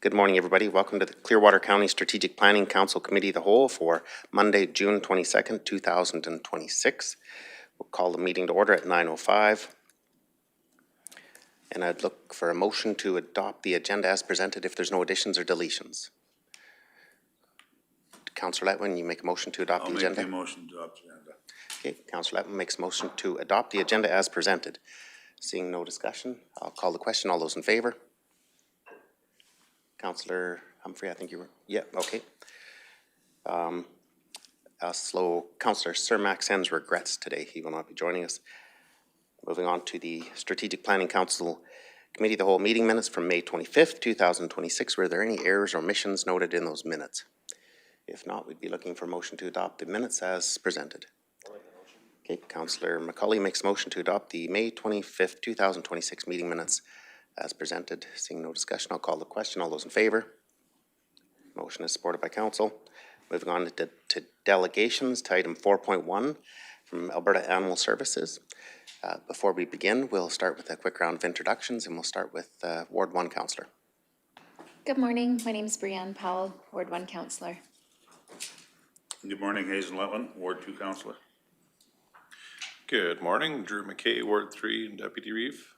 Good morning, everybody. Welcome to the Clearwater County Strategic Planning Council Committee of the Whole for Monday, June 22nd, 2026. We'll call the meeting to order at 9:05. And I'd look for a motion to adopt the agenda as presented if there's no additions or deletions. Councillor Letwin, you make a motion to adopt the agenda? I'll make the motion to adopt the agenda. Okay, Councillor Letwin makes a motion to adopt the agenda as presented. Seeing no discussion, I'll call the question. All those in favor? Councillor Humphrey, I think you were, yeah, okay. Councillor Cermak sends regrets today. He will not be joining us. Moving on to the Strategic Planning Council Committee of the Whole meeting minutes from May 25th, 2026. Were there any errors or omissions noted in those minutes? If not, we'd be looking for a motion to adopt the minutes as presented. Okay, Councillor McCauley makes a motion to adopt the May 25th, 2026 meeting minutes as presented. Seeing no discussion, I'll call the question. All those in favor? Motion is supported by council. Moving on to delegations, to item 4.1 from Alberta Animal Services. Before we begin, we'll start with a quick round of introductions, and we'll start with Ward 1 Councillor. Good morning. My name is Brianne Powell, Ward 1 Councillor. Good morning, Hazel Letwin, Ward 2 Councillor. Good morning, Drew McKay, Ward 3 and Deputy Reeve.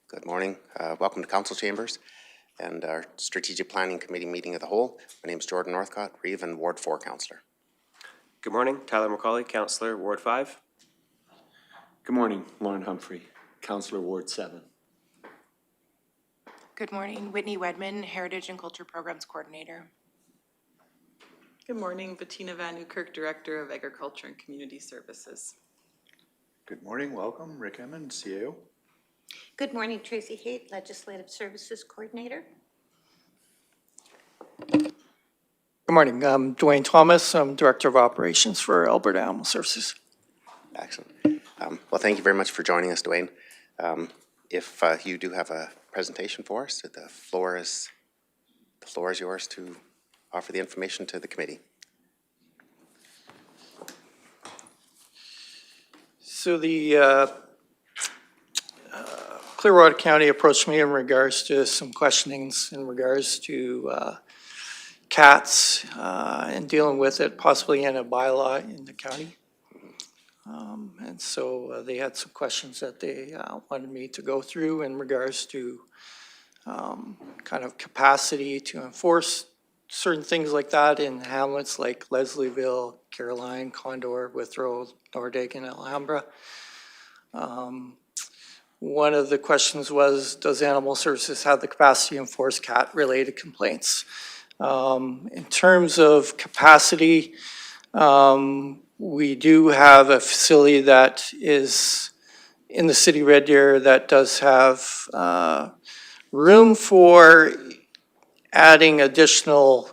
Good morning. Welcome to Council Chambers and our Strategic Planning Committee meeting of the whole. My name is Jordan Northcott, Reeve and Ward 4 Councillor. Good morning, Tyler McCauley, Councillor, Ward 5. Good morning, Lauren Humphrey, Councillor, Ward 7. Good morning, Whitney Wedman, Heritage and Culture Programs Coordinator. Good morning, Bettina Van Newkirk, Director of Agriculture and Community Services. Good morning, welcome, Rick Emmond, CAO. Good morning, Tracy Haight, Legislative Services Coordinator. Good morning, I'm Dwayne Thomas. I'm Director of Operations for Alberta Animal Services. Excellent. Well, thank you very much for joining us, Dwayne. If you do have a presentation for us, the floor is yours to offer the information to the committee. So the Clearwater County approached me in regards to some questionings in regards to cats and dealing with it possibly in a bylaw in the county. And so they had some questions that they wanted me to go through in regards to kind of capacity to enforce certain things like that in hamlets like Leslieville, Caroline, Condor, Withrow, Nordig, and Alhambra. One of the questions was, does Animal Services have the capacity to enforce cat-related complaints? In terms of capacity, we do have a facility that is in the city Red Deer that does have room for adding additional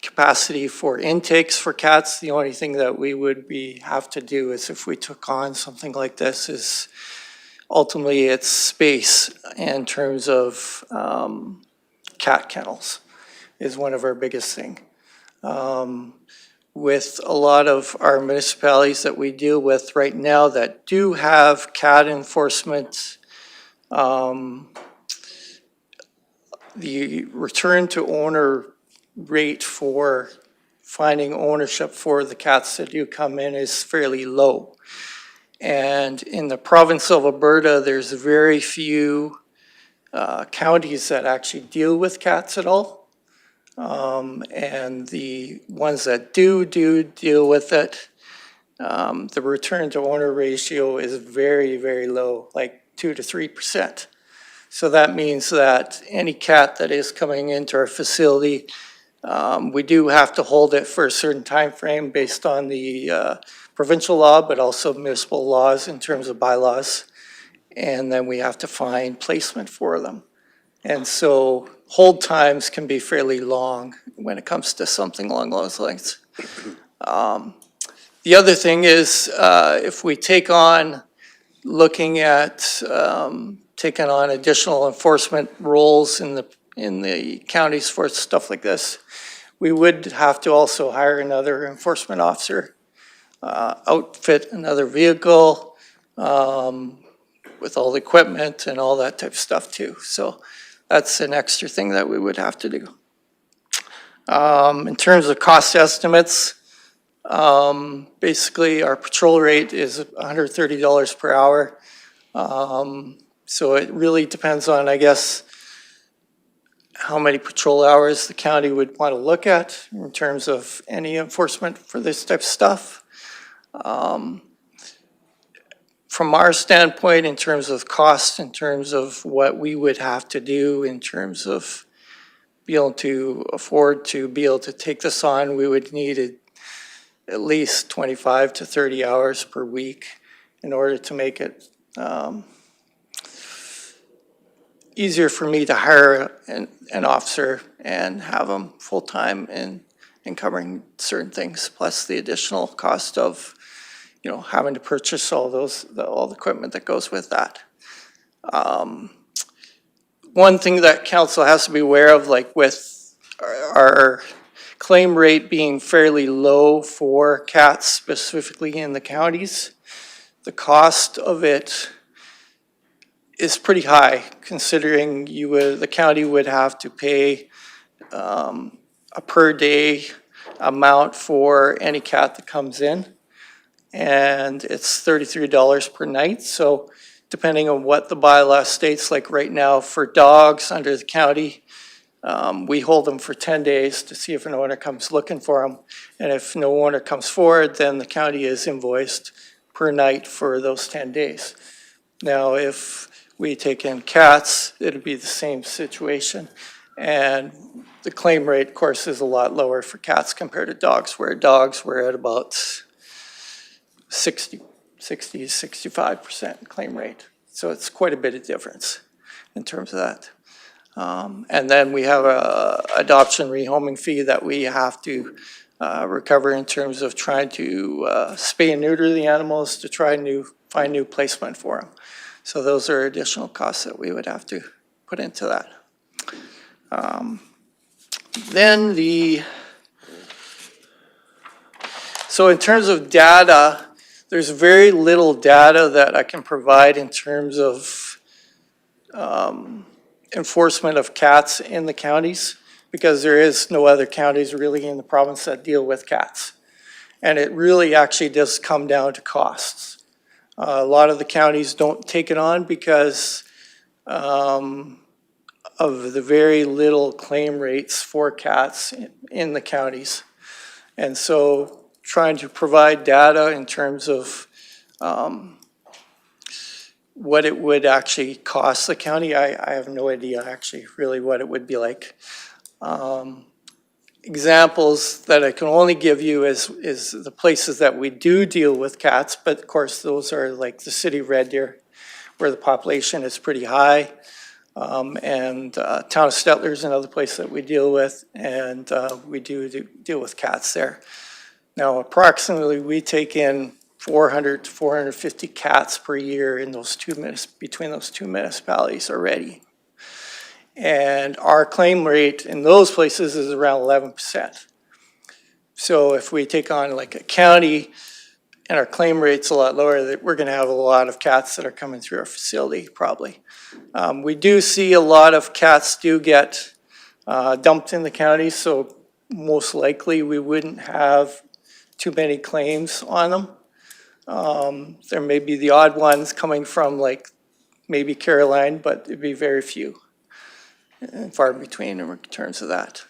capacity for intakes for cats. The only thing that we would have to do is if we took on something like this is ultimately it's space in terms of cat kennels is one of our biggest things. With a lot of our municipalities that we deal with right now that do have cat enforcement, the return to owner rate for finding ownership for the cats that do come in is fairly low. And in the province of Alberta, there's very few counties that actually deal with cats at all. And the ones that do deal with it, the return to owner ratio is very, very low, like 2 to 3%. So that means that any cat that is coming into our facility, we do have to hold it for a certain time frame based on the provincial law, but also municipal laws in terms of bylaws. And then we have to find placement for them. And so hold times can be fairly long when it comes to something along those lines. The other thing is if we take on looking at taking on additional enforcement roles in the counties for stuff like this, we would have to also hire another enforcement officer, outfit another vehicle with all the equipment and all that type of stuff too. So That's an extra thing that we would have to do. In terms of cost estimates, basically our patrol rate is $130 per hour. So it really depends on, I guess, how many patrol hours the county would want to look at in terms of any enforcement for this type of stuff. From our standpoint, in terms of cost, in terms of what we would have to do, in terms of be able to afford to be able to take this on, we would need at least 25 to 30 hours per week in order to make it easier for me to hire an officer and have them full-time in covering certain things, plus the additional cost of, you know, having to purchase all the equipment that goes with that. One thing that council has to be aware of, like with our claim rate being fairly low for cats, specifically in the counties, the cost of it is pretty high, considering the county would have to pay a per day amount for any cat that comes in. And it's $33 per night. So depending on what the bylaw states, like right now for dogs under the county, we hold them for 10 days to see if an owner comes looking for them. And if no owner comes forward, then the county is invoiced per night for those 10 days. Now, if we take in cats, it'll be the same situation. And the claim rate, of course, is a lot lower for cats compared to dogs, where dogs were at about 60 to 65% claim rate. So it's quite a bit of difference in terms of that. And then we have a adoption rehoming fee that we have to recover in terms of trying to spay and neuter the animals to try find new placement for them. So those are additional costs that we would have to put into that. So in terms of data, there's very little data that I can provide in terms of enforcement of cats in the counties, because there is no other counties really in the province that deal with cats. And it really actually does come down to costs. A lot of the counties don't take it on because of the very little claim rates for cats in the counties. And so trying to provide data in terms of what it would actually cost the county, I have no idea actually really what it would be like. Examples that I can only give you is the places that we do deal with cats, but of course those are like the city of Red Deer, where the population is pretty high, and town of Stettler is another place that we deal with, and we do deal with cats there. Now approximately we take in 400 to 450 cats per year in those between those two municipalities already. And our claim rate in those places is around 11%. So if we take on like a county and our claim rate's a lot lower, that we're gonna have a lot of cats that are coming through our facility probably. We do see a lot of cats do get dumped in the county, so most likely we wouldn't have too many claims on them. There may be the odd ones coming from like maybe Caroline, but it'd be very few and far between in terms of that.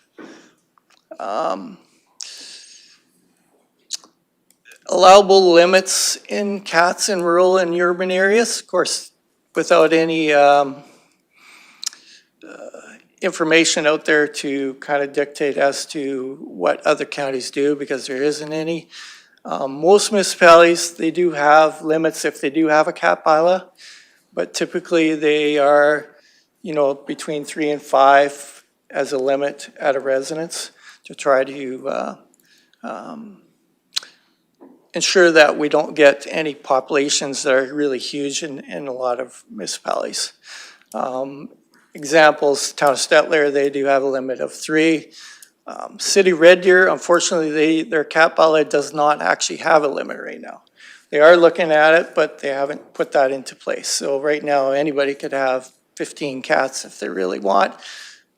Allowable limits in cats in rural and urban areas, of course, without any information out there to kind of dictate as to what other counties do, because there isn't any. Most municipalities, they do have limits if they do have a cat bylaw, but typically they are, you know, between 3 and 5 as a limit at a residence to try to ensure that we don't get any populations that are really huge in a lot of municipalities. Examples, town of Stettler, they do have a limit of 3. City Red Deer, unfortunately, their cat bylaw does not actually have a limit right now. They are looking at it, but they haven't put that into place. So right now, anybody could have 15 cats if they really want.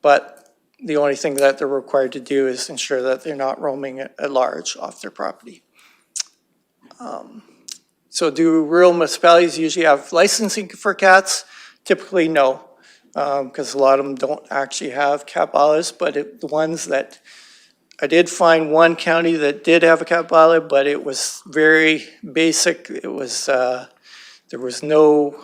But the only thing that they're required to do is ensure that they're not roaming at large off their property. So do rural municipalities usually have licensing for cats? Typically, no, because a lot of them don't actually have cat bylaws, but the ones that, I did find one county that did have a cat bylaw, but it was very basic. It was, there was no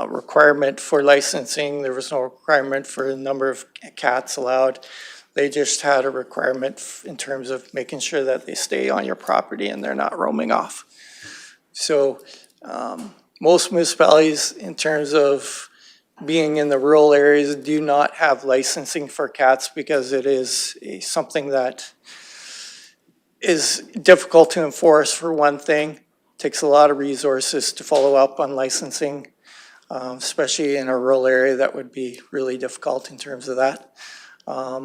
requirement for licensing. There was no requirement for the number of cats allowed. They just had a requirement in terms of making sure that they stay on your property and they're not roaming off. So most municipalities, in terms of being in the rural areas, do not have licensing for cats because it is something that is difficult to enforce, for one thing. Takes a lot of resources to follow up on licensing, especially in a rural area. That would be really difficult in terms of that. At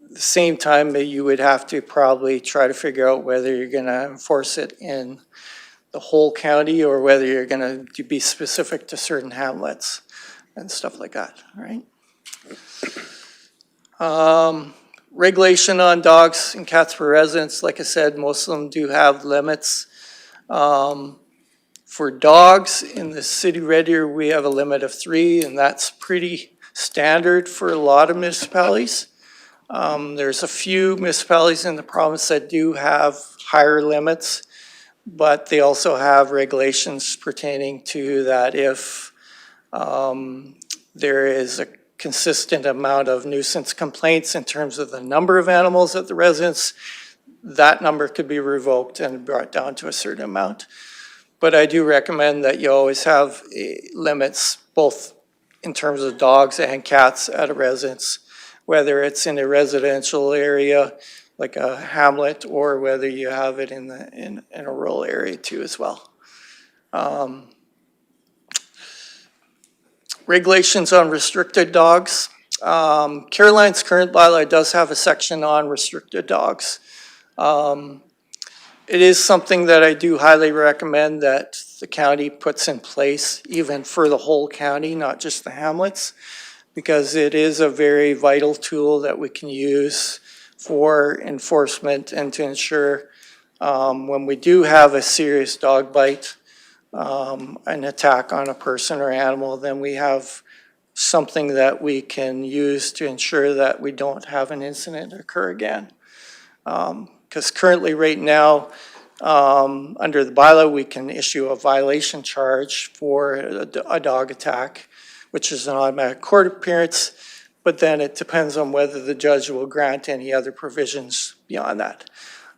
the same time, you would have to probably try to figure out whether you're going to enforce it in the whole county or whether you're going to be specific to certain hamlets and stuff like that, right? Regulation on dogs and cats per residence, like I said, most of them do have limits. For dogs in the city Red Deer, we have a limit of 3, and that's pretty standard for a lot of municipalities. There's a few municipalities in the province that do have higher limits, but they also have regulations pertaining to that if there is a consistent amount of nuisance complaints in terms of the number of animals at the residence, that number could be revoked and brought down to a certain amount. But I do recommend that you always have limits, both in terms of dogs and cats at a residence, whether it's in a residential area like a hamlet or whether you have it in a rural area too as well. Regulations on restricted dogs. Caroline's current bylaw does have a section on restricted dogs. It is something that I do highly recommend that the county puts in place, even for the whole county, not just the hamlets, because it is a very vital tool that we can use for enforcement and to ensure when we do have a serious dog bite, an attack on a person or animal, then we have something that we can use to ensure that we don't have an incident occur again. Because currently right now, under the bylaw, we can issue a violation charge for a dog attack, which is an automatic court appearance, but then it depends on whether the judge will grant any other provisions beyond that.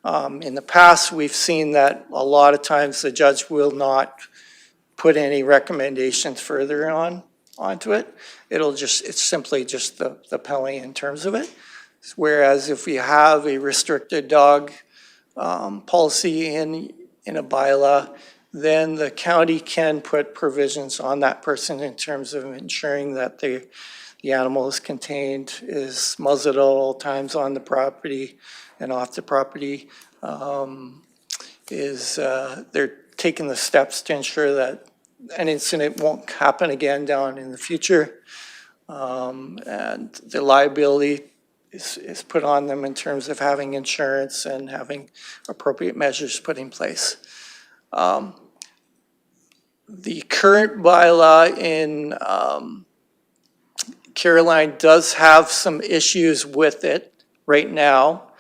In the past, we've seen that a lot of times the judge will not put any recommendations further onto it. It's simply just the penalty in terms of it. Whereas if we have a restricted dog policy in a bylaw, then the county can put provisions on that person in terms of ensuring that the animal is contained, is muzzled at all times on the property and off the property. They're taking the steps to ensure that an incident won't happen again down in the future. And the liability is put on them in terms of having insurance and having appropriate measures put in place. The current bylaw in Caroline does have some issues with it right now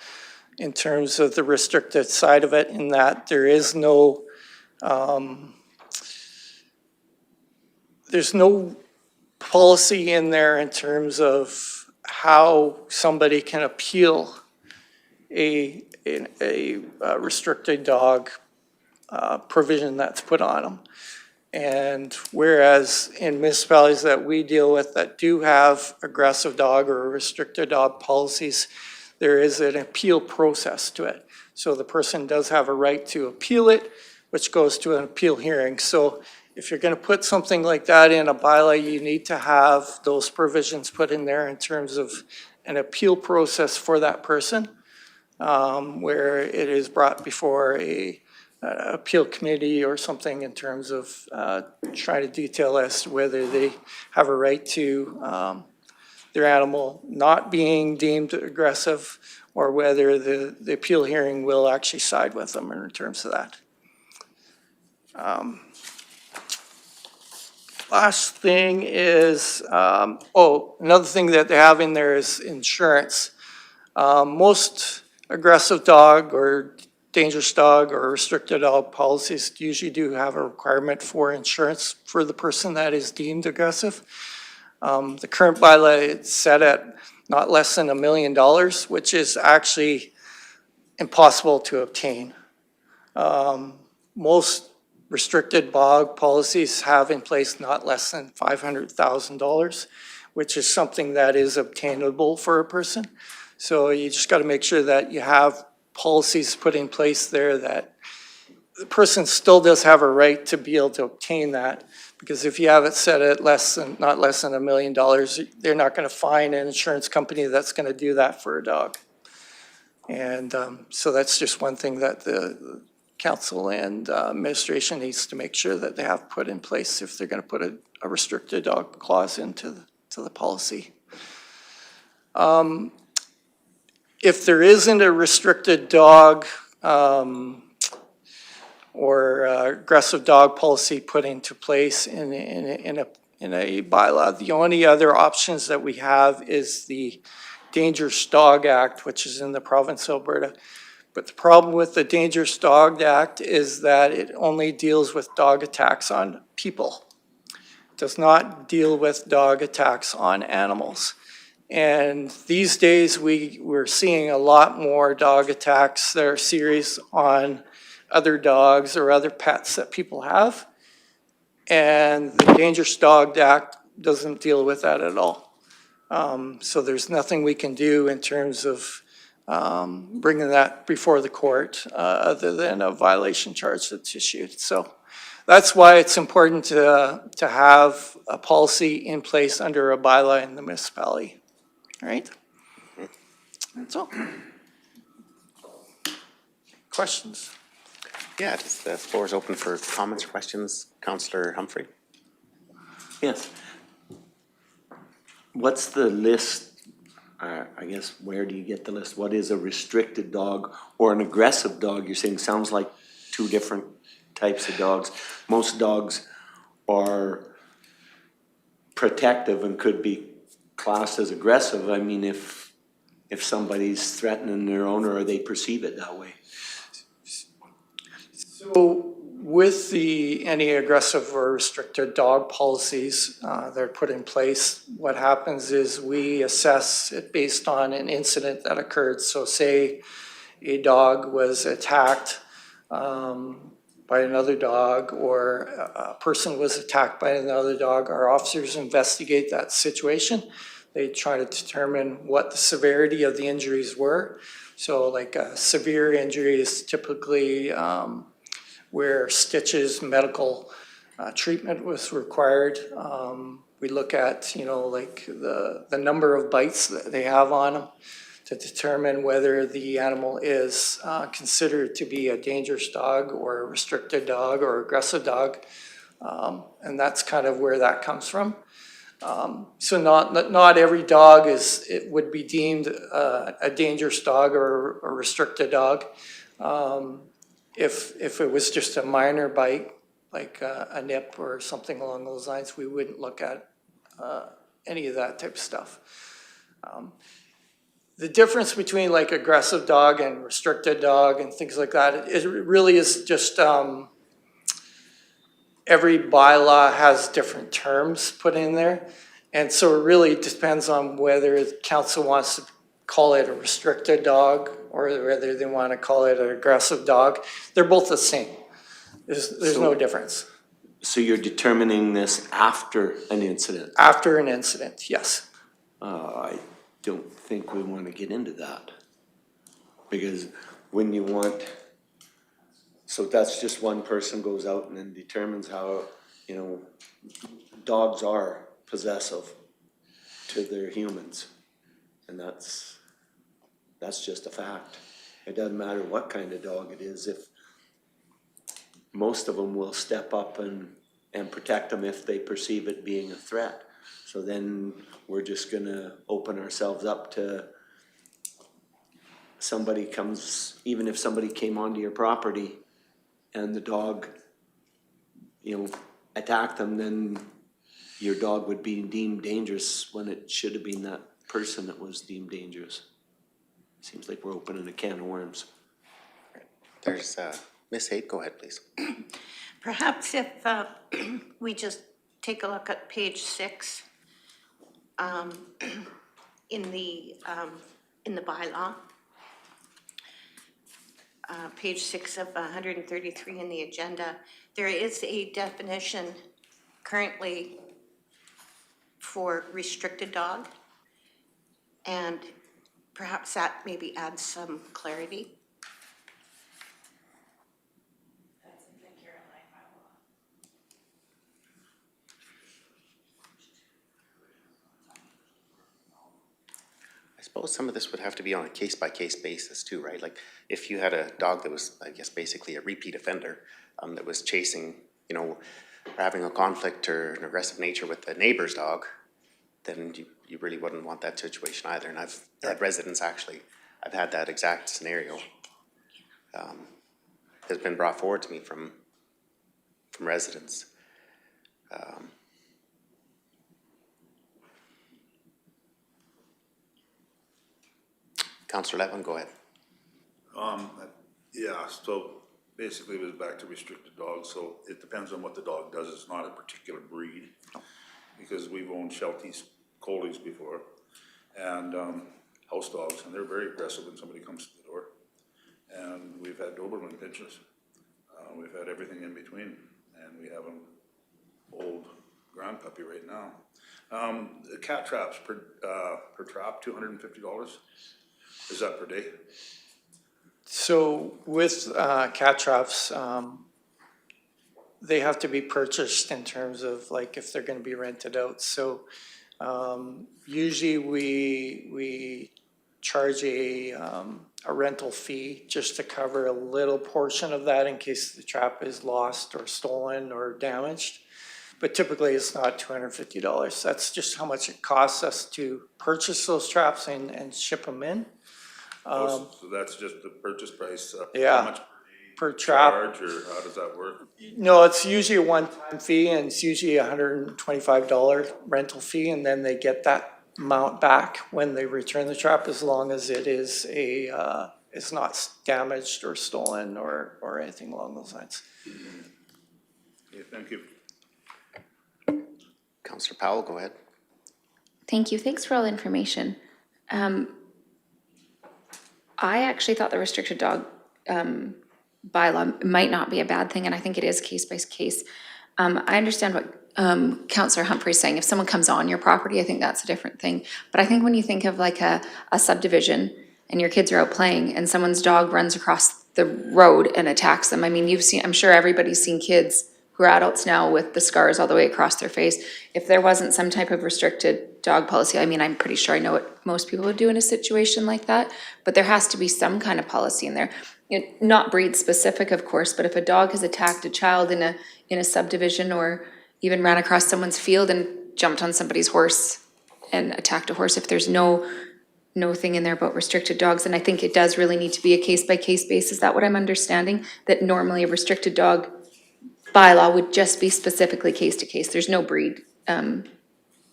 in terms of the restricted side of it, in that there's no policy in there in terms of how somebody can appeal a restricted dog provision that's put on them. And whereas in municipalities that we deal with that do have aggressive dog or restricted dog policies, there is an appeal process to it. So the person does have a right to appeal it, which goes to an appeal hearing. So if you're going to put something like that in a bylaw, you need to have those provisions put in there in terms of an appeal process for that person, where it is brought before a appeal committee or something in terms of trying to detail as to whether they have a right to their animal not being deemed aggressive, or whether the appeal hearing will actually side with them in terms of that. Last thing is, another thing that they have in there is insurance. Most aggressive dog or dangerous dog or restricted dog policies usually do have a requirement for insurance for the person that is deemed aggressive. The current bylaw is set at not less than $1 million, which is actually impossible to obtain. Most restricted dog policies have in place not less than $500,000, which is something that is obtainable for a person. So you just got to make sure that you have policies put in place there that the person still does have a right to be able to obtain that. Because if you have it set at not less than $1 million, they're not going to find an insurance company that's going to do that for a dog. And so that's just one thing that the council and administration needs to make sure that they have put in place if they're going to put a restricted dog clause into the policy. If there isn't a restricted dog or aggressive dog policy put into place in a bylaw, the only other options that we have is the Dangerous Dog Act, which is in the province of Alberta. But the problem with the Dangerous Dog Act is that it only deals with dog attacks on people. It does not deal with dog attacks on animals. And these days we're seeing a lot more dog attacks that are serious on other dogs or other pets that people have. And the Dangerous Dog Act doesn't deal with that at all. So there's nothing we can do in terms of bringing that before the court other than a violation charge that's issued. So that's why it's important to have a policy in place under a bylaw in the municipality. All right? That's all. Questions? Yeah, just the floor is open for comments or questions. Councillor Humphrey. Yes. What's the list? I guess, where do you get the list? What is a restricted dog or an aggressive dog? You're saying sounds like two different types of dogs. Most dogs are protective and could be classed as aggressive. I mean, if somebody's threatening their owner or they perceive it that way. So with any aggressive or restricted dog policies that are put in place, what happens is we assess it based on an incident that occurred. So say a dog was attacked by another dog, or a person was attacked by another dog. Our officers investigate that situation. They try to determine what the severity of the injuries were. So like a severe injury is typically where stitches, medical treatment was required. We look at, like the number of bites that they have on them to determine whether the animal is considered to be a dangerous dog or a restricted dog or aggressive dog. And that's kind of where that comes from. So not every dog would be deemed a dangerous dog or a restricted dog. If it was just a minor bite, like a nip or something along those lines, we wouldn't look at any of that type of stuff. The difference between like aggressive dog and restricted dog and things like that, it really is just every bylaw has different terms put in there. And so it really depends on whether the council wants to call it a restricted dog or whether they want to call it an aggressive dog. They're both the same. There's no difference. So you're determining this after an incident? After an incident, yes. I don't think we want to get into that. Because when you want, so that's just one person goes out and then determines how, dogs are possessive to their humans. And that's just a fact. It doesn't matter what kind of dog it is. most of them will step up and protect them if they perceive it being a threat. So then we're just gonna open ourselves up to somebody comes, even if somebody came onto your property and the dog, attacked them, then your dog would be deemed dangerous when it should have been that person that was deemed dangerous. Seems like we're opening a can of worms. There's, Ms. Haight, go ahead, please. Perhaps if we just take a look at page 6 in the bylaw. Page 6 of 133 in the agenda, there is a definition currently for restricted dog. And perhaps that maybe adds some clarity. I suppose some of this would have to be on a case-by-case basis too, right? Like, if you had a dog that was, I guess, basically a repeat offender, that was chasing, or having a conflict or an aggressive nature with the neighbor's dog, then you really wouldn't want that situation either. And I've had residents actually, I've had that exact scenario. Has been brought forward to me from residents. Councillor Letwin, go ahead. Yeah, so basically it was back to restricted dogs, so it depends on what the dog does. It's not a particular breed. Because we've owned Shelties, Collies before, and house dogs, and they're very aggressive when somebody comes to the door. And we've had Doberman pinches. We've had everything in between, and we have an old grand puppy right now. Cat traps per trap, $250. Is that per day? So with cat traps, they have to be purchased in terms of like if they're gonna be rented out. So usually we charge a rental fee just to cover a little portion of that in case the trap is lost or stolen or damaged. But typically it's not $250. That's just how much it costs us to purchase those traps and ship them in. So that's just the purchase price? Yeah. How much Per trap. charge, or how does that work? No, it's usually a one-time fee, and it's usually a $125 rental fee, and then they get that amount back when they return the trap, as long as it is it's not damaged or stolen or anything along those lines. Okay, thank you. Councillor Powell, go ahead. Thank you. Thanks for all the information. I actually thought the restricted dog bylaw might not be a bad thing, and I think it is case by case. I understand what Councillor Humphrey's saying. If someone comes on your property, I think that's a different thing. But I think when you think of like a subdivision and your kids are out playing and someone's dog runs across the road and attacks them, I mean, I'm sure everybody's seen kids who are adults now with the scars all the way across their face. If there wasn't some type of restricted dog policy, I mean, I'm pretty sure I know what most people would do in a situation like that, but there has to be some kind of policy in there. Not breed specific, of course, but if a dog has attacked a child in a subdivision, or even ran across someone's field and jumped on somebody's horse and attacked a horse, if there's no thing in there about restricted dogs, then I think it does really need to be a case-by-case basis. Is that what I'm understanding? That normally a restricted dog bylaw would just be specifically case to case. There's no breed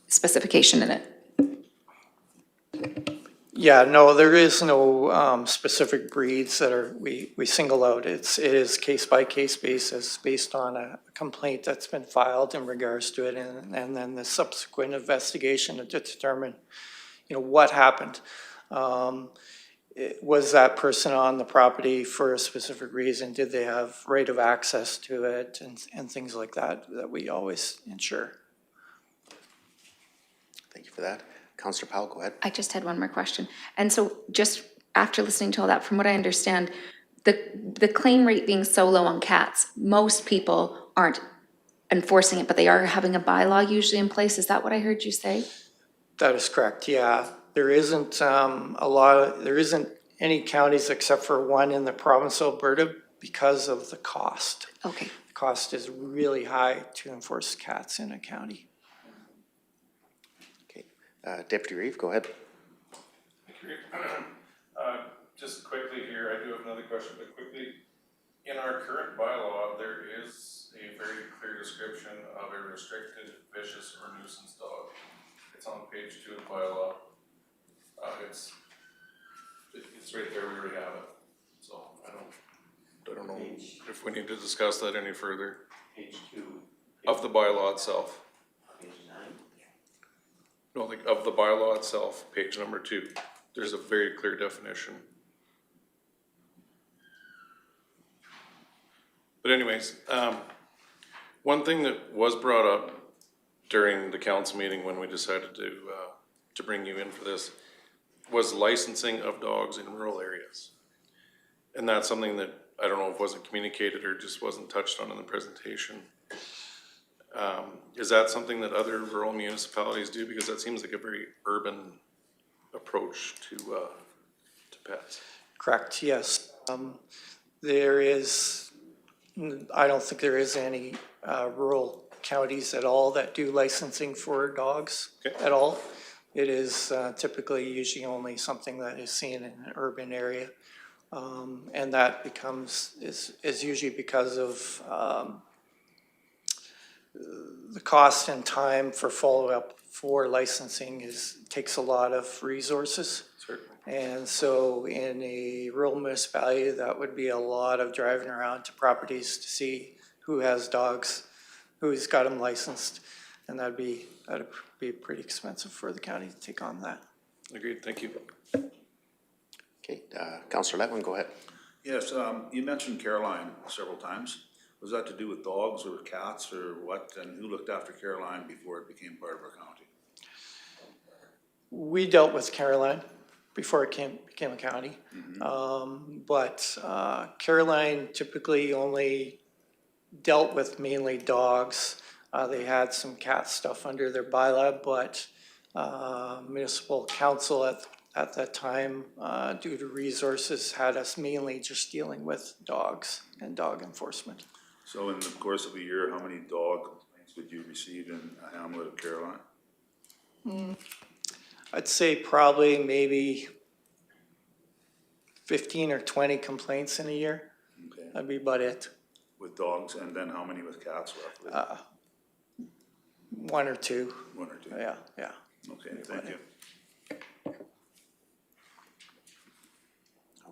specification in it. Yeah, no, there is no specific breeds that we single out. It is case-by-case basis based on a complaint that's been filed in regards to it, and then the subsequent investigation to determine, what happened. Was that person on the property for a specific reason? Did they have right of access to it, and things like that we always ensure. Thank you for that. Councillor Powell, go ahead. I just had one more question. And so just after listening to all that, from what I understand, the claim rate being so low on cats, most people aren't enforcing it, but they are having a bylaw usually in place. Is that what I heard you say? That is correct, yeah. There isn't there isn't any counties except for one in the province of Alberta, because of the cost. Okay. The cost is really high to enforce cats in a county. Okay, Deputy Reeve, go ahead. Just quickly here, I do have another question, but quickly, in our current bylaw, there is a very clear description of a restricted, vicious, or nuisance dog. It's on page 2 of the bylaw. It's right there, we already have it, so I don't know if we need to discuss that any further. Page 2. Of the bylaw itself. Page 9. No, like of the bylaw itself, page number 2, there's a very clear definition. But anyways, one thing that was brought up during the council meeting when we decided to bring you in for this was licensing of dogs in rural areas. And that's something that I don't know if wasn't communicated or just wasn't touched on in the presentation. Is that something that other rural municipalities do? Because that seems like a very urban approach to pets. Correct, yes. There is, I don't think there is any rural counties at all that do licensing for dogs at all. It is typically usually only something that is seen in an urban area. And that is usually because of the cost and time for follow-up for licensing takes a lot of resources. Certainly. And so in a rural municipality, that would be a lot of driving around to properties to see who has dogs, who's got them licensed. And that'd be pretty expensive for the county to take on that. Agreed, thank you. Okay, Councillor Letwin, go ahead. Yes, you mentioned Caroline several times. Was that to do with dogs or cats or what? And who looked after Caroline before it became part of our county? We dealt with Caroline before it became a county. But Caroline typically only dealt with mainly dogs. They had some cat stuff under their bylaw, but municipal council at that time, due to resources, had us mainly just dealing with dogs and dog enforcement. So in the course of a year, how many dog complaints would you receive in a hamlet of Caroline? I'd say probably maybe 15 or 20 complaints in a year. Okay. That'd be about it. With dogs, and then how many with cats roughly? 1 or 2. 1 or 2? Yeah. Okay, thank you.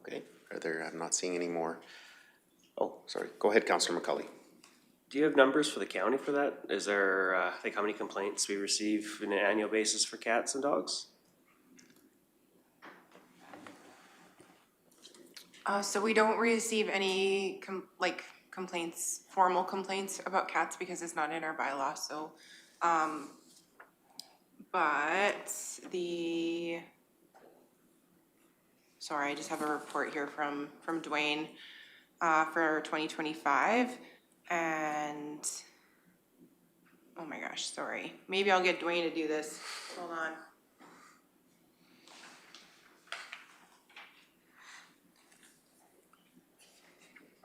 Okay, I'm not seeing any more. Oh, sorry, go ahead, Councillor McCulley. Do you have numbers for the county for that? Is there, like how many complaints we receive on an annual basis for cats and dogs? So we don't receive any complaints, formal complaints about cats because it's not in our bylaw, so. But sorry, I just have a report here from Dwayne for 2025. And, oh my gosh, sorry. Maybe I'll get Dwayne to do this. Hold on.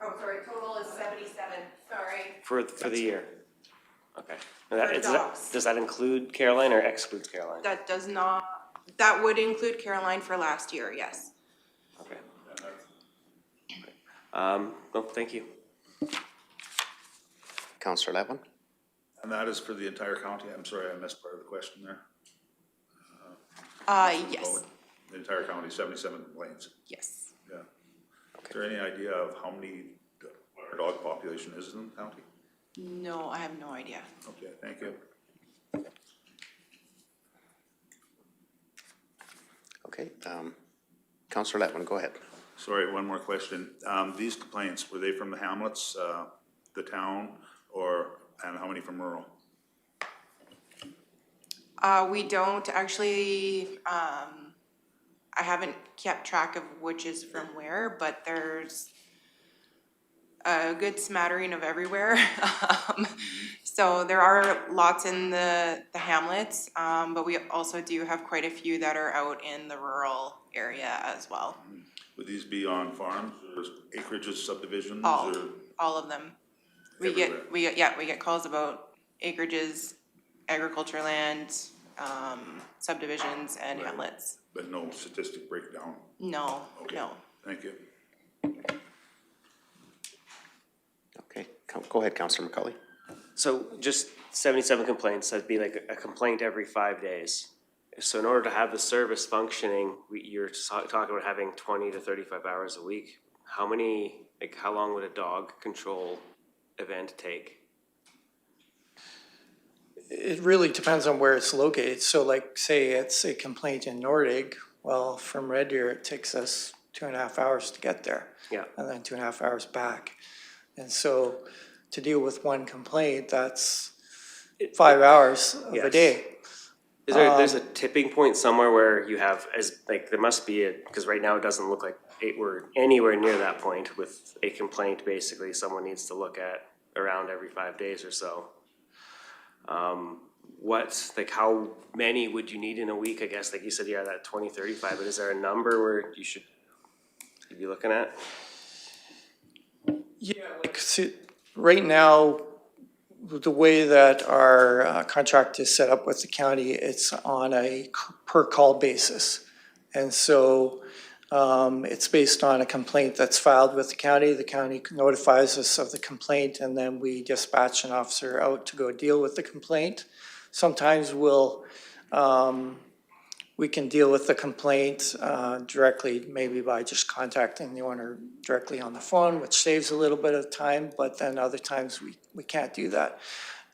Oh, sorry, total is 77, sorry. For the year? Okay. dogs. Does that include Caroline or excludes Caroline? That does not, that would include Caroline for last year, yes. Okay. Well, thank you. Councillor Letwin? And that is for the entire county? I'm sorry, I missed part of the question there. Yes, The entire county, 77 complaints? yes. Yeah. Is there any idea of how many, what our dog population is in the county? No, I have no idea. Okay, thank you. Okay, Councillor Letwin, go ahead. Sorry, one more question. These complaints, were they from the hamlets, the town, and how many from rural? We don't actually, I haven't kept track of which is from where, but there's a good smattering of everywhere. So there are lots in the hamlets, but we also do have quite a few that are out in the rural area as well. Would these be on farms or acreages, subdivisions, All, or all of them. We get calls about acreages, agriculture land, subdivisions and Right. hamlets. but no statistic breakdown? No, Okay. no. Thank you. Okay, go ahead, Councillor McCauley. So just 77 complaints, that'd be like a complaint every 5 days. So in order to have the service functioning, you're talking about having 20 to 35 hours a week. How long would a dog control event take? It really depends on where it's located. So like, say it's a complaint in Nordig, well, from Red Deer, it takes us 2.5 hours to get there. Yeah. And then 2.5 hours back. And so to deal with one complaint, that's 5 hours of a Yes. day. There's a tipping point somewhere where you have, there must be because right now it doesn't look like we're anywhere near that point with a complaint, basically, someone needs to look at around every 5 days or so. How many would you need in a week? I guess, like you said, yeah, that 20, 35, but is there a number where you'd be looking at? Yeah, like, see, right now, the way that our contract is set up with the county, it's on a per call basis. And so it's based on a complaint that's filed with the county. The county notifies us of the complaint, and then we dispatch an officer out to go deal with the complaint. Sometimes we can deal with the complaint directly, maybe by just contacting the owner directly on the phone, which saves a little bit of time, but then other times we can't do that.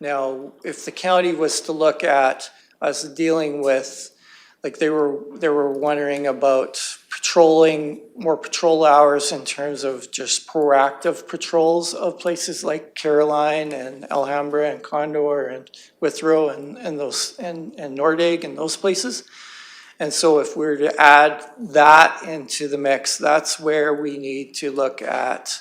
Now, if the county was to look at us dealing with, like they were wondering about more patrol hours in terms of just proactive patrols of places like Caroline and Alhambra and Condor and Withrow and Nordig and those places. And so if we were to add that into the mix, that's where we need to look at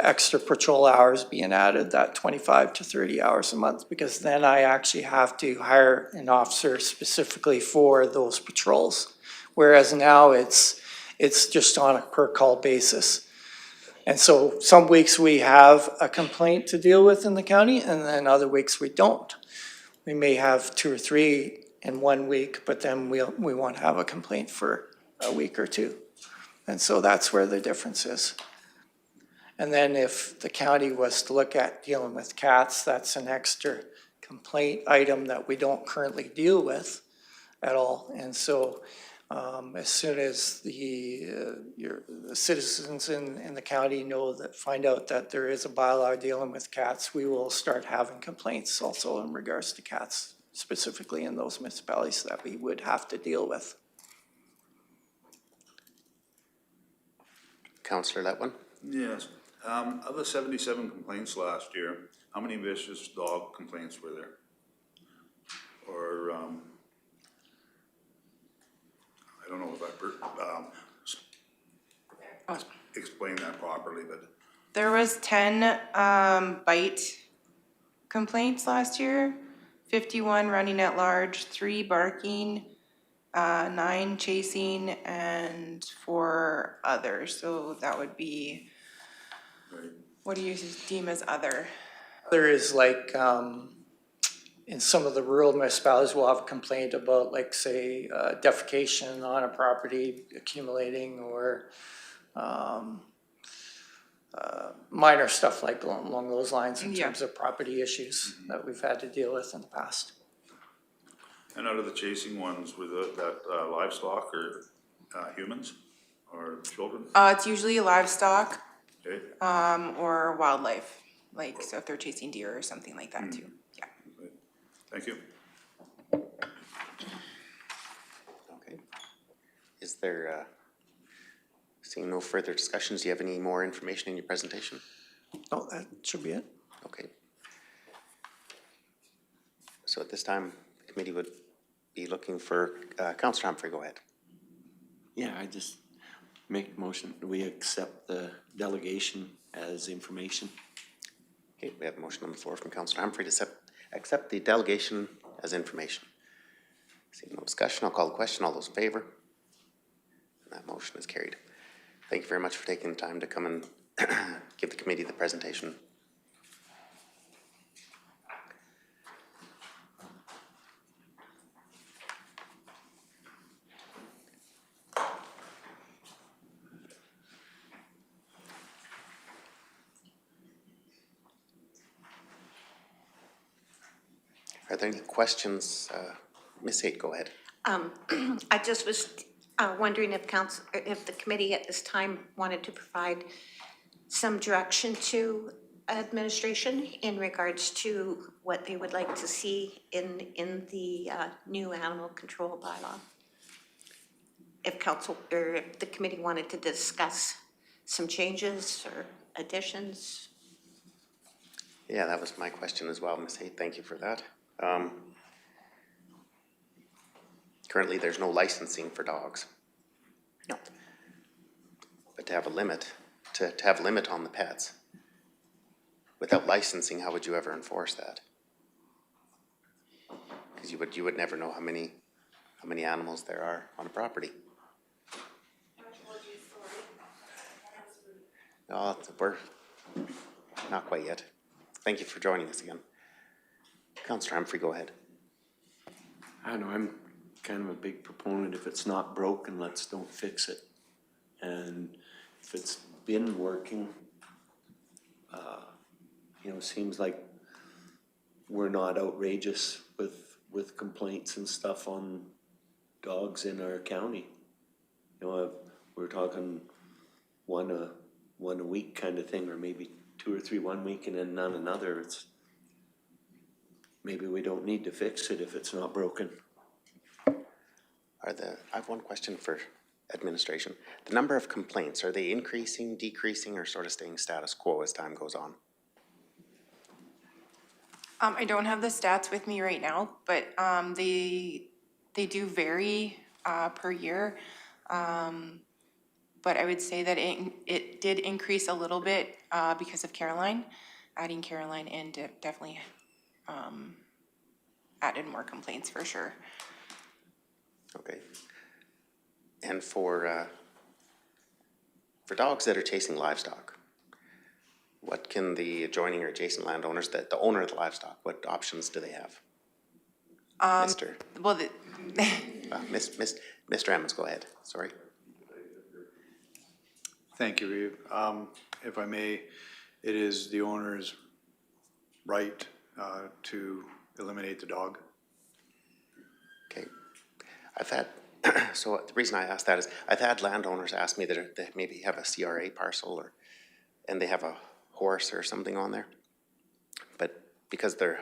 extra patrol hours being added, that 25 to 30 hours a month, because then I actually have to hire an officer specifically for those patrols. Whereas now it's just on a per call basis. And so some weeks we have a complaint to deal with in the county, and then other weeks we don't. We may have 2 or 3 in 1 week, but then we won't have a complaint for a week or 2. And so that's where the difference is. And then if the county was to look at dealing with cats, that's an extra complaint item that we don't currently deal with at all. And so as soon as the citizens in the county find out that there is a bylaw dealing with cats, we will start having complaints also in regards to cats, specifically in those municipalities that we would have to deal with. Councillor Letwin. Yes. Of the 77 complaints last year, how many vicious dog complaints were there? Or, I don't know if I explained that properly, but. There was 10 bite complaints last year, 51 running at large, 3 barking, 9 chasing, and 4 others. So that would be, Right. what do you deem as other? There is like, in some of the rural municipalities, we'll have a complaint about, like, say, defecation on a property accumulating, or minor stuff like along those lines in terms of property issues that we've had to deal with in the past. And out of the chasing ones, were that livestock or humans or children? It's usually livestock Okay. or wildlife, like, so if they're chasing deer or something like that too, yeah. Thank you. Okay. Is there, seeing no further discussions, do you have any more information in your presentation? No, that should be it. Okay. So at this time, the committee would be looking for, Councillor Humphrey, go ahead. Yeah, I just make a motion, we accept the delegation as information. Okay, we have a motion on the floor from Councillor Humphrey to accept the delegation as information. Seeing no discussion, I'll call the question. All those in favor? That motion is carried. Thank you very much for taking the time to come and give the committee the presentation. Are there any questions? Ms. Haight, go ahead. I just was wondering if if the committee at this time wanted to provide some direction to administration in regards to what they would like to see in the new animal control bylaw. If council, or if the committee wanted to discuss some changes or additions. Yeah, that was my question as well, Ms. Haight. Thank you for that. Currently, there's no licensing for dogs. No. But to have a limit, to have a limit on the pets, without licensing, how would you ever enforce that? Because you would never know how many animals there are on a property. No, we're not quite yet. Thank you for joining us again. Councillor Humphrey, go ahead. I don't know, I'm kind of a big proponent, if it's not broken, don't fix it. And if it's been working, you know, seems like we're not outrageous with complaints and stuff on dogs in our county. You know, we're talking one a week kind of thing, or maybe 2 or 3 one week and then none another. It's maybe we don't need to fix it if it's not broken. I have one question for administration. The number of complaints, are they increasing, decreasing, or sort of staying status quo as time goes on? I don't have the stats with me right now, but they do vary per year. But I would say that it did increase a little bit because of Caroline. Adding Caroline in definitely added more complaints for sure. Okay. And for dogs that are chasing livestock, what can the adjoining or adjacent landowners, the owner of the livestock, what options do they have? Well, Mr. Emmons, go ahead. Sorry. Thank you, Reeve. If I may, it is the owner's right to eliminate the dog. Okay. I've had, so the reason I asked that is I've had landowners ask me that they maybe have a CRA parcel and they have a horse or something on there. But because they're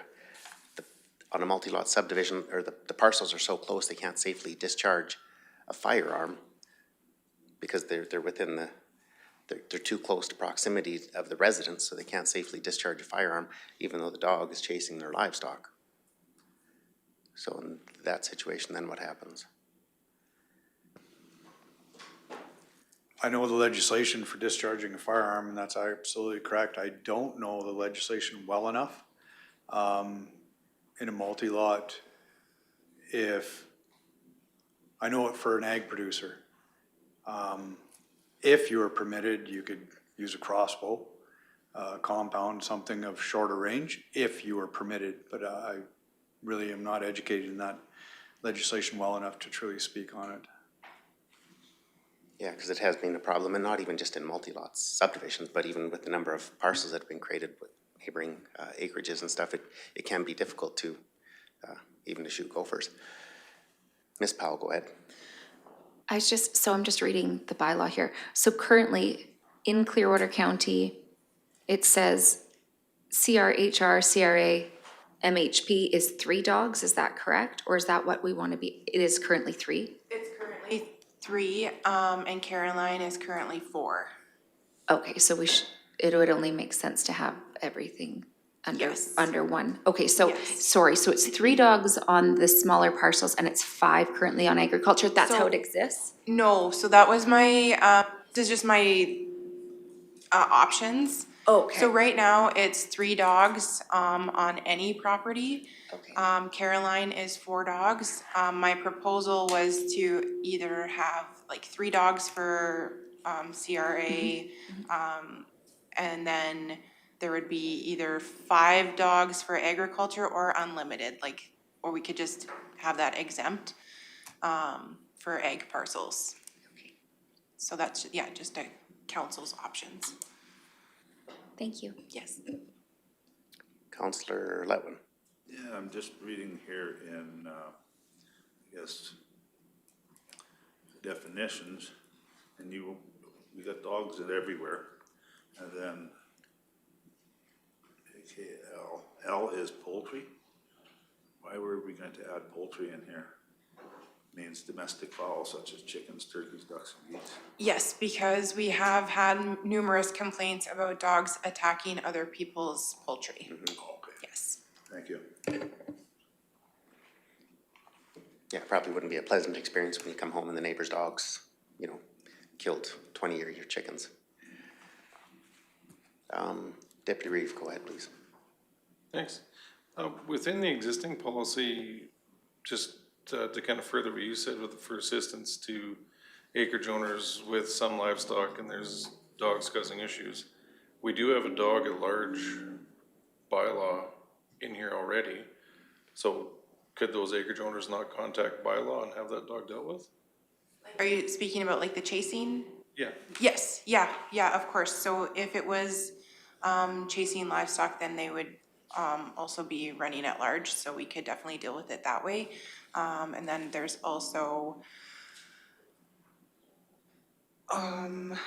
on a multi-lot subdivision, or the parcels are so close, they can't safely discharge a firearm because they're within they're too close to proximity of the residents, so they can't safely discharge a firearm even though the dog is chasing their livestock. So in that situation, then what happens? I know the legislation for discharging a firearm, and that's absolutely correct. I don't know the legislation well enough. In a multi-lot, I know it for an ag producer. If you were permitted, you could use a crossbow, compound, something of shorter range, if you were permitted, but I really am not educated in that legislation well enough to truly speak on it. Yeah, because it has been a problem, and not even just in multi-lot subdivisions, but even with the number of parcels that have been created with neighboring acreages and stuff, it can be difficult to even to shoot gophers. Ms. Powell, go ahead. I'm just reading the bylaw here. So currently, in Clearwater County, it says CRHR, CRA, MHP is 3 dogs, is that correct? Or is that what we want to be? It is currently 3? It's currently 3, and Caroline is currently 4. Okay, so it would only make sense to have everything under one. Okay, so, Yes. sorry, so it's 3 dogs on the smaller parcels and it's 5 currently on agriculture? That's how So- it exists? No, so that was my, this is just my options. Okay. So right now, it's 3 dogs on any property. Okay. Caroline is 4 dogs. My proposal was to either have like 3 dogs for, CRA, and then there would be either 5 dogs for agriculture or unlimited, like, or we could just have that exempt, for egg parcels. So that's, yeah, just a council's options. Thank you. Yes. Counselor Letwin. Yeah, I'm just reading here in, I guess, definitions, and we got dogs in everywhere, and then AKL, L is poultry. Why were we going to add poultry in here? Means domestic fowl such as chickens, turkeys, ducks, and geese. Yes, because we have had numerous complaints about dogs attacking other people's poultry. Okay, Yes. thank you. Yeah, it probably wouldn't be a pleasant experience when you come home and the neighbor's dogs, you know, killed 20 of your chickens. Deputy Reeve, go ahead, please. Thanks. Within the existing policy, just to kind of further what you said with the for assistance to acreage owners with some livestock and there's dogs causing issues, we do have a dog at large bylaw in here already. So could those acreage owners not contact bylaw and have that dog dealt with? Are you speaking about like the chasing? Yeah. Yes, yeah, of course. So if it was chasing livestock, then they would also be running at large, so we could definitely deal with it that way. And then there's also, hold on.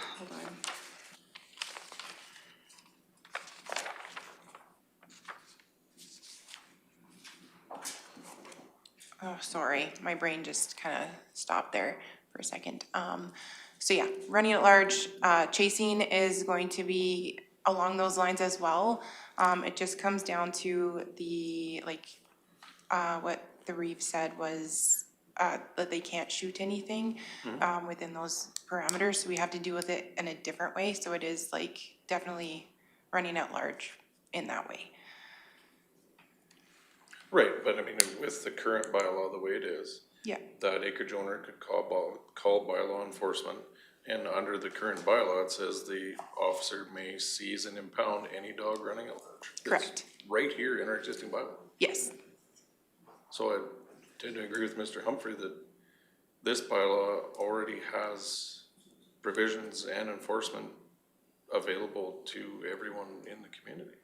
Oh, sorry, my brain just kind of stopped there for a second. So yeah, running at large, chasing is going to be along those lines as well. It just comes down to the, like, what the Reeve said was, that they can't shoot anything, within those parameters, so we have to deal with it in a different way, so it is like definitely running at large in that way. Right, but I mean, with the current bylaw the way it is, Yeah, that acreage owner could call bylaw enforcement. And under the current bylaw, it says the officer may seize and impound any dog running at large. It's correct, right here in our existing bylaw. yes. So I tend to agree with Mr. Humphrey that this bylaw already has provisions and enforcement available to everyone in the community.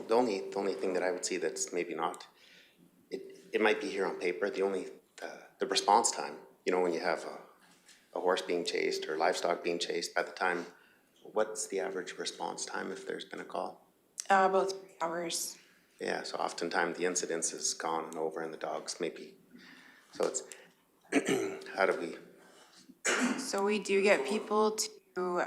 The only thing that I would see that's maybe not, it might be here on paper, the response time, you know, when you have a horse being chased or livestock being chased, by the time, what's the average response time if there's been a call? About 3 hours. Yeah, so oftentimes the incidence is gone and over and the dogs maybe, so it's, how do we, So we do get people to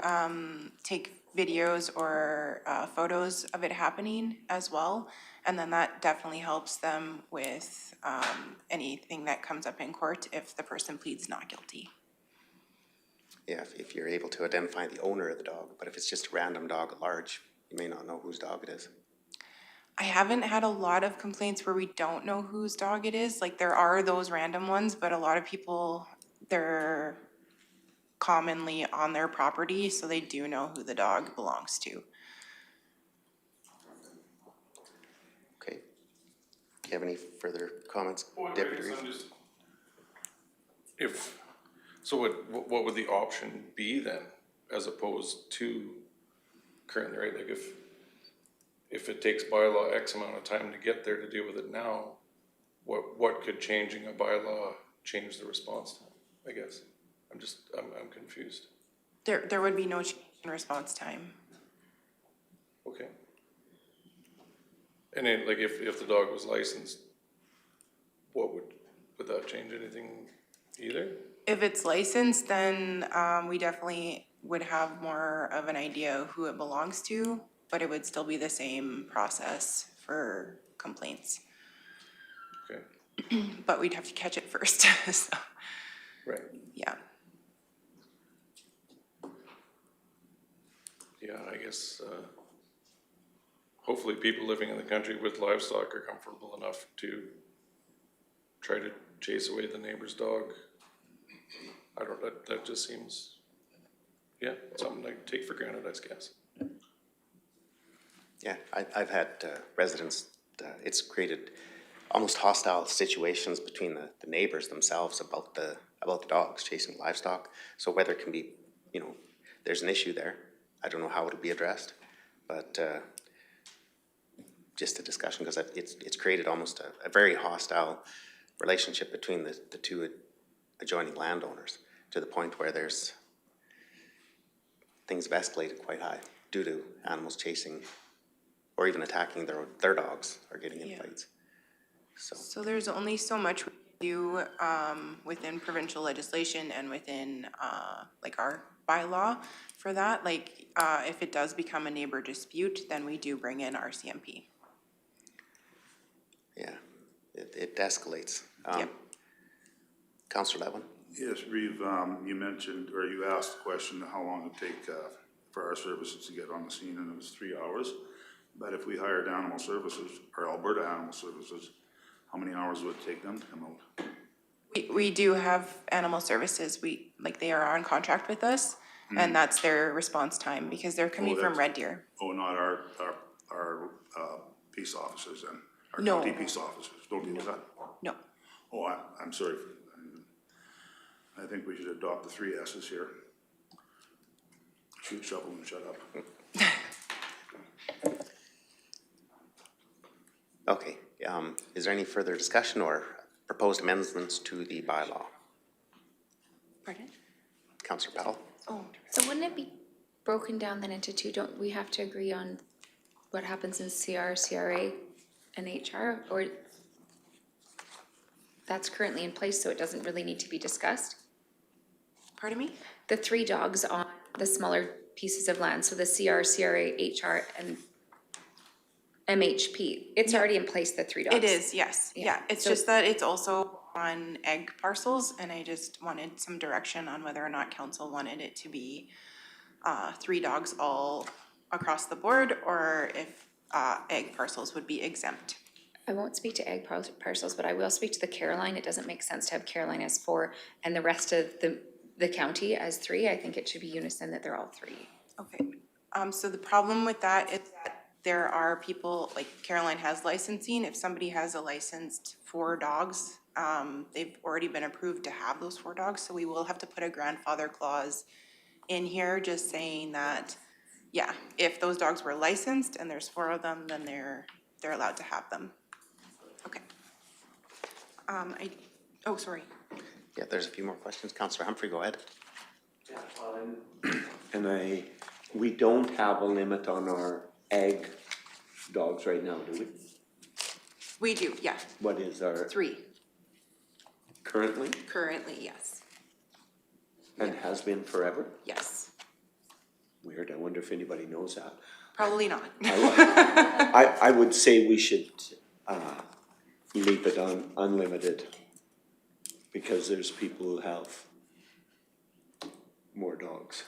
take videos or photos of it happening as well. And then that definitely helps them with anything that comes up in court if the person pleads not guilty. yeah, if you're able to identify the owner of the dog, but if it's just a random dog at large, you may not know whose dog it is. I haven't had a lot of complaints where we don't know whose dog it is. Like, there are those random ones, but a lot of people, they're commonly on their property, so they do know who the dog belongs to. Okay. Do you have any further comments, Well, I Deputy guess Reeve? I'm just, so what would the option be then, as opposed to currently, right? Like if it takes bylaw X amount of time to get there to deal with it now, what could changing a bylaw change the response time, I guess? I'm confused. There would be no change in response time. Okay. And then, like, if the dog was licensed, would that change anything either? If it's licensed, then we definitely would have more of an idea of who it belongs to, but it would still be the same process for complaints. Okay, But we'd have to catch it first, so, right. yeah. Yeah, I guess, hopefully people living in the country with livestock are comfortable enough to try to chase away the neighbor's dog. I don't, that just seems, yeah, something I take for granted, I guess. Yeah, I've had residents, it's created almost hostile situations between the neighbors themselves about the dogs chasing livestock. So whether it can be, you know, there's an issue there. I don't know how it'll be addressed, but just a discussion, because it's created almost a very hostile relationship between the two adjoining landowners, to the point where things have escalated quite high due to animals chasing or even attacking their dogs or getting in Yeah. fights. So there's only so much we can do within provincial legislation and within like our bylaw for that. Like if it does become a neighbor dispute, then we do bring in our CMP. Yeah, it escalates. Yep. Councillor Levin? Yes, Reeve, you mentioned, or you asked the question, how long it take for our services to get on the scene, and it was 3 hours. But if we hired animal services, or Alberta Animal Services, how many hours would it take them to come out? We do have animal services. They are on contract with us, and that's their response time because they're coming from that's- Red Deer. Oh, not our peace officers then? Our No. county peace officers, don't deal with that? No. Oh, I'm sorry. I think we should adopt the 3 S's here. Shoot, shovel, and shut up. Okay, is there any further discussion or proposed amendments to the bylaw? Pardon? Councillor Powell? Oh, so wouldn't it be broken down then into two? Don't we have to agree on what happens in CR, CRA, and HR? Or that's currently in place, so it doesn't really need to be discussed? Pardon me? The 3 dogs on the smaller pieces of land, so the CR, CRA, HR, and MHP, it's already in place, the 3 dogs? It is, yes. Yeah, it's So- just that it's also on egg parcels, and I just wanted some direction on whether or not council wanted it to be 3 dogs all across the board, or if egg parcels would be exempt. I won't speak to egg parcels, but I will speak to the Caroline. It doesn't make sense to have Caroline as 4 and the rest of the county as 3. I think it should be unison that they're all 3. Okay, so the problem with that is that there are people, like Caroline has licensing, if somebody has a licensed 4 dogs, they've already been approved to have those 4 dogs, so we will have to put a grandfather clause in here, just saying that, yeah, if those dogs were licensed and there's 4 of them, then they're allowed to have them. Okay. Sorry. Yeah, there's a few more questions. Councillor Humphrey, go ahead. And we don't have a limit on our ag dogs right now, do we? We do, yeah, What is our 3 currently currently, yes, and has been forever? yes, Weird, I wonder if anybody knows that. probably not. I would say we should leave it on unlimited, because there's people who have more dogs.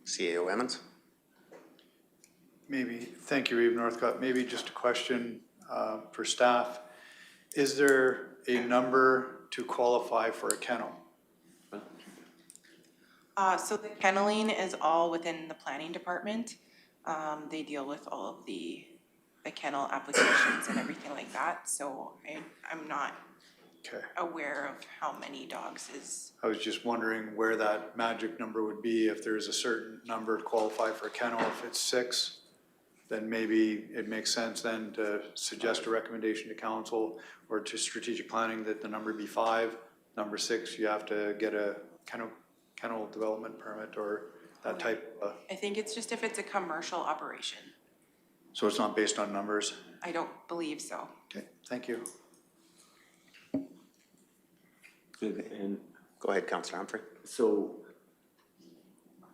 CAO Emmons? Maybe, thank you, Reeve Northcott. Maybe just a question for staff. Is there a number to qualify for a kennel? So the kenneling is all within the planning department. They deal with all of the kennel applications and everything like that, so I'm not Okay. aware of how many dogs is. I was just wondering where that magic number would be, if there's a certain number to qualify for a kennel. If it's 6, then maybe it makes sense then to suggest a recommendation to council or to strategic planning that the number be 5. Number 6, you have to get a kennel development permit or that type of, I think it's just if it's a commercial operation. so it's not based on numbers? I don't believe so. Okay, thank you. And Go ahead, Councillor Humphrey. so,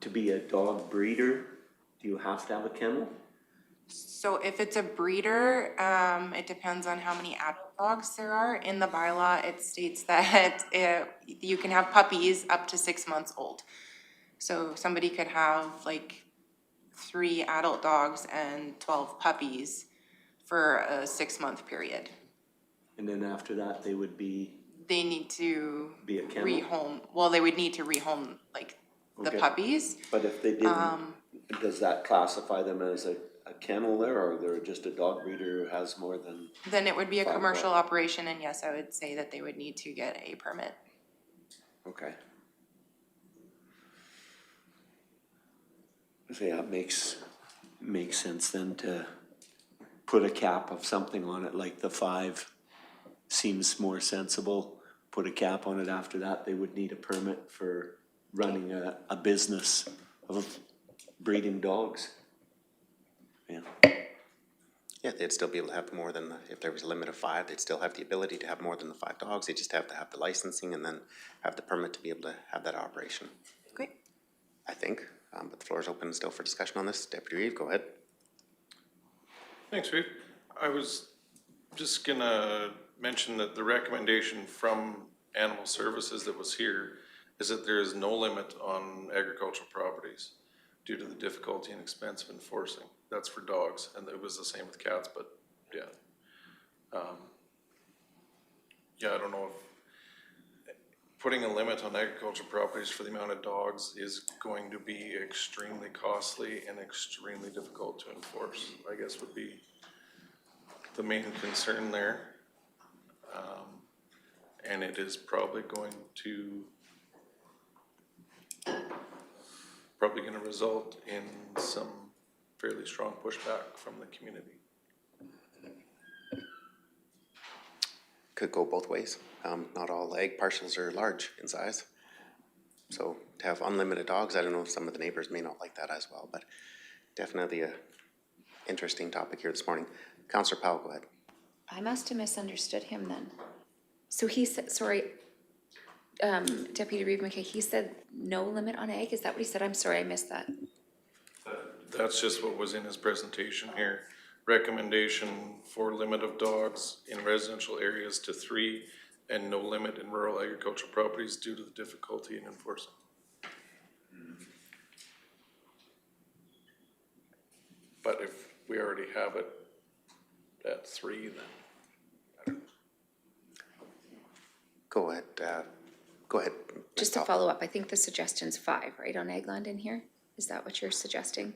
to be a dog breeder, do you have to have a kennel? So if it's a breeder, it depends on how many adult dogs there are. In the bylaw, it states that you can have puppies up to 6 months old. So somebody could have like 3 adult dogs and 12 puppies for a 6-month period. And then after that, they would be They need to a kennel? rehome, well, they would need to rehome like the Okay. puppies. But if they didn't, does that classify them as a kennel there, or they're just a dog breeder who has more than? Then it would be a 5 commercial dogs. operation, and yes, I would say that they would need to get a permit. Okay. So yeah, it makes sense then to put a cap of something on it, like the 5 seems more sensible. Put a cap on it. After that, they would need a permit for running a business of breeding dogs. Yeah. Yeah, they'd still be able to have more than, if there was a limit of 5, they'd still have the ability to have more than the 5 dogs. They just have to have the licensing and then have the permit to be able to have that operation, Great. I think. But the floor is open still for discussion on this. Deputy Reeve, go ahead. Thanks, Reeve. I was just gonna mention that the recommendation from Animal Services that was here is that there is no limit on agricultural properties due to the difficulty and expense of enforcing. That's for dogs, and it was the same with cats, but yeah. Yeah, I don't know if putting a limit on agricultural properties for the amount of dogs is going to be extremely costly and extremely difficult to enforce, I guess would be the main concern there. And it is probably going to result in some fairly strong pushback from the community. Could go both ways. Not all egg parcels are large in size. So to have unlimited dogs, I don't know if some of the neighbors may not like that as well, but definitely a interesting topic here this morning. Councillor Powell, go ahead. I must have misunderstood him then. So he said, sorry, Deputy Reeve McKay, he said no limit on egg? Is that what he said? I'm sorry, I missed that. That's just what was in his presentation here. Recommendation for limit of dogs in residential areas to 3 and no limit in rural agricultural properties due to the difficulty in enforcing. But if we already have it at 3, then I don't know. Go ahead. Go ahead. Just to follow up, I think the suggestion's 5, right, on Eggland in here? Is that what you're suggesting?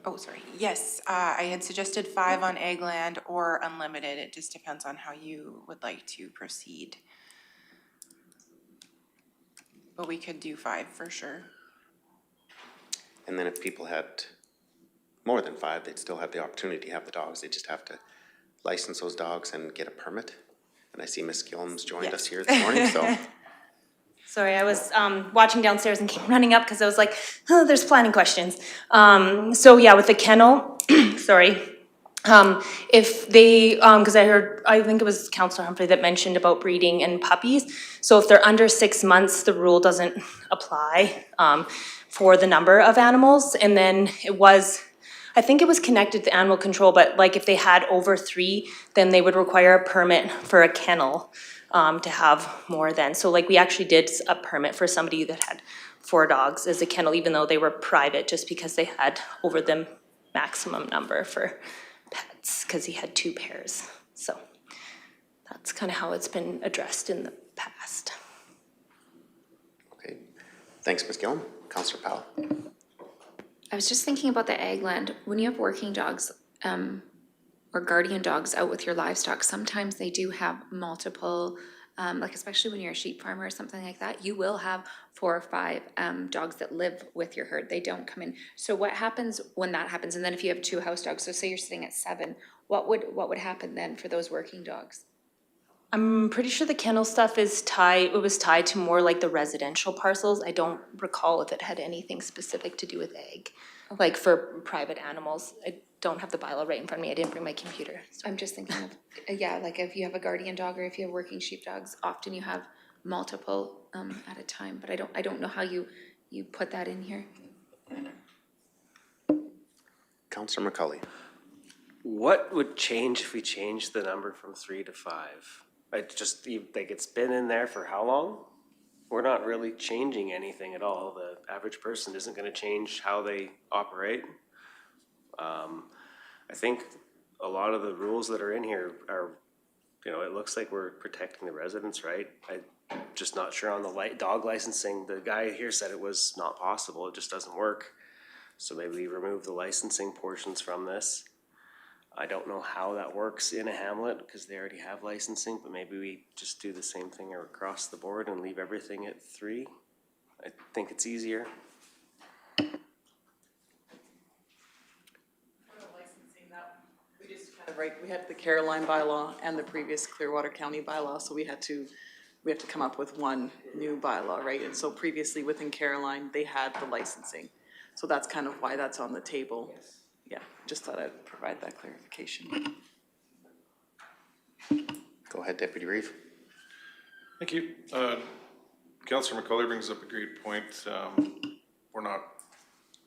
Oh, sorry. Yes, I had suggested 5 on Eggland or unlimited. It just depends on how you would like to proceed. But we could do 5 for sure. And then if people had more than 5, they'd still have the opportunity to have the dogs. They just have to license those dogs and get a permit. And I see Ms. Gillum's joined us here this morning, so. Sorry, I was watching downstairs and came running up because I was like, oh, there's planning questions. So yeah, with the kennel, sorry. If they, because I think it was Councillor Humphrey that mentioned about breeding and puppies. So if they're under 6 months, the rule doesn't apply for the number of animals. And then I think it was connected to animal control, but like if they had over 3, then they would require a permit for a kennel to have more than. So like we actually did a permit for somebody that had 4 dogs as a kennel, even though they were private, just because they had over the maximum number for pets, because he had 2 pairs. So that's kind of how it's been addressed in the past. Okay. Thanks, Ms. Gillum. Councillor Powell. I was just thinking about the Eggland. When you have working dogs, or guardian dogs out with your livestock, sometimes they do have multiple, like especially when you're a sheep farmer or something like that, you will have 4 or 5 dogs that live with your herd. They don't come in. So what happens when that happens? And then if you have 2 house dogs, so say you're sitting at 7, what would happen then for those working dogs? I'm pretty sure the kennel stuff was tied to more like the residential parcels. I don't recall if it had anything specific to do with egg, like for private animals. I don't have the bylaw right in front of me. I didn't bring my computer. So. I'm just thinking of, yeah, like if you have a guardian dog or if you have working sheep dogs, often you have multiple at a time, but I don't know how you put that in here. Councillor McCauley. What would change if we changed the number from 3 to 5? Like it's been in there for how long? We're not really changing anything at all. The average person isn't gonna change how they operate. I think a lot of the rules that are in here are you know, it looks like we're protecting the residents, right? I'm just not sure on the dog licensing. The guy here said it was not possible, it just doesn't work. So maybe we remove the licensing portions from this. I don't know how that works in a hamlet, because they already have licensing, but maybe we just do the same thing across the board and leave everything at 3. I think it's easier. We just kind of, right, we had the Caroline bylaw and the previous Clearwater County bylaw, so we have to come up with one new bylaw, right? And so previously within Caroline, they had the licensing. So that's kind of why that's on the table. Yeah, just thought I'd provide that clarification. Go ahead, Deputy Reeve. Thank you. Councillor McCauley brings up a great point. We're not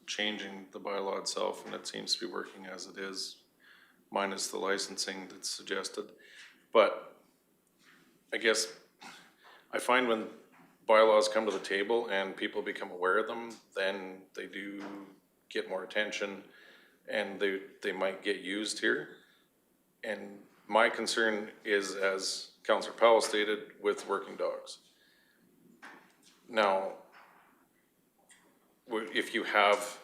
changing the bylaw itself, and it seems to be working as it is, minus the licensing that's suggested. But I guess I find when bylaws come to the table and people become aware of them, then they do get more attention and they might get used here. And my concern is, as Councillor Powell stated, with working dogs. Now, if you have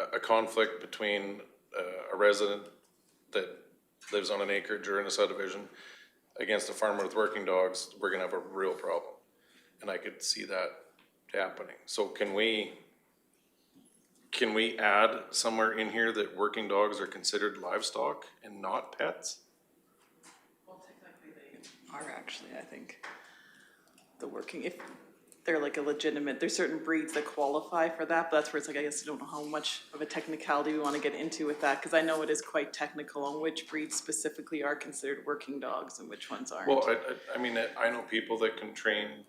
a conflict between a resident that lives on an acreage or in a subdivision against a farmer with working dogs, we're gonna have a real problem. And I could see that happening. So can we add somewhere in here that working dogs are considered livestock and not pets? Well, technically they are actually, I think, the working, if they're like a legitimate, there's certain breeds that qualify for that, but that's where it's like, I guess I don't know how much of a technicality we want to get into with that, because I know it is quite technical on which breeds specifically are considered working dogs and which ones aren't. Well, I mean, I know people that can train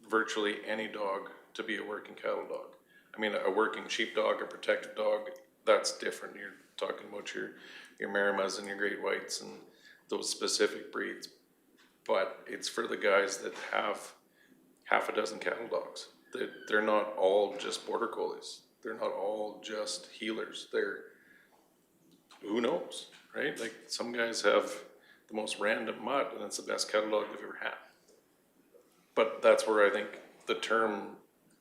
virtually any dog to be a working cattle dog. I mean, a working sheepdog, a protective dog, that's different. You're talking about your Marimas and your Great Whites and those specific breeds. But it's for the guys that have half a dozen cattle dogs. They're not all just border collies. They're not all just healers. They're, who knows, right? Like, some guys have the most random mutt and it's the best cattle dog they've ever had. But that's where I think the term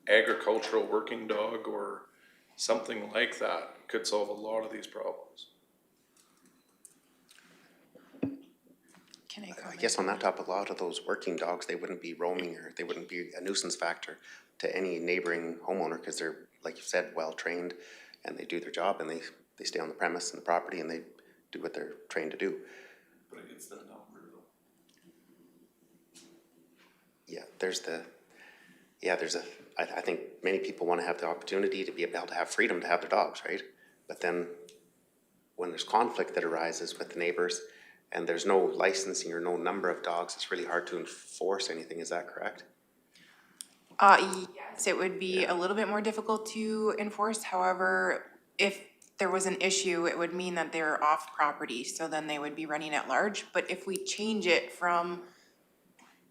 agricultural working dog or something like that could solve a lot of these problems. Can I I comment? guess on that topic, a lot of those working dogs, they wouldn't be roaming or they wouldn't be a nuisance factor to any neighboring homeowner because they're, like you said, well-trained and they do their job and they stay on the premise and the property and they do what they're trained to do. But it gets done outward though. Yeah, I think many people want to have the opportunity to be able to have freedom to have their dogs, right? But then when there's conflict that arises with the neighbors and there's no licensing or no number of dogs, it's really hard to enforce anything. Is that correct? Yes, it would be a little bit more difficult to enforce. However, if there was an issue, it would mean that they're off property, so then they would be running at large. But if we change it from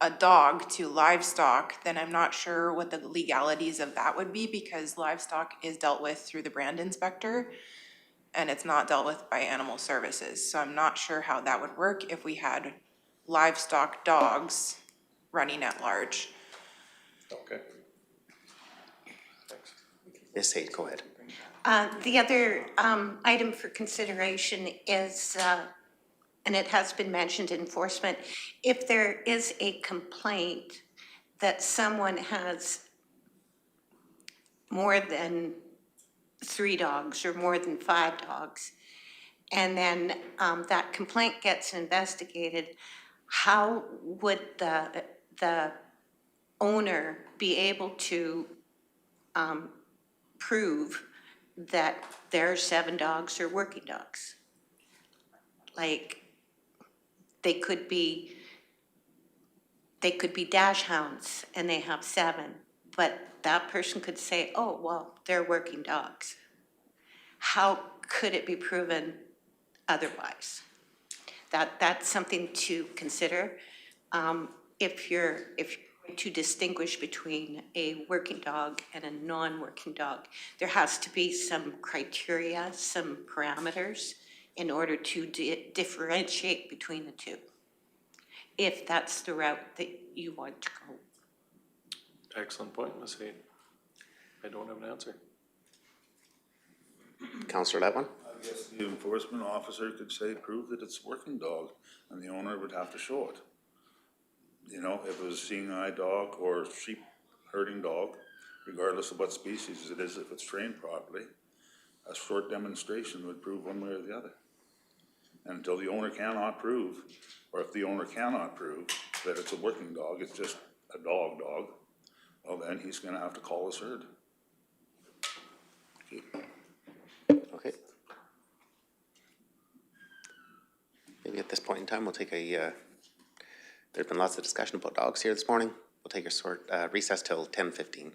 a dog to livestock, then I'm not sure what the legalities of that would be, because livestock is dealt with through the brand inspector and it's not dealt with by animal services. So I'm not sure how that would work if we had livestock dogs running at large. Okay. Thanks. Ms. Sade, go ahead. The other item for consideration is, and it has been mentioned, enforcement. If there is a complaint that someone has more than 3 dogs or more than 5 dogs, and then that complaint gets investigated, how would the owner be able to prove that their 7 dogs are working dogs? Like, they could be dash hounds and they have 7, but that person could say, oh, well, they're working dogs. How could it be proven otherwise? That's something to consider. If you're to distinguish between a working dog and a non-working dog, there has to be some criteria, some parameters in order to differentiate between the two. If that's the route that you want to go. Excellent point, Ms. Hayden. I don't have an answer. Counselor Letwin? I guess the enforcement officer could say, prove that it's a working dog, and the owner would have to show it. You know, if it was a seeing eye dog or sheep herding dog, regardless of what species it is, if it's trained properly, a short demonstration would prove one way or the other. And until the owner cannot prove, or if the owner cannot prove that it's a working dog, it's just a dog, well, then he's gonna have to call his herd. Okay. Maybe at this point in time, we'll take a, there's been lots of discussion about dogs here this morning. We'll take a short recess till 10:15.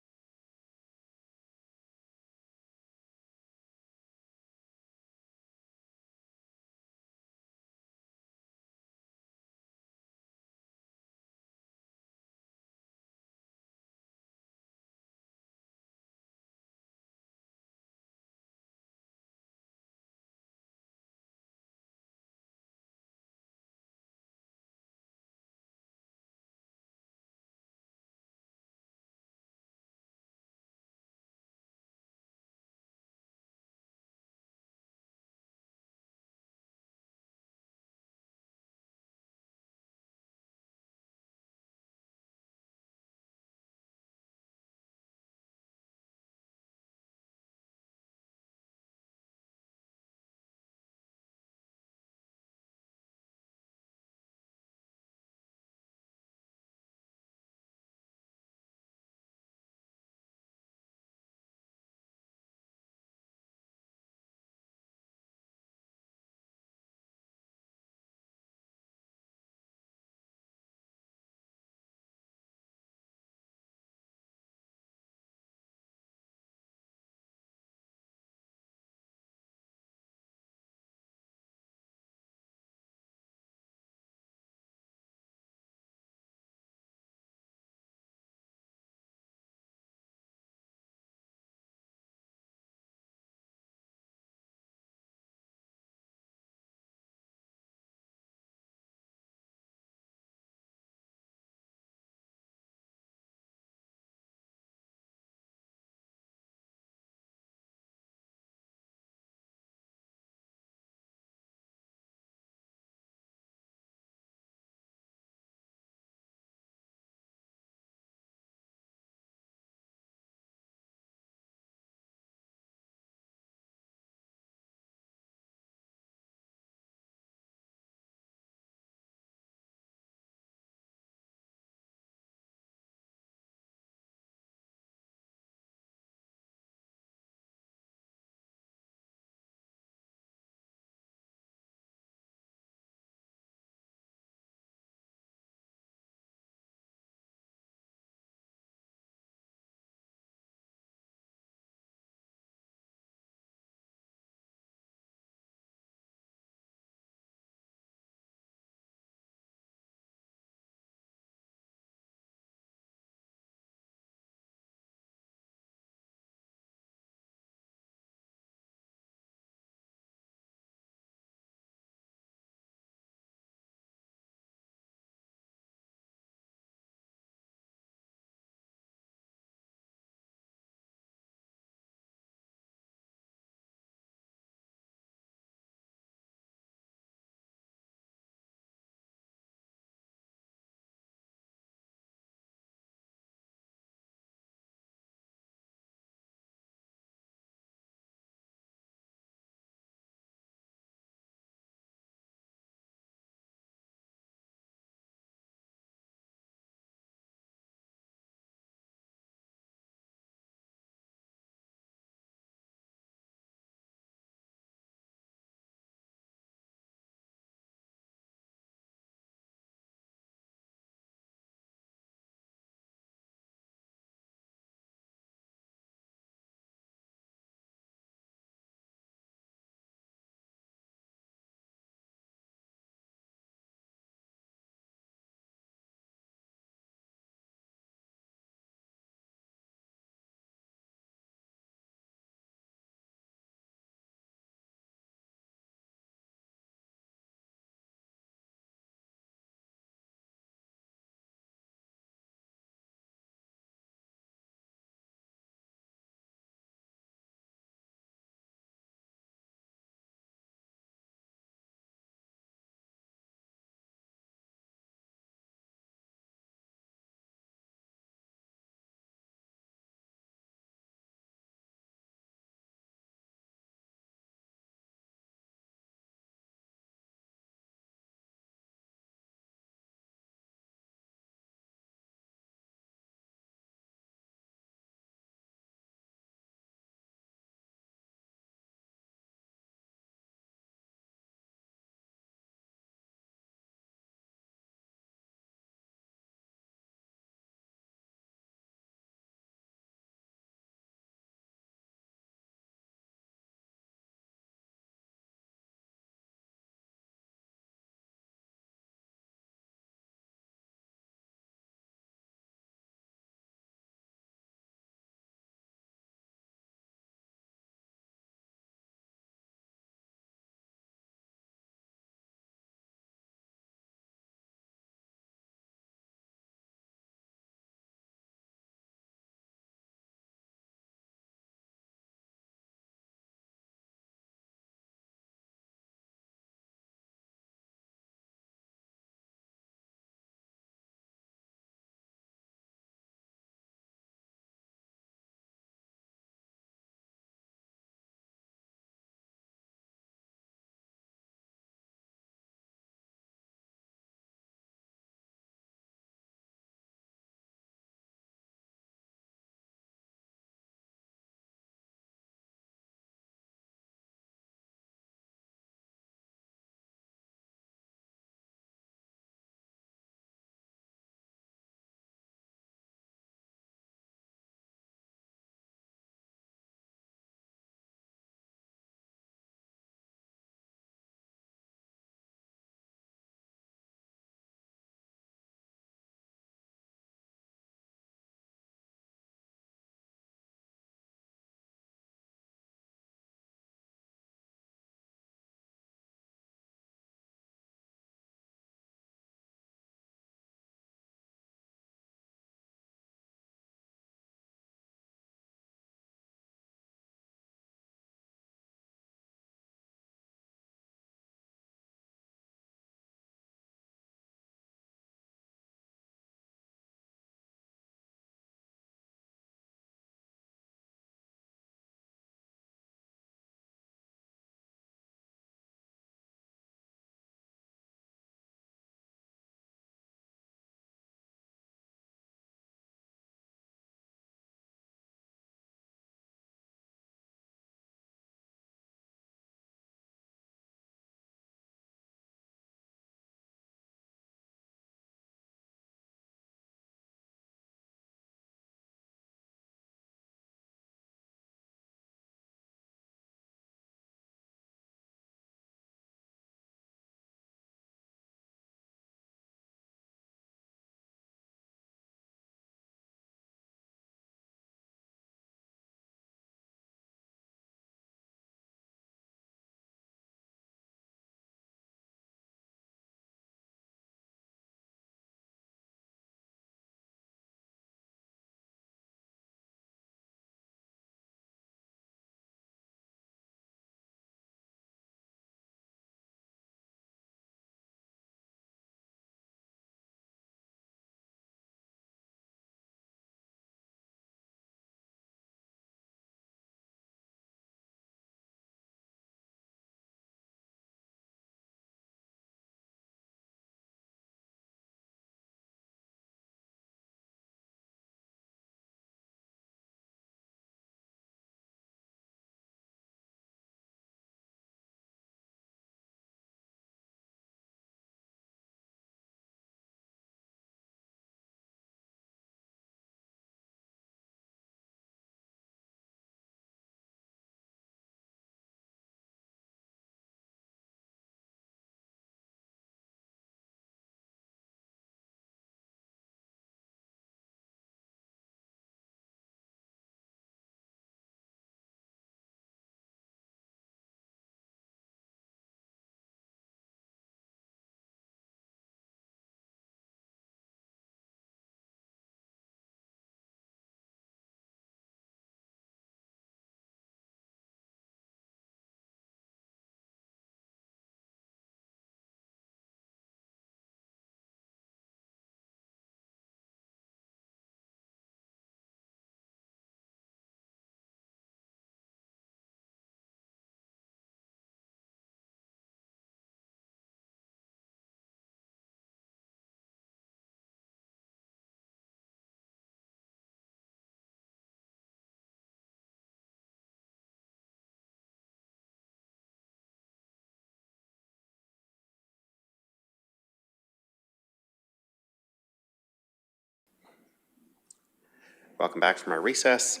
Welcome back from our recess.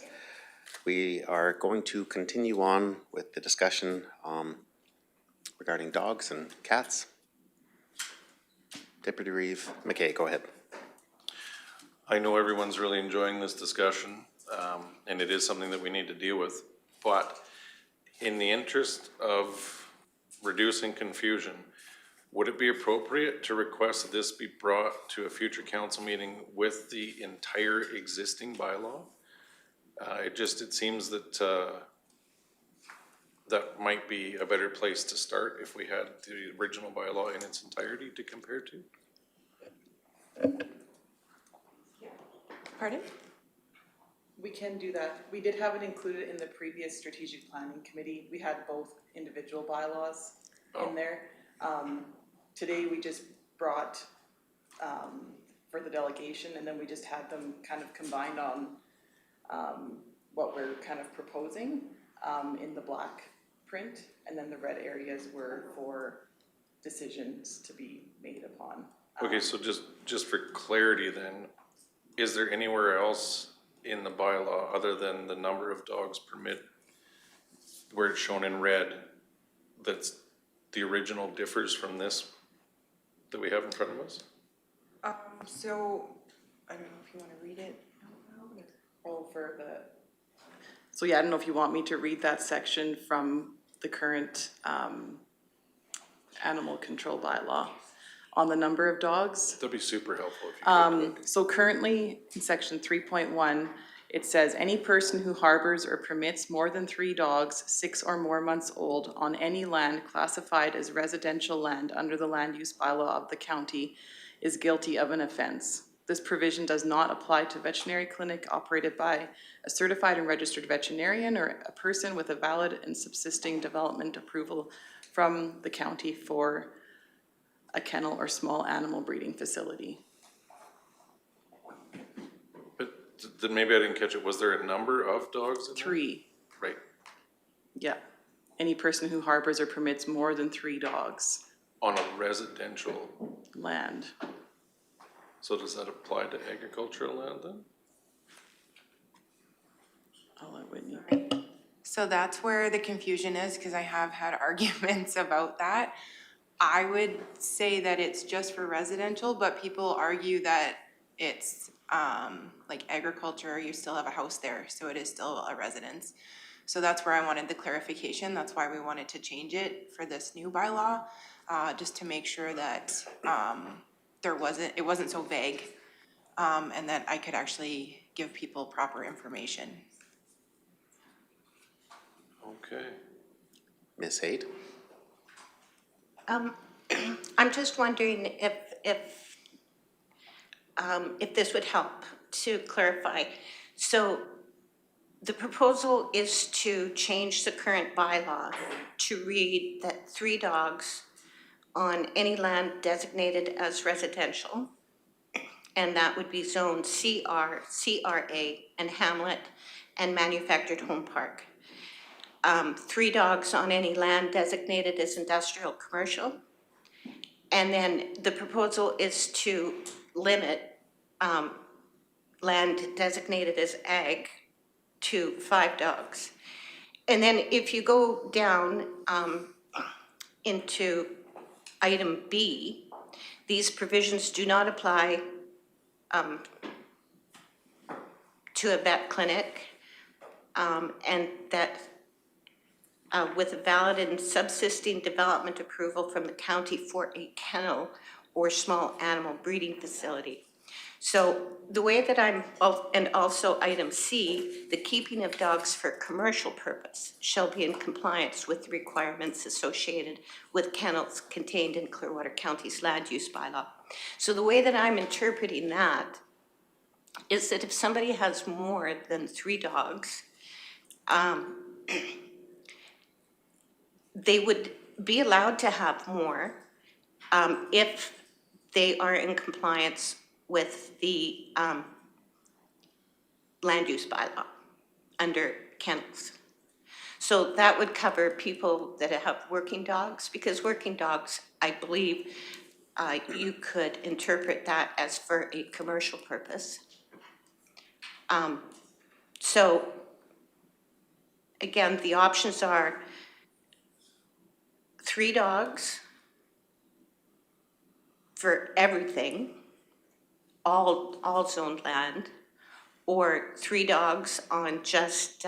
We are going to continue on with the discussion regarding dogs and cats. Deputy Reeve McKay, go ahead. I know everyone's really enjoying this discussion, and it is something that we need to deal with. But in the interest of reducing confusion, would it be appropriate to request that this be brought to a future council meeting with the entire existing bylaw? It seems that that might be a better place to start if we had the original bylaw in its entirety to compare to. Pardon? We can do that. We did have it included in the previous strategic planning committee. We had both individual bylaws in there. Today, we just brought for the delegation, and then we just had them kind of combined on what we're kind of proposing in the black print, and then the red areas were for decisions to be made upon. Okay, so just for clarity then, is there anywhere else in the bylaw other than the number of dogs permit where it's shown in red that's the original differs from this that we have in front of us? So, I don't know if you wanna read it. So yeah, I don't know if you want me to read that section from the current animal control bylaw on the number of dogs. That'd be super helpful if you could. So currently, in section 3.1, it says, any person who harbors or permits more than 3 dogs, 6 or more months old, on any land classified as residential land under the land use bylaw of the county is guilty of an offense. This provision does not apply to veterinary clinic operated by a certified and registered veterinarian or a person with a valid and subsisting development approval from the county for a kennel or small animal breeding facility. But then maybe I didn't catch it. Was there a number of dogs in there? 3. Right. Yeah. Any person who harbors or permits more than 3 dogs. On a residential, Land. so does that apply to agricultural land then? I'll let Whitney. So that's where the confusion is, because I have had arguments about that. I would say that it's just for residential, but people argue that it's like agriculture, you still have a house there, so it is still a residence. So that's where I wanted the clarification. That's why we wanted to change it for this new bylaw, just to make sure that it wasn't so vague, and that I could actually give people proper information. Okay. Ms. Haid? I'm just wondering if this would help to clarify. So the proposal is to change the current bylaw to read that 3 dogs on any land designated as residential, and that would be zone CR, CRA, and hamlet, and manufactured home park. 3 dogs on any land designated as industrial commercial. And then the proposal is to limit land designated as ag to 5 dogs. And then if you go down into item B, these provisions do not apply to a vet clinic, and that with a valid and subsisting development approval from the county for a kennel or small animal breeding facility. So the way that and also item C, the keeping of dogs for commercial purpose shall be in compliance with the requirements associated with kennels contained in Clearwater County's land use bylaw. So the way that I'm interpreting that is that if somebody has more than 3 dogs, they would be allowed to have more if they are in compliance with the land use bylaw under kennels. So that would cover people that have working dogs, because working dogs, I believe, you could interpret that as for a commercial purpose. So, again, the options are 3 dogs for everything, all zoned land, or 3 dogs on just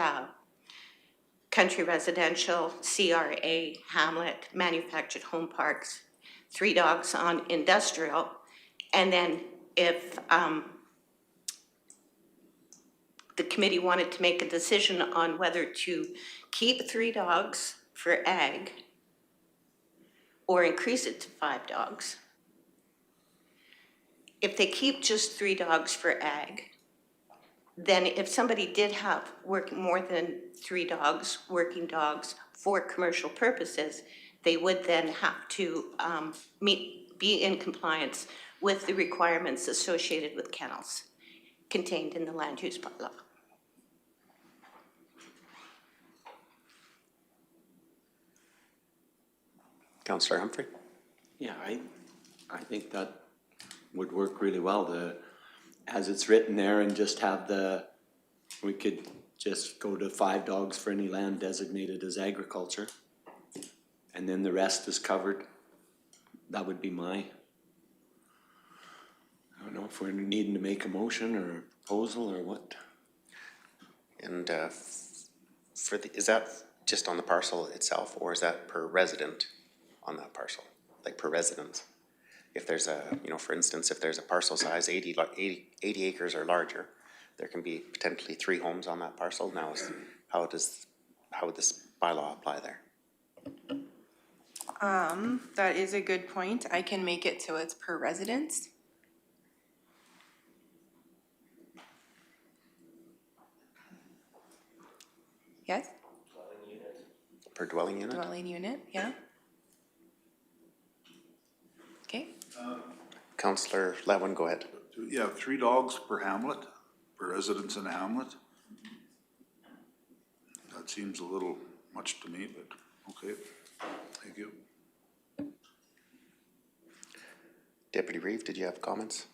country residential, CRA, hamlet, manufactured home parks, 3 dogs on industrial, and then if the committee wanted to make a decision on whether to keep 3 dogs for ag or increase it to 5 dogs. If they keep just 3 dogs for ag, then if somebody did have more than 3 dogs, working dogs for commercial purposes, they would then have to be in compliance with the requirements associated with kennels contained in the land use bylaw. Councillor Humphrey? Yeah, I think that would work really well, as it's written there, and just have we could just go to 5 dogs for any land designated as agriculture. And then the rest is covered. That would be I don't know if we're needing to make a motion or a proposal or what. And is that just on the parcel itself, or is that per resident on that parcel? Like per residence? If there's for instance, if there's a parcel size 80 acres or larger, there can be potentially 3 homes on that parcel. Now, how would this bylaw apply there? That is a good point. I can make it so it's per residence. Yes, Per dwelling unit? dwelling unit, yeah. Okay, Councillor Levin, go ahead. You have 3 dogs per hamlet, per residence in a hamlet. That seems a little much to me, but okay, thank you. Deputy Reeve, did you have comments?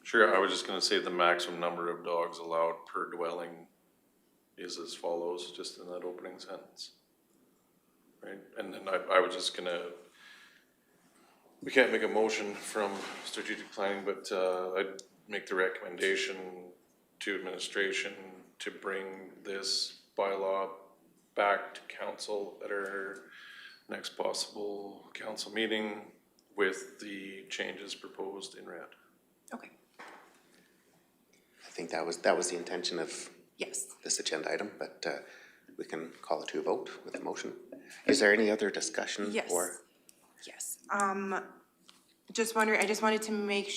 Sure, I was just gonna say the maximum number of dogs allowed per dwelling is as follows, just in that opening sentence. Right, and then I was just gonna, we can't make a motion from strategic planning, but I'd make the recommendation to administration to bring this bylaw back to council at our next possible council meeting with the changes proposed in red. okay, I think that was the intention of yes. this agenda item, but we can call it to a vote with a motion. Is there any other discussion? Yes. Or Yes, just wondering, I just wanted to make,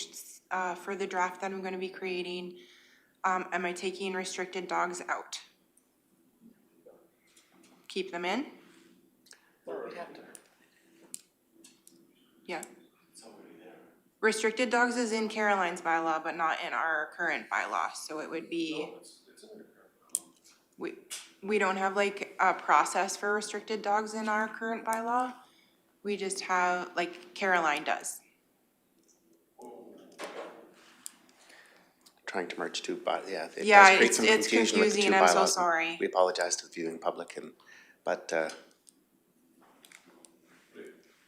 for the draft that I'm gonna be creating, am I taking restricted dogs out? Keep them in? Yeah. Restricted dogs is in Caroline's bylaw, but not in our current bylaw, so it would be. We don't have like a process for restricted dogs in our current bylaw. We just have, like Caroline does. trying to merge 2, but yeah, it Yeah, does create some it's confusion with the 2 confusing, I'm so bylaws. sorry. We apologize to the viewing public, but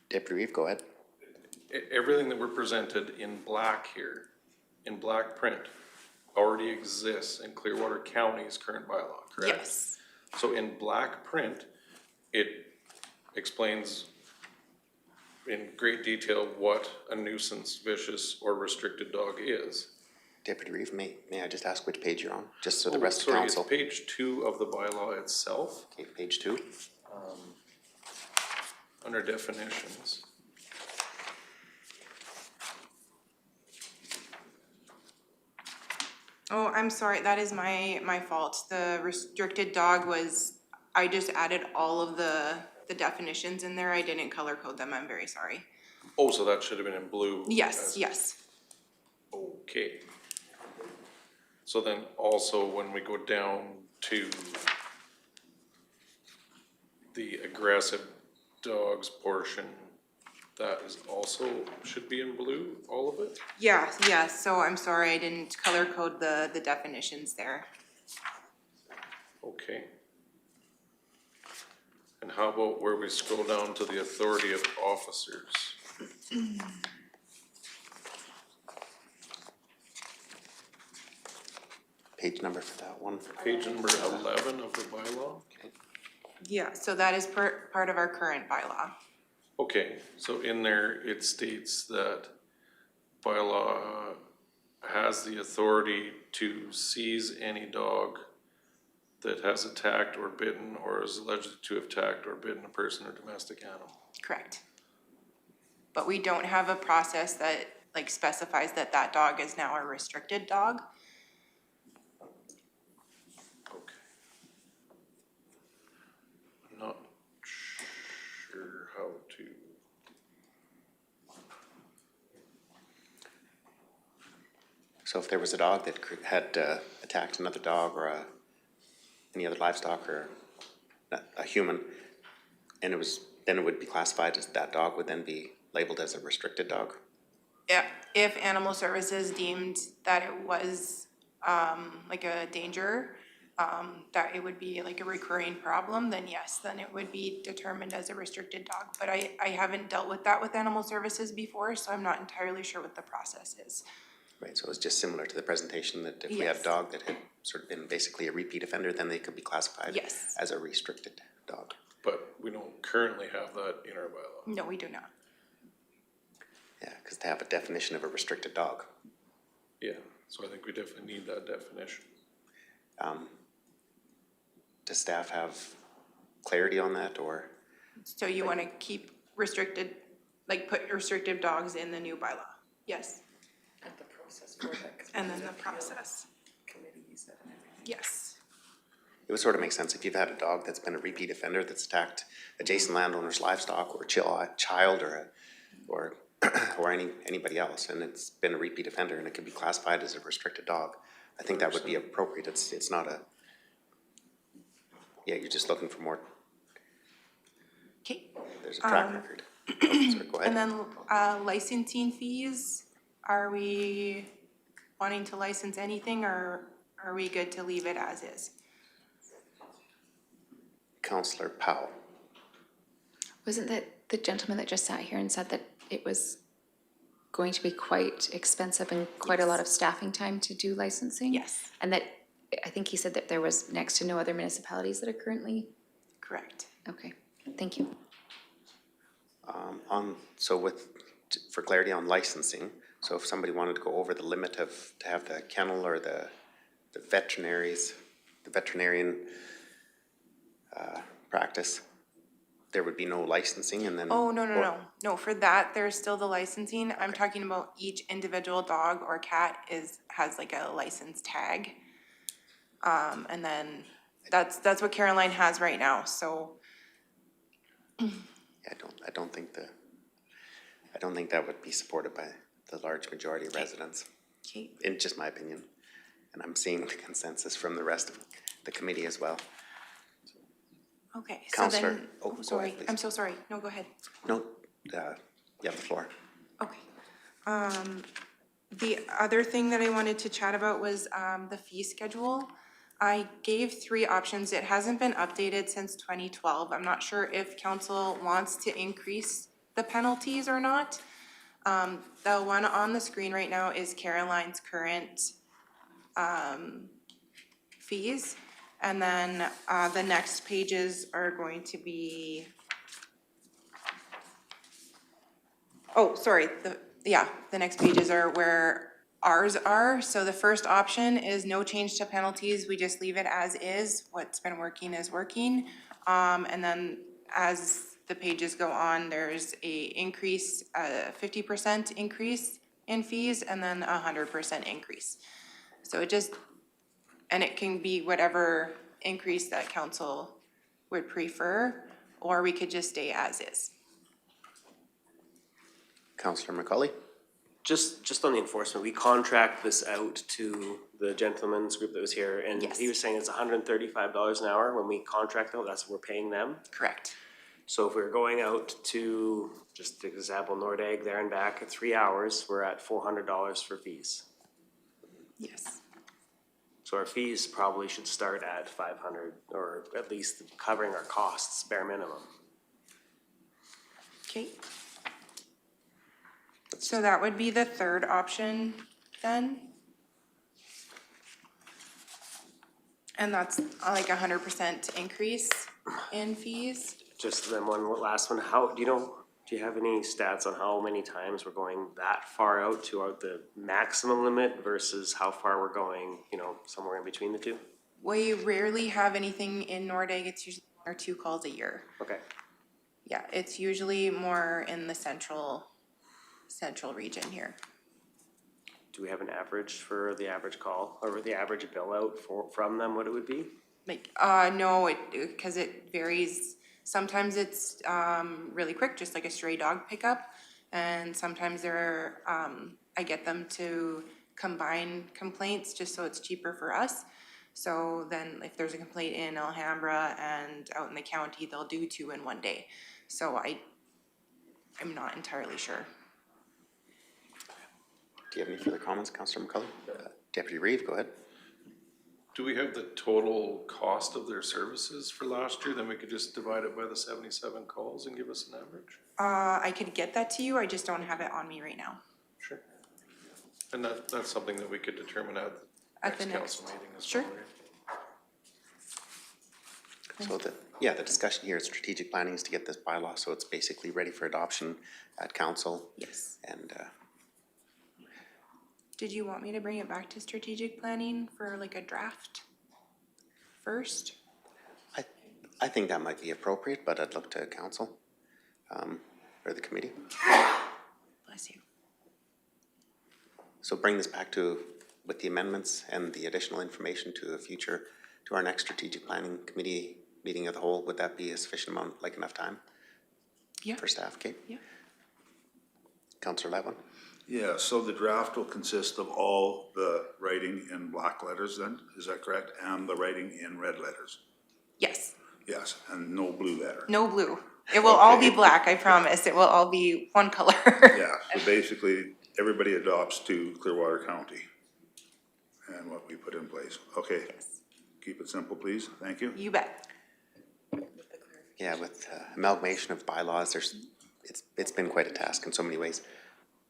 Deputy Reeve, go ahead. Everything that we're presented in black here, in black print, already exists in Clearwater County's current bylaw, correct? Yes. So in black print, it explains in great detail what a nuisance, vicious, or restricted dog is. Deputy Reeve, may I just ask which page you're on, just so the rest of the Sorry, council? it's page 2 of the bylaw itself, Okay, page 2. under definitions. Oh, I'm sorry, that is my fault. The restricted dog was, I just added all of the definitions in there. I didn't color code them, I'm very sorry. Oh, so that should have been in blue. Yes, yes. Okay. So then also when we go down to the aggressive dogs portion, that is also, should be in blue, all of it? Yeah, so I'm sorry, I didn't color code the definitions there. Okay. And how about where we scroll down to the authority of officers? Page number for that one. Page number 11 of the bylaw? Yeah, so that is part of our current bylaw. Okay, so in there, it states that bylaw has the authority to seize any dog that has attacked or bitten or is alleged to have attacked or bitten a person or domestic animal. Correct. But we don't have a process that like specifies that that dog is now a restricted dog. Okay. I'm not sure how to. So if there was a dog that had attacked another dog or any other livestock or a human, and then it would be classified as that dog would then be labeled as a restricted dog? Yeah, if Animal Services deemed that it was like a danger, that it would be like a recurring problem, then yes, then it would be determined as a restricted dog. But I haven't dealt with that with Animal Services before, so I'm not entirely sure what the process is. Right, so it's just similar to the presentation that if we had a Yes. dog that had sort of been basically a repeat offender, then they could be classified Yes. as a restricted dog. But we don't currently have that in our bylaw. No, we do not. Yeah, because to have a definition of a restricted dog. Yeah, so I think we definitely need that definition. Does staff have clarity on that, or? So you want to keep restricted, like put restrictive dogs in the new bylaw? Yes. And the process for that. 'cause And we then the have to deal with process. Committees and everything. Yes. It would sort of make sense if you've had a dog that's been a repeat offender that's attacked adjacent landowners' livestock or a child or anybody else, and it's been a repeat offender and it could be classified as a restricted dog. I think that would be appropriate. It's not you're just looking for more, Okay. there's a track record. Oh, sorry, go ahead. And then licensing fees, are we wanting to license anything or are we good to leave it as is? Counselor Powell. Wasn't that the gentleman that just sat here and said that it was going to be quite expensive and quite a lot of staffing time to do licensing? Yes. And that, I think he said that there was next to no other municipalities that are currently, Correct. okay, thank you. For clarity on licensing, so if somebody wanted to go over the limit to have the kennel or the veterinarian practice, there would be no licensing and then. Oh, no, for that, there's still the licensing. I'm talking about each individual dog or cat has like a license tag. And then that's what Caroline has right now, so. I don't think that would be supported by the large majority of residents, Okay. in just my opinion. And I'm seeing the consensus from the rest of the committee as well. Okay, so Counselor, then, go ahead, sorry, please. I'm so sorry. No, go ahead. No, you have the floor. Okay. The other thing that I wanted to chat about was the fee schedule. I gave 3 options. It hasn't been updated since 2012. I'm not sure if council wants to increase the penalties or not. The one on the screen right now is Caroline's current fees. And then the next pages are going to be, the next pages are where ours are. So the first option is no change to penalties. We just leave it as is. What's been working is working. And then as the pages go on, there's a 50% increase in fees and then 100% increase. So and it can be whatever increase that council would prefer, or we could just stay as is. Counselor McCauley? Just on the enforcement, we contract this out to the gentleman's group that was here, and Yes. he was saying it's $135 an hour when we contract out, that's what we're paying them. Correct. So if we're going out to, just an example, Nordegg there and back at 3 hours, we're at $400 for fees. Yes. So our fees probably should start at 500, or at least covering our costs, bare minimum. Okay. So that would be the third option then? And that's like 100% increase in fees? Just then one last one, do you have any stats on how many times we're going that far out to the maximum limit versus how far we're going, somewhere in between the two? We rarely have anything in Nordegg. It's usually 1 or 2 calls a year. Okay. Yeah, it's usually more in the central region here. Do we have an average for the average call, or the average bill out from them, what it would be? Like, no, because it varies. Sometimes it's really quick, just like a stray dog pickup. And sometimes I get them to combine complaints just so it's cheaper for us. So then if there's a complaint in Alhambra and out in the county, they'll do 2 in one day. So I'm not entirely sure. Do you have any further comments, Councillor McCullough? Deputy Reeve, go ahead. Do we have the total cost of their services for last year? Then we could just divide it by the 77 calls and give us an average? I could get that to you. I just don't have it on me right now. Sure. And that's something that we could determine at the next council meeting as well. Sure. So the discussion here is strategic planning is to get this bylaw, so it's basically ready for adoption at council. Yes. And Did you want me to bring it back to strategic planning for like a draft first? I think that might be appropriate, but I'd look to council or the committee. Bless you. So bring this back with the amendments and the additional information to our next strategic planning committee meeting of the whole. Would that be a sufficient amount, like enough time? Yeah. For staff, Kate? Yeah. Councillor Levin? Yeah, so the draft will consist of all the writing in black letters then, is that correct? And the writing in red letters? Yes. Yes, and no blue letter? No blue. It will all be black, I promise. It will all be one color. Yeah, so basically, everybody adopts to Clearwater County and what we put in place. Okay, keep it simple, please. Thank you. You bet. Yeah, with amalgamation of bylaws, it's been quite a task in so many ways.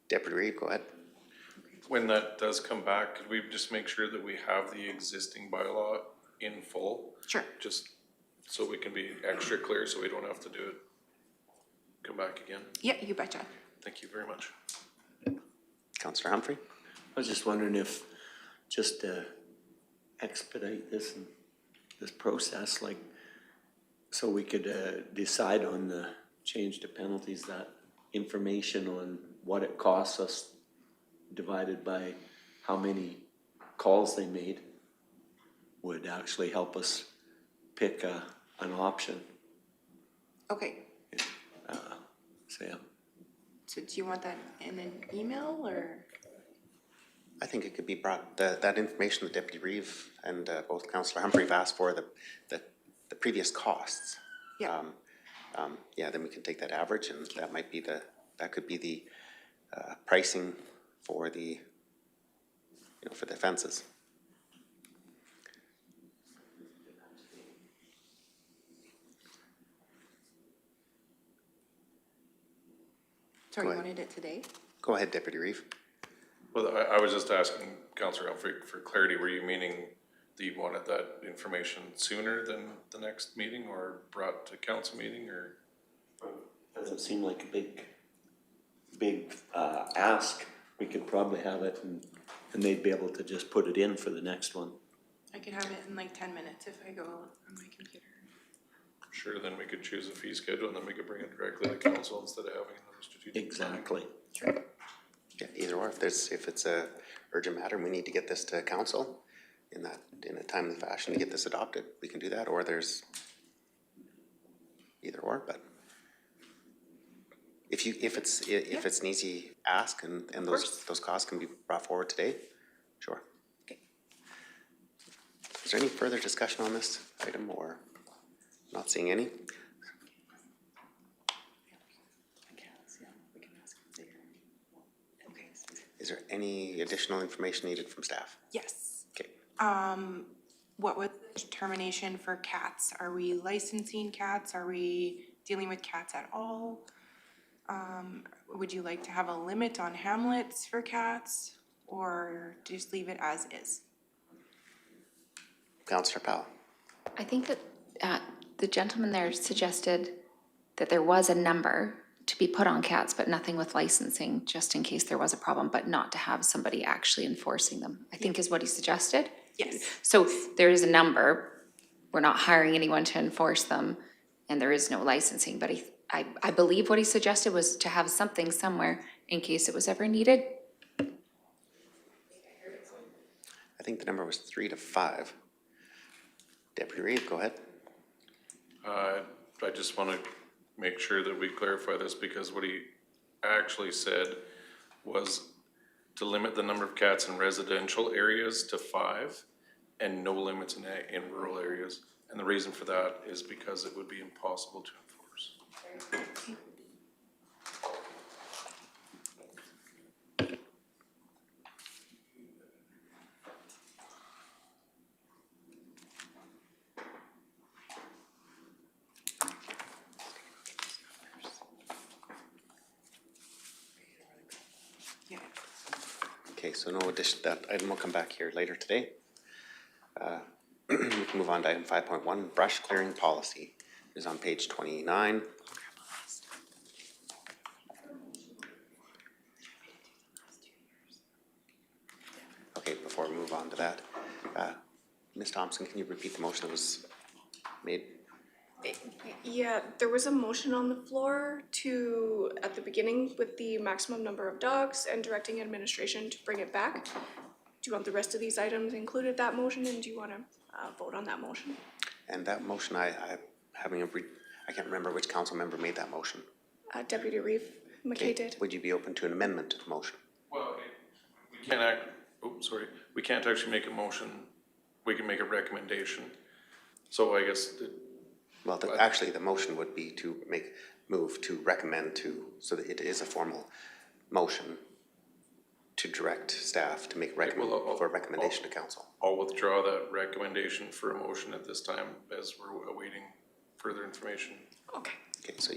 Deputy Reeve, go ahead. When that does come back, could we just make sure that we have the existing bylaw in full? Sure. Just so we can be extra clear, so we don't have to do it, come back again. Yeah, you betcha. Thank you very much. Councillor Humphrey? I was just wondering if, just to expedite this process, like, so we could decide on the change to penalties, that information on what it costs us divided by how many calls they made would actually help us pick an option. Okay. So, yeah. So do you want that in an email or? I think it could be brought, that information that Deputy Reeve and both Councillor Humphrey have asked for, the previous costs. Yeah. Yeah, then we can take that average and that could be the pricing for the, for the offenses. Sorry, Go you ahead. wanted it today? Go ahead, Deputy Reeve. Well, I was just asking Councillor Humphrey for clarity. Were you meaning that you wanted that information sooner than the next meeting or brought to council meeting or? Doesn't seem like a big ask. We could probably have it and they'd be able to just put it in for the next one. I could have it in like 10 minutes if I go on my computer. Sure, then we could choose a fee schedule and then we could bring it directly to council instead of having another strategic. Exactly. Yeah, either or. If it's a urgent matter and we need to get this to council in a timely fashion to get this adopted, we can do that, or there's either or, but if it's an easy ask and those costs can be brought forward today, sure. Okay. Is there any further discussion on this item or not seeing any? Is there any additional information needed from staff? Yes. Okay. What was the determination for cats? Are we licensing cats? Are we dealing with cats at all? Would you like to have a limit on hamlets for cats or just leave it as is? Councillor Powell. I think that the gentleman there suggested that there was a number to be put on cats, but nothing with licensing, just in case there was a problem, but not to have somebody actually enforcing them, I think is what he suggested. Yes. So there is a number, we're not hiring anyone to enforce them, and there is no licensing, but I believe what he suggested was to have something somewhere in case it was ever needed. I think the number was 3 to 5. Deputy Reeve, go ahead. I just want to make sure that we clarify this, because what he actually said was to limit the number of cats in residential areas to 5 and no limits in rural areas. And the reason for that is because it would be impossible to enforce. Yeah. Okay, so no addition, that item will come back here later today. We can move on to item 5.1, brush clearing policy. It is on page 29. Okay, before we move on to that, Ms. Thompson, can you repeat the motion that was made? Yeah, there was a motion on the floor to, at the beginning, with the maximum number of dogs and directing administration to bring it back. Do you want the rest of these items included that motion, and do you want to vote on that motion? And that motion, I can't remember which council member made that motion. Deputy Reeve Okay, McKay did. would you be open to an amendment to the motion? Well, we can't actually make a motion. We can make a recommendation. So I guess, Well, actually, the motion would be to move to recommend to, so that it is a formal motion to direct staff to make for recommendation to council. I'll withdraw that recommendation for a motion at this time as we're awaiting further information. Okay. Okay, so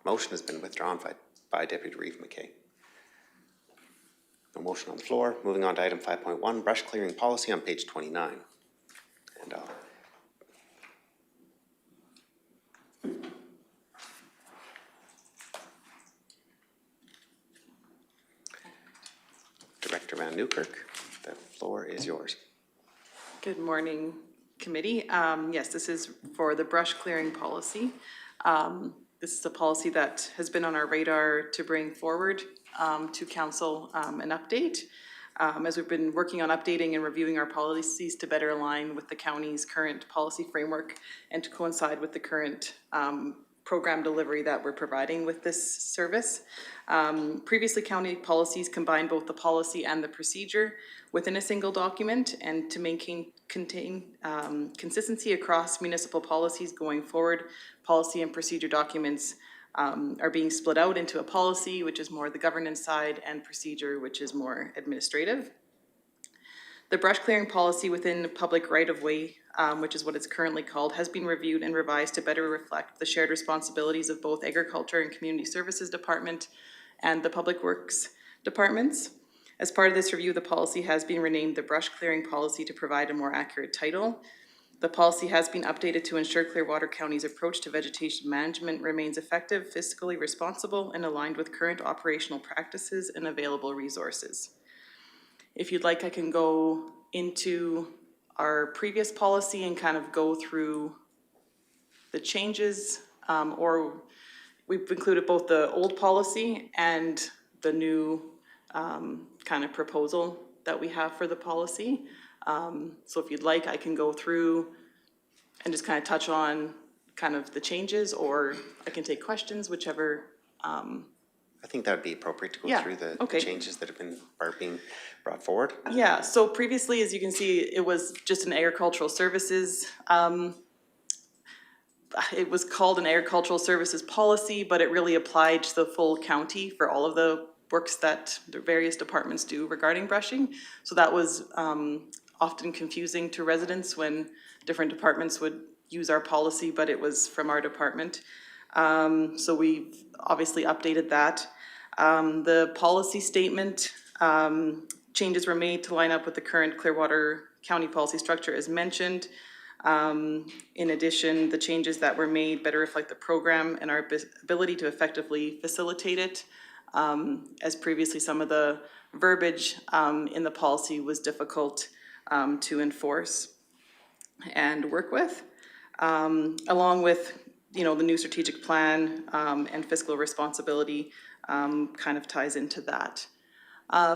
motion has been withdrawn by Deputy Reeve McKay. No motion on the floor. Moving on to item 5.1, brush clearing policy on page 29. And Director Van Newkirk, the floor is yours. Good morning, committee. Yes, this is for the brush clearing policy. This is a policy that has been on our radar to bring forward to council an update. As we've been working on updating and reviewing our policies to better align with the county's current policy framework and to coincide with the current program delivery that we're providing with this service. Previously, county policies combined both the policy and the procedure within a single document, and to contain consistency across municipal policies going forward, policy and procedure documents are being split out into a policy, which is more the governance side, and procedure, which is more administrative. The brush clearing policy within public right-of-way, which is what it's currently called, has been reviewed and revised to better reflect the shared responsibilities of both Agriculture and Community Services Department and the Public Works Departments. As part of this review, the policy has been renamed the Brush Clearing Policy to provide a more accurate title. The policy has been updated to ensure Clearwater County's approach to vegetation management remains effective, fiscally responsible, and aligned with current operational practices and available resources. If you'd like, I can go into our previous policy and kind of go through the changes, or we've included both the old policy and the new kind of proposal that we have for the policy. So if you'd like, I can go through and just kind of touch on kind of the changes, or I can take questions, whichever. I think that would be appropriate to go Yeah, through the okay. changes that are being brought forward. Yeah, so previously, as you can see, it was just an agricultural services. It was called an agricultural services policy, but it really applied to the full county for all of the works that the various departments do regarding brushing. So that was often confusing to residents when different departments would use our policy, but it was from our department. So we've obviously updated that. The policy statement, changes were made to line up with the current Clearwater County policy structure as mentioned. In addition, the changes that were made better reflect the program and our ability to effectively facilitate it. As previously, some of the verbiage in the policy was difficult to enforce and work with, along with, you know, the new strategic plan and fiscal responsibility kind of ties into that.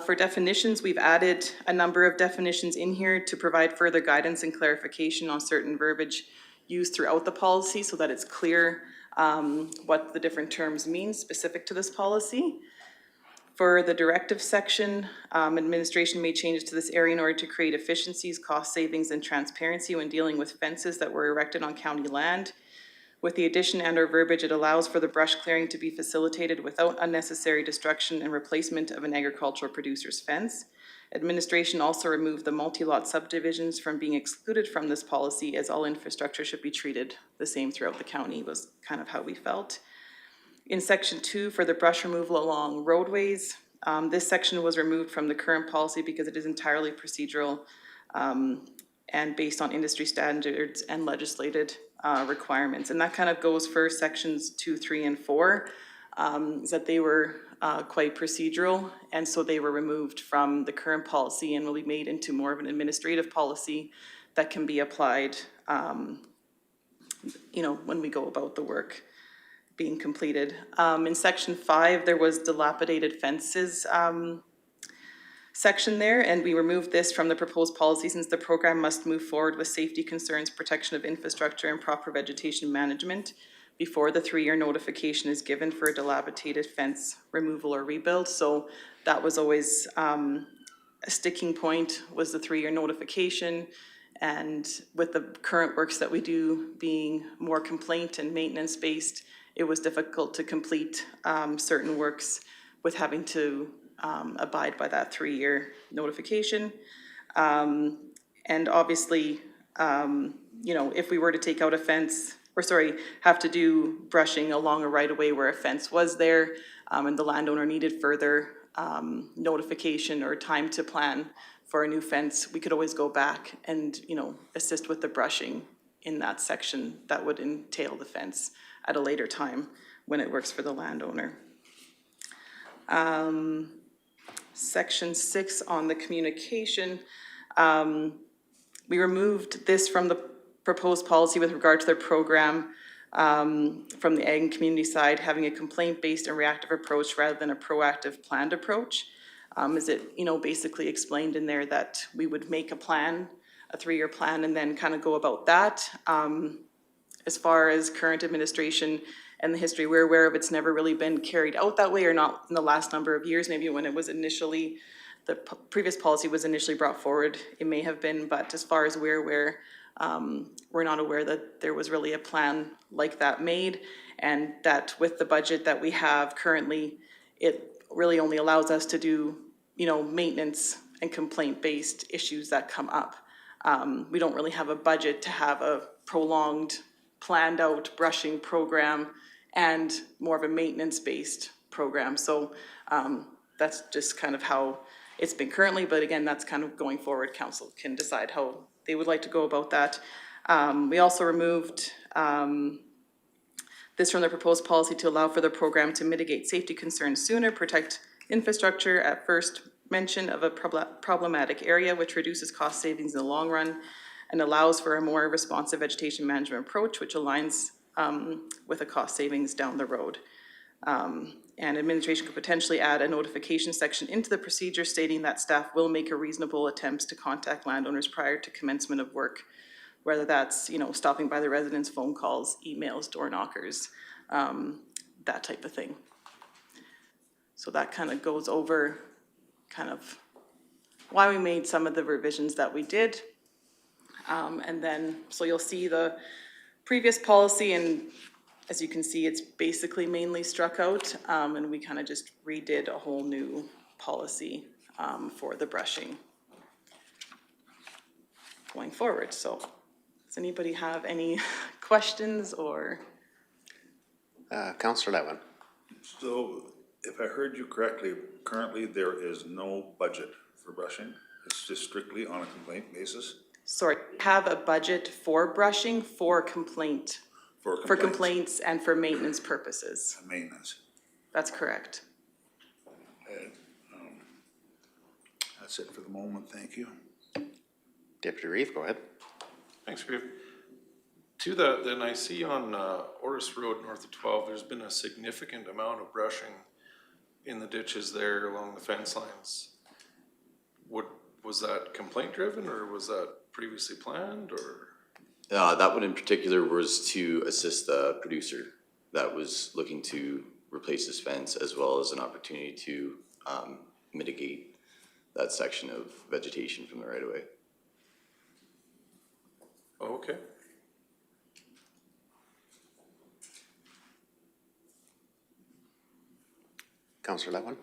For definitions, we've added a number of definitions in here to provide further guidance and clarification on certain verbiage used throughout the policy so that it's clear what the different terms mean specific to this policy. For the directive section, administration made changes to this area in order to create efficiencies, cost savings, and transparency when dealing with fences that were erected on county land. With the addition and/or verbiage, it allows for the brush clearing to be facilitated without unnecessary destruction and replacement of an agricultural producer's fence. Administration also removed the multi-lot subdivisions from being excluded from this policy, as all infrastructure should be treated the same throughout the county, was kind of how we felt. In section 2, for the brush removal along roadways, this section was removed from the current policy because it is entirely procedural and based on industry standards and legislated requirements. And that kind of goes for sections 2, 3, and 4, is that they were quite procedural, and so they were removed from the current policy and will be made into more of an administrative policy that can be applied, you know, when we go about the work being completed. In section 5, there was dilapidated fences section there, and we removed this from the proposed policy since the program must move forward with safety concerns, protection of infrastructure, and proper vegetation management before the 3-year notification is given for a dilapidated fence removal or rebuild. So that was always a sticking point, was the 3-year notification. And with the current works that we do being more complaint and maintenance based, it was difficult to complete certain works with having to abide by that 3-year notification. And obviously, you know, if we were to take out a fence, have to do brushing along a right-of-way where a fence was there, and the landowner needed further notification or time to plan for a new fence, we could always go back and, you know, assist with the brushing in that section that would entail the fence at a later time when it works for the landowner. Section 6 on the communication, we removed this from the proposed policy with regard to their program from the ag and community side, having a complaint-based and reactive approach rather than a proactive planned approach. Is it, you know, basically explained in there that we would make a plan, a 3-year plan, and then kind of go about that. As far as current administration and the history we're aware of, it's never really been carried out that way, or not in the last number of years. Maybe when it was initially, the previous policy was initially brought forward, it may have been, but as far as we're aware, we're not aware that there was really a plan like that made, and that with the budget that we have currently, it really only allows us to do, you know, maintenance and complaint-based issues that come up. We don't really have a budget to have a prolonged, planned out brushing program and more of a maintenance-based program. So that's just kind of how it's been currently, but again, that's kind of going forward. Council can decide how they would like to go about that. We also removed this from the proposed policy to allow for the program to mitigate safety concerns sooner, protect infrastructure at first mention of a problematic area, which reduces cost savings in the long run, and allows for a more responsive vegetation management approach, which aligns with the cost savings down the road. And administration could potentially add a notification section into the procedure stating that staff will make a reasonable attempts to contact landowners prior to commencement of work, whether that's, you know, stopping by the residents, phone calls, emails, door knockers, that type of thing. So that kind of goes over kind of why we made some of the revisions that we did. And then, so you'll see the previous policy, and As you can see, it's basically mainly struck out, and we kind of just redid a whole new policy for the brushing going forward. So does anybody have any questions or? Councillor Levin. So if I heard you correctly, currently there is no budget for brushing. It's just strictly on a complaint basis? Sorry, have a budget for brushing for complaints and for maintenance purposes. Maintenance. That's correct. Okay, that's it for the moment, thank you. Deputy Reeve, go ahead. Thanks, Griff. To that, then I see on Orris Road north of 12, there's been a significant amount of brushing in the ditches there along the fence lines. Was that complaint driven or was that previously planned or? That one in particular was to assist the producer that was looking to replace this fence, as well as an opportunity to mitigate that section of vegetation from the right of way. Oh, okay. Councillor Levin.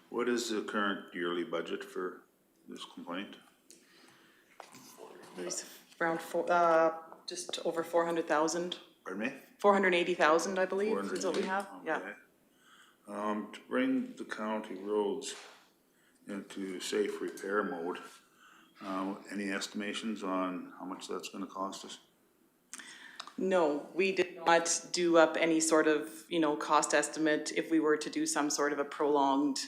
What is the current yearly budget for this complaint? There's around just over 400,000. Pardon me? 480,000, I believe, is what we have, yeah. Okay. To bring the county roads into safe repair mode, any estimations on how much that's gonna cost us? No, we did not do up any sort of, cost estimate if we were to do some sort of a prolonged,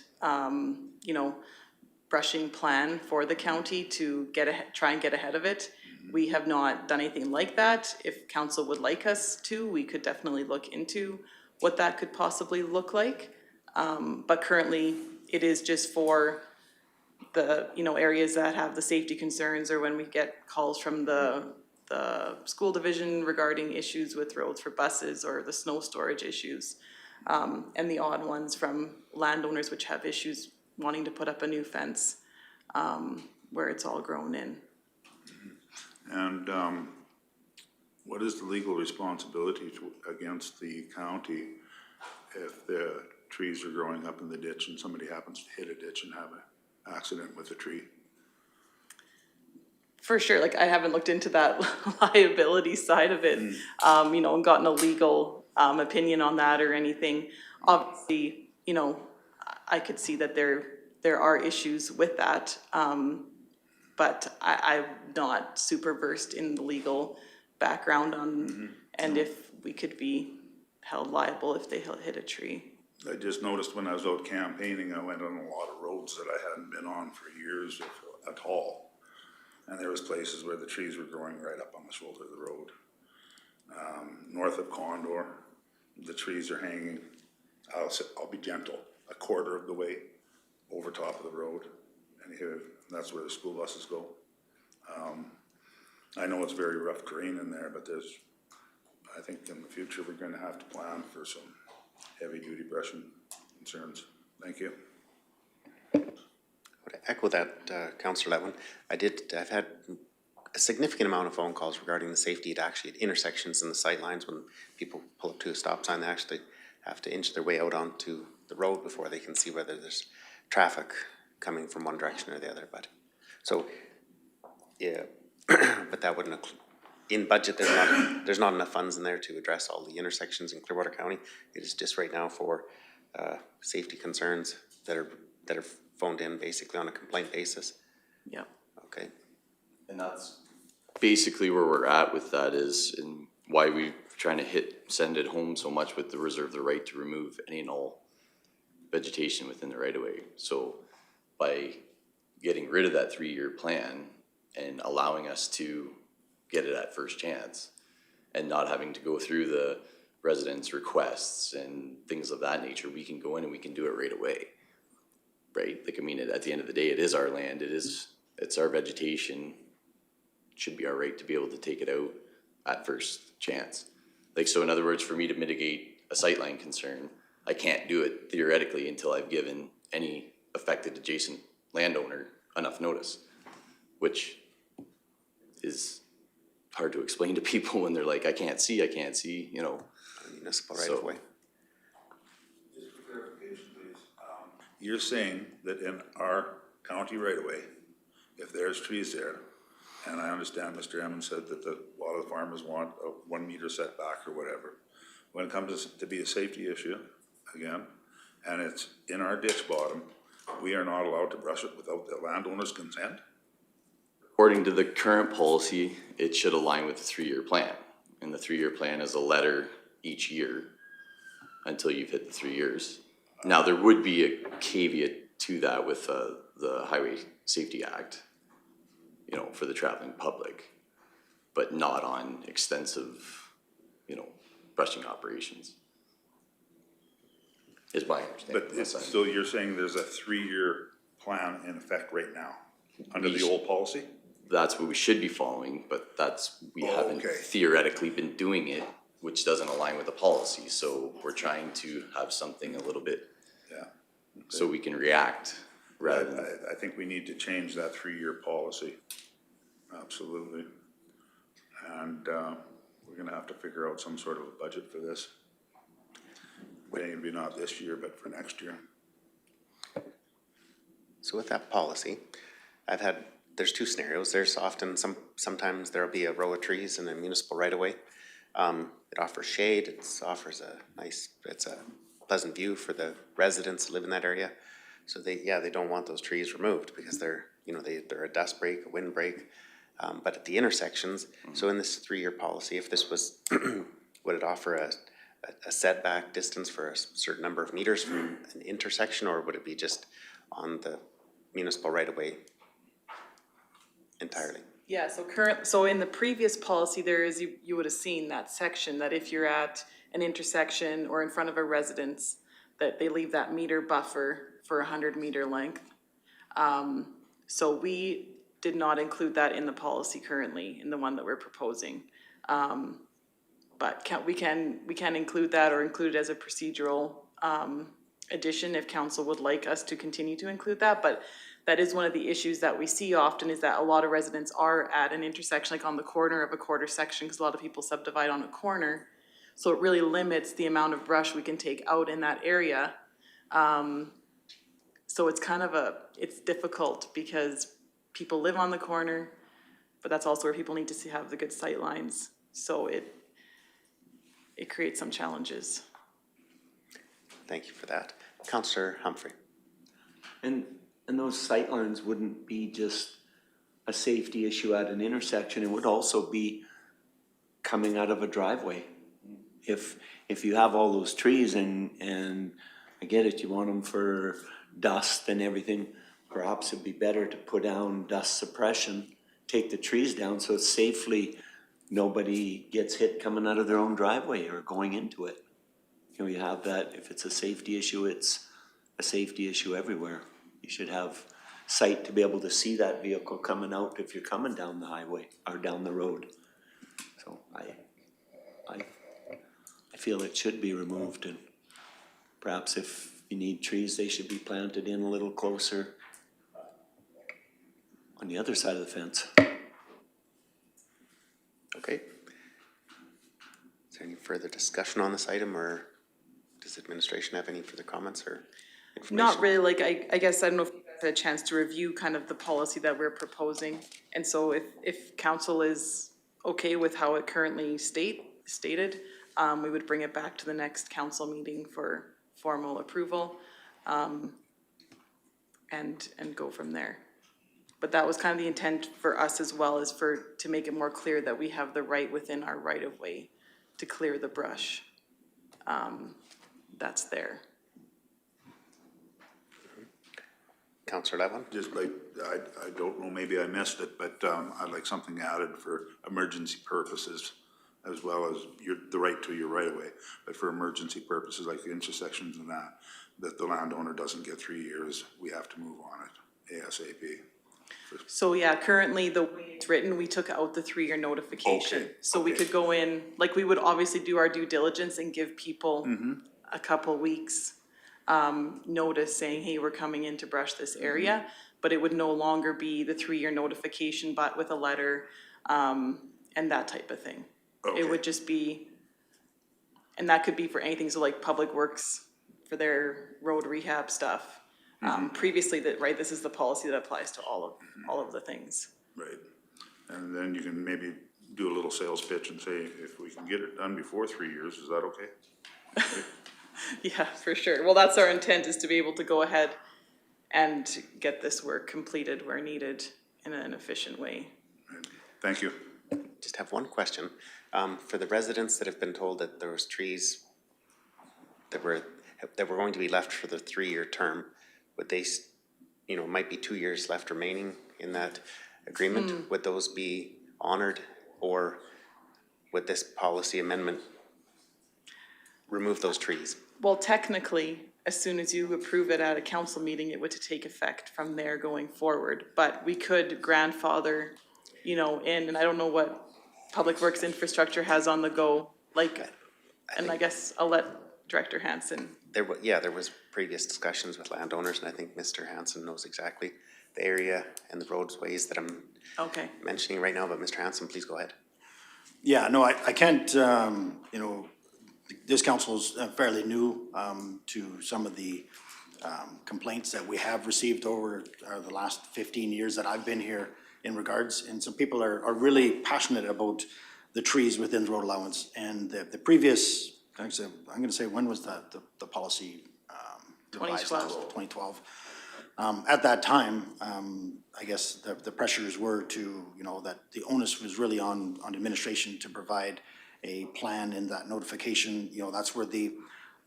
brushing plan for the county to try and get ahead of it. We have not done anything like that. If council would like us to, we could definitely look into what that could possibly look like. But currently, it is just for the, areas that have the safety concerns, or when we get calls from the school division regarding issues with roads for buses or the snow storage issues. And the odd ones from landowners which have issues wanting to put up a new fence where it's all grown in. And what is the legal responsibility against the county if the trees are growing up in the ditch and somebody happens to hit a ditch and have an accident with a tree? For sure, I haven't looked into that liability side of it, and gotten a legal opinion on that or anything. Obviously, I could see that there are issues with that, but I'm not super versed in the legal background on, and if we could be held liable if they hit a tree. I just noticed when I was out campaigning, I went on a lot of roads that I hadn't been on for years at all. And there was places where the trees were growing right up on the shoulder of the road. North of Condor, the trees are hanging, I'll be gentle, a quarter of the way over top of the road. And that's where the school buses go. I know it's very rough terrain in there, but I think in the future, we're gonna have to plan for some heavy duty brushing concerns. Thank you. I would echo that, Councillor Levin. I've had a significant amount of phone calls regarding the safety at intersections and the sight lines. When people pull up to a stop sign, they actually have to inch their way out onto the road before they can see whether there's traffic coming from one direction or the other. But so, yeah, but that wouldn't include, in budget, there's not enough funds in there to address all the intersections in Clearwater County. It is just right now for safety concerns that are phoned in basically on a complaint basis. Yeah. Okay. And that's basically where we're at with that, is and why we're trying to send it home so much with the reserve the right to remove any and all vegetation within the right of way. So by getting rid of that 3-year plan and allowing us to get it at first chance and not having to go through the residents' requests and things of that nature, we can go in and we can do it right away. Right? At the end of the day, it is our land, it's our vegetation. It should be our right to be able to take it out at first chance. So in other words, for me to mitigate a sightline concern, I can't do it theoretically until I've given any affected adjacent landowner enough notice, which is hard to explain to people when they're like, I can't see, municipal right of way. Just for clarification, please. You're saying that in our county right of way, if there's trees there, and I understand Mr. Emmons said that a lot of the farmers want a 1 meter setback or whatever. When it comes to be a safety issue, again, and it's in our ditch bottom, we are not allowed to brush it without the landowner's consent? According to the current policy, it should align with the 3-year plan. And the 3-year plan is a letter each year until you've hit the 3 years. Now, there would be a caveat to that with the Highway Safety Act, you know, for the traveling public, but not on extensive, you know, brushing operations. Is my understanding. But so you're saying there's a 3-year plan in effect right now, under the old policy? That's what we should be following, but we haven't okay. theoretically been doing it, which doesn't align with the policy, so we're trying to have something a little bit, Yeah. so we can react rather than. I think we need to change that 3-year policy. Absolutely. And, we're gonna have to figure out some sort of a budget for this. Maybe not this year, but for next year. So with that policy, there's two scenarios. There's often sometimes there'll be a row of trees in a municipal right of way. It offers shade, offers it's a pleasant view for the residents that live in that area. So they don't want those trees removed because they're a dust break, a wind break. But at the intersections, so in this 3-year policy, if this was, would it offer a setback distance for a certain number of meters from an intersection, or would it be just on the municipal right of way entirely? Yeah, so in the previous policy, there is, you would have seen that section, that if you're at an intersection or in front of a residence, that they leave that meter buffer for 100 meter length. So we did not include that in the policy currently, in the one that we're proposing. But we can include that or include it as a procedural addition if council would like us to continue to include that. But that is one of the issues that we see often, is that a lot of residents are at an intersection, like on the corner of a quarter section, because a lot of people subdivide on a corner. So it really limits the amount of brush we can take out in that area. So it's kind of it's difficult because people live on the corner, but that's also where people need to have the good sight lines. So it creates some challenges. Thank you for that. Councillor Humphrey. And those sightlines wouldn't be just a safety issue at an intersection, it would also be coming out of a driveway. If you have all those trees and I get it, you want them for dust and everything, perhaps it'd be better to put down dust suppression, take the trees down so safely nobody gets hit coming out of their own driveway or going into it. You know, you have that, if it's a safety issue, it's a safety issue everywhere. You should have sight to be able to see that vehicle coming out if you're coming down the highway or down the road. So I feel it should be removed, and perhaps if you need trees, they should be planted in a little closer on the other side of the fence. Okay. Is there any further discussion on this item, or does administration have any further comments or information? Not really, I guess, I don't know if you had a chance to review kind of the policy that we're proposing. And so if council is okay with how it currently stated, we would bring it back to the next council meeting for formal approval, and go from there. But that was kind of the intent for us as well, is to make it more clear that we have the right within our right of way to clear the brush. That's there. Councillor Levin? Just like, I don't know, maybe I missed it, but I'd like something added for emergency purposes, as well as the right to your right of way, but for emergency purposes, like the intersections and that the landowner doesn't get 3 years, we have to move on it ASAP. So yeah, currently the way it's written, we took out the 3-year notification. Okay, So we could go in, like we would obviously do our due diligence and give people a couple weeks notice saying, hey, we're coming in to brush this area. But it would no longer be the 3-year notification, but with a letter and that type of thing. Okay. It would just be And that could be for anything, so like Public Works for their road rehab stuff. Previously, right, this is the policy that applies to all of the things. Right. And then you can maybe do a little sales pitch and say, if we can get it done before 3 years, is that okay? Yeah, for sure. Well, that's our intent, is to be able to go ahead and get this work completed where needed in an efficient way. Thank you. Just have one question. For the residents that have been told that there was trees that were going to be left for the 3-year term, would they, might be 2 years left remaining in that agreement? Would those be honored, or would this policy amendment remove those trees? Well, technically, as soon as you approve it at a council meeting, it would take effect from there going forward. But we could grandfather, in, and I don't know what Public Works Infrastructure has on the go, and I guess I'll let Director Hansen. There was previous discussions with landowners, and I think Mr. Hansen knows exactly the area and the roadways that I'm mentioning right now, but Mr. Hansen, please go ahead. Yeah, no, I can't, this council is fairly new to some of the complaints that we have received over the last 15 years that I've been here in regards, and some people are really passionate about the trees within the road allowance. And the previous, I'm gonna say, when was the policy? 2012. 2012. At that time, I guess the pressures were to, that the onus was really on administration to provide a plan in that notification. That's where the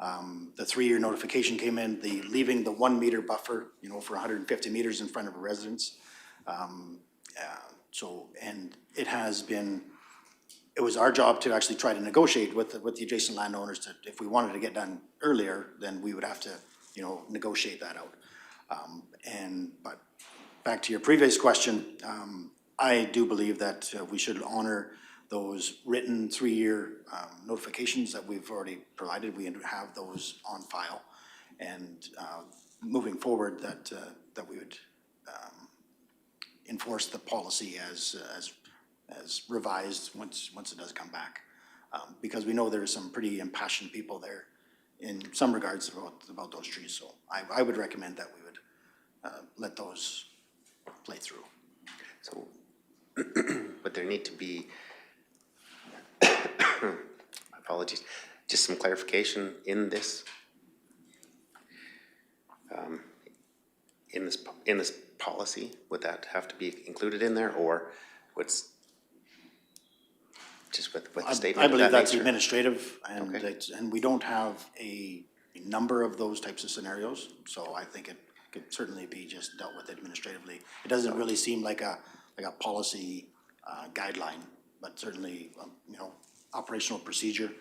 3-year notification came in, the leaving the 1 meter buffer, for 150 meters in front of a residence. And it was our job to actually try to negotiate with the adjacent landowners to, if we wanted to get done earlier, then we would have to, negotiate that out. But back to your previous question, I do believe that we should honor those written 3-year notifications that we've already provided. We have those on file, and moving forward, that we would enforce the policy as revised once it does come back, because we know there are some pretty impassioned people there in some regards about those trees. So I would recommend that we would let those play through. So, but there need to be, apologies, just some clarification in this, in this policy. Would that have to be included in there, or what's just with the statement? I believe that's nature? administrative, and Okay. and we don't have a number of those types of scenarios, so I think it could certainly be just dealt with administratively. It doesn't really seem like a policy guideline, but certainly, operational procedure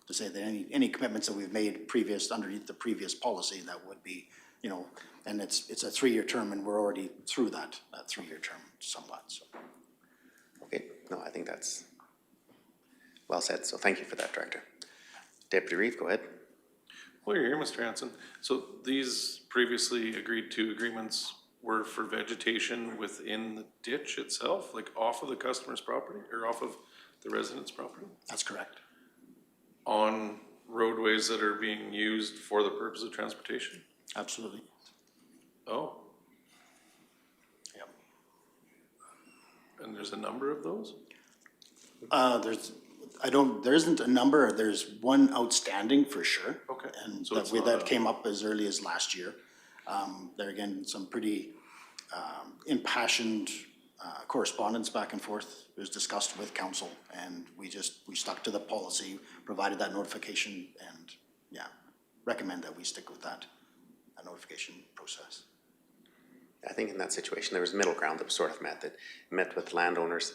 to say that any commitments that we've made underneath the previous policy, that would be, and it's a 3-year term, and we're already through that 3-year term somewhat, so. Okay, no, I think that's well said, so thank you for that, Director. Deputy Reeve, go ahead. Well, you're here, Mr. Hanson. So these previously agreed to agreements were for vegetation within the ditch itself, like off of the customer's property or off of the resident's property? That's correct. On roadways that are being used for the purpose of transportation? Absolutely. Oh, Yep. and there's a number of those? There isn't a number, there's one outstanding for sure. Okay. And So it's that came up as early as last year. There again, some pretty impassioned correspondence back and forth. It was discussed with council, and we stuck to the policy, provided that notification, and recommend that we stick with that notification process. I think in that situation, there was middle ground that was sort of met with landowners'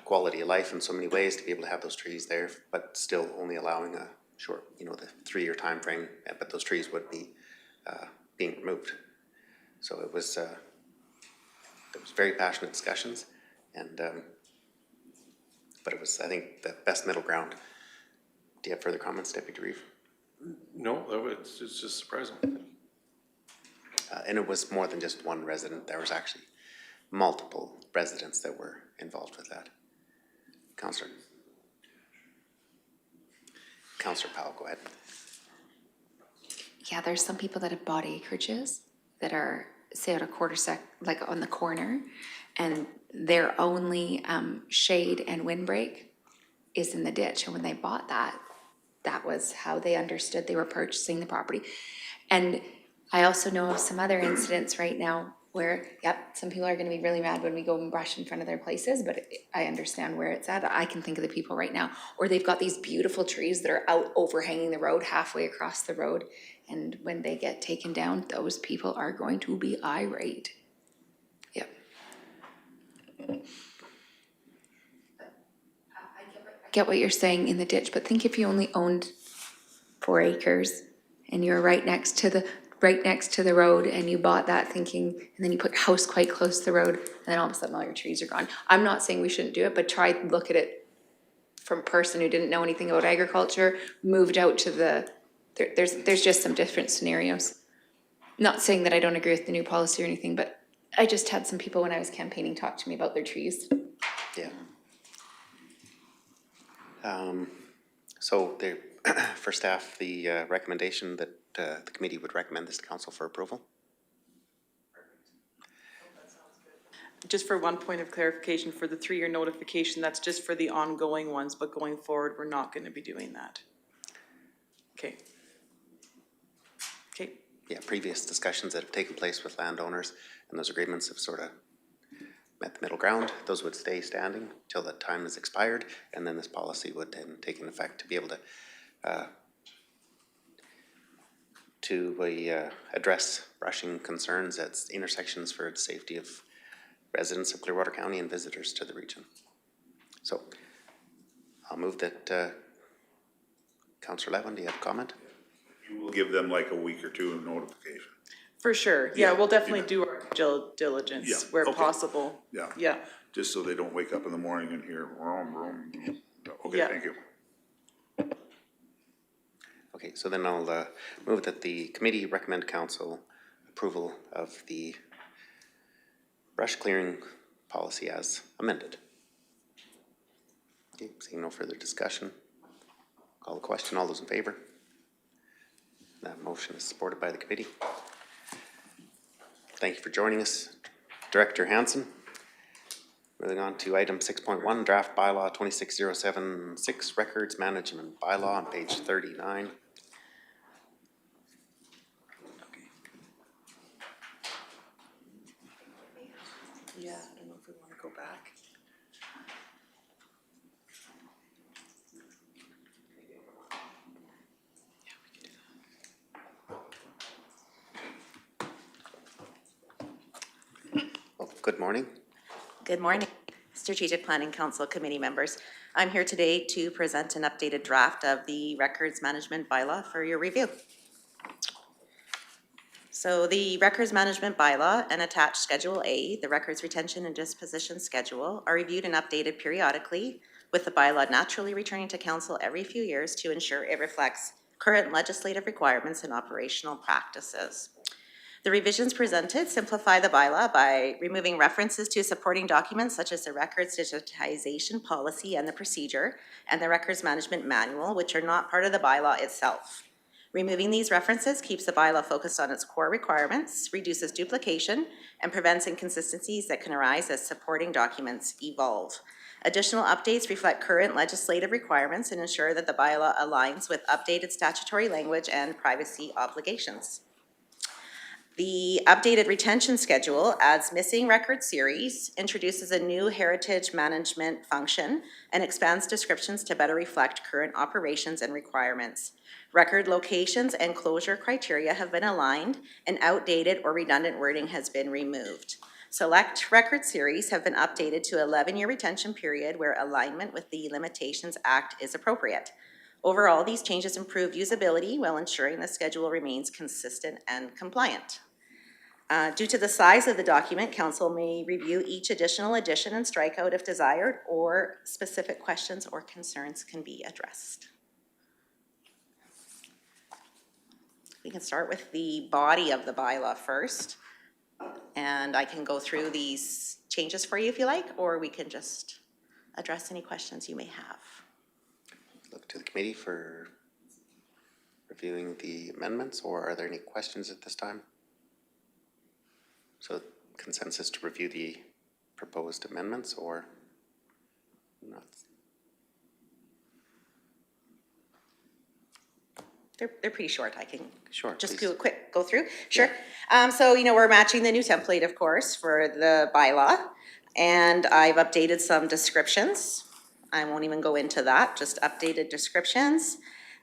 quality of life in so many ways to be able to have those trees there, but still only allowing a short, the 3-year time frame, but those trees would be being removed. So it was, there was very passionate discussions, and but it was, I think, the best middle ground. Do you have further comments, Deputy Reeve? No, it's just surprising. And it was more than just one resident. There was actually multiple residents that were involved with that. Councillor Councillor Powell, go ahead. Yeah, there's some people that have bought acreages that are, say, at a like on the corner, and their only shade and windbreak is in the ditch. And when they bought that, that was how they understood they were purchasing the property. And I also know of some other incidents right now where, yep, some people are gonna be really mad when we go and brush in front of their places, but I understand where it's at. I can think of the people right now. Or they've got these beautiful trees that are out overhanging the road, halfway across the road. And when they get taken down, those people are going to be irate. Yep. I get what you're saying in the ditch, but think if you only owned 4 acres and you're right next to the road, and you bought that thinking, and then you put your house quite close to the road, and then all of a sudden all your trees are gone. I'm not saying we shouldn't do it, but try to look at it from a person who didn't know anything about agriculture, moved out to the, there's just some different scenarios. Not saying that I don't agree with the new policy or anything, but I just had some people when I was campaigning talk to me about their trees. Yeah. So there, for staff, the recommendation that the committee would recommend this to council for approval. Just for one point of clarification, for the 3-year notification, that's just for the ongoing ones, but going forward, we're not gonna be doing that. Okay. Okay. Yeah, previous discussions that have taken place with landowners and those agreements have sort of met the middle ground. Those would stay standing till that time is expired, and then this policy would then take in effect to be able to address brushing concerns at intersections for the safety of residents of Clearwater County and visitors to the region. So I'll move that, Councillor Levin, do you have a comment? You will give them like a week or 2 of notification. For sure. Yeah, we'll definitely do our due diligence Yeah, where okay. possible. Yeah. Yeah. Just so they don't wake up in the morning and hear, vroom, vroom. Okay, Yeah. thank you. Okay, so then I'll move that the committee recommend council approval of the brush clearing policy as amended. Okay, seeing no further discussion, call the question. All those in favor? That motion is supported by the committee. Thank you for joining us, Director Hansen. Moving on to item 6.1, draft bylaw 26076, records management bylaw on page 39. Yeah, I don't know if we wanna go back. Well, good morning. Good morning, Strategic Planning Council committee members. I'm here today to present an updated draft of the Records Management Bylaw for your review. So the Records Management Bylaw and attached Schedule A, the Records Retention and Disposition Schedule, are reviewed and updated periodically, with the bylaw naturally returning to council every few years to ensure it reflects current legislative requirements and operational practices. The revisions presented simplify the bylaw by removing references to supporting documents such as the Records Digitization Policy and the Procedure and the Records Management Manual, which are not part of the bylaw itself. Removing these references keeps the bylaw focused on its core requirements, reduces duplication, and prevents inconsistencies that can arise as supporting documents evolve. Additional updates reflect current legislative requirements and ensure that the bylaw aligns with updated statutory language and privacy obligations. The updated retention schedule adds missing record series, introduces a new heritage management function, and expands descriptions to better reflect current operations and requirements. Record locations and closure criteria have been aligned, and outdated or redundant wording has been removed. Select record series have been updated to 11-year retention period where alignment with the Limitations Act is appropriate. Overall, these changes improve usability while ensuring the schedule remains consistent and compliant. Due to the size of the document, council may review each additional addition and strikeout if desired, or specific questions or concerns can be addressed. We can start with the body of the bylaw first, and I can go through these changes for you if you like, or we can just address any questions you may have. Look to the committee for reviewing the amendments, or are there any questions at this time? So consensus to review the proposed amendments or not? They're pretty short, I can Sure, just please. do a quick go through, sure. So, we're matching the new template, of course, for the bylaw. And I've updated some descriptions. I won't even go into that, just updated descriptions.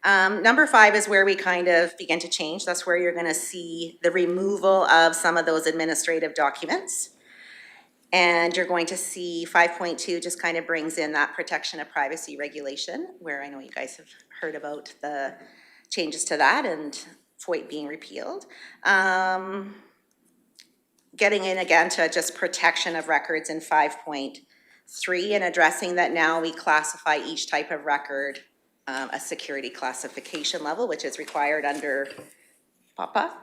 Number 5 is where we kind of begin to change. That's where you're gonna see the removal of some of those administrative documents. And you're going to see 5.2 just kind of brings in that protection of privacy regulation, where I know you guys have heard about the changes to that and FOIP being repealed. Getting in again to just protection of records in 5.3 and addressing that now we classify each type of record a security classification level, which is required under PAPA.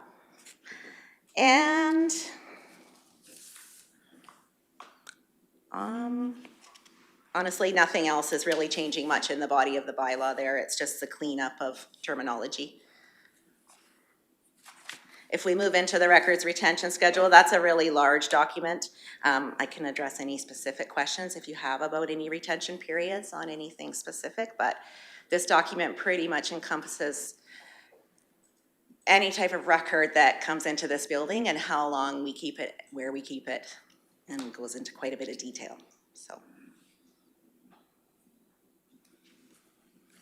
And honestly, nothing else is really changing much in the body of the bylaw there. It's just the cleanup of terminology. If we move into the records retention schedule, that's a really large document. I can address any specific questions if you have about any retention periods on anything specific, but this document pretty much encompasses any type of record that comes into this building and how long we keep it, where we keep it, and goes into quite a bit of detail, so.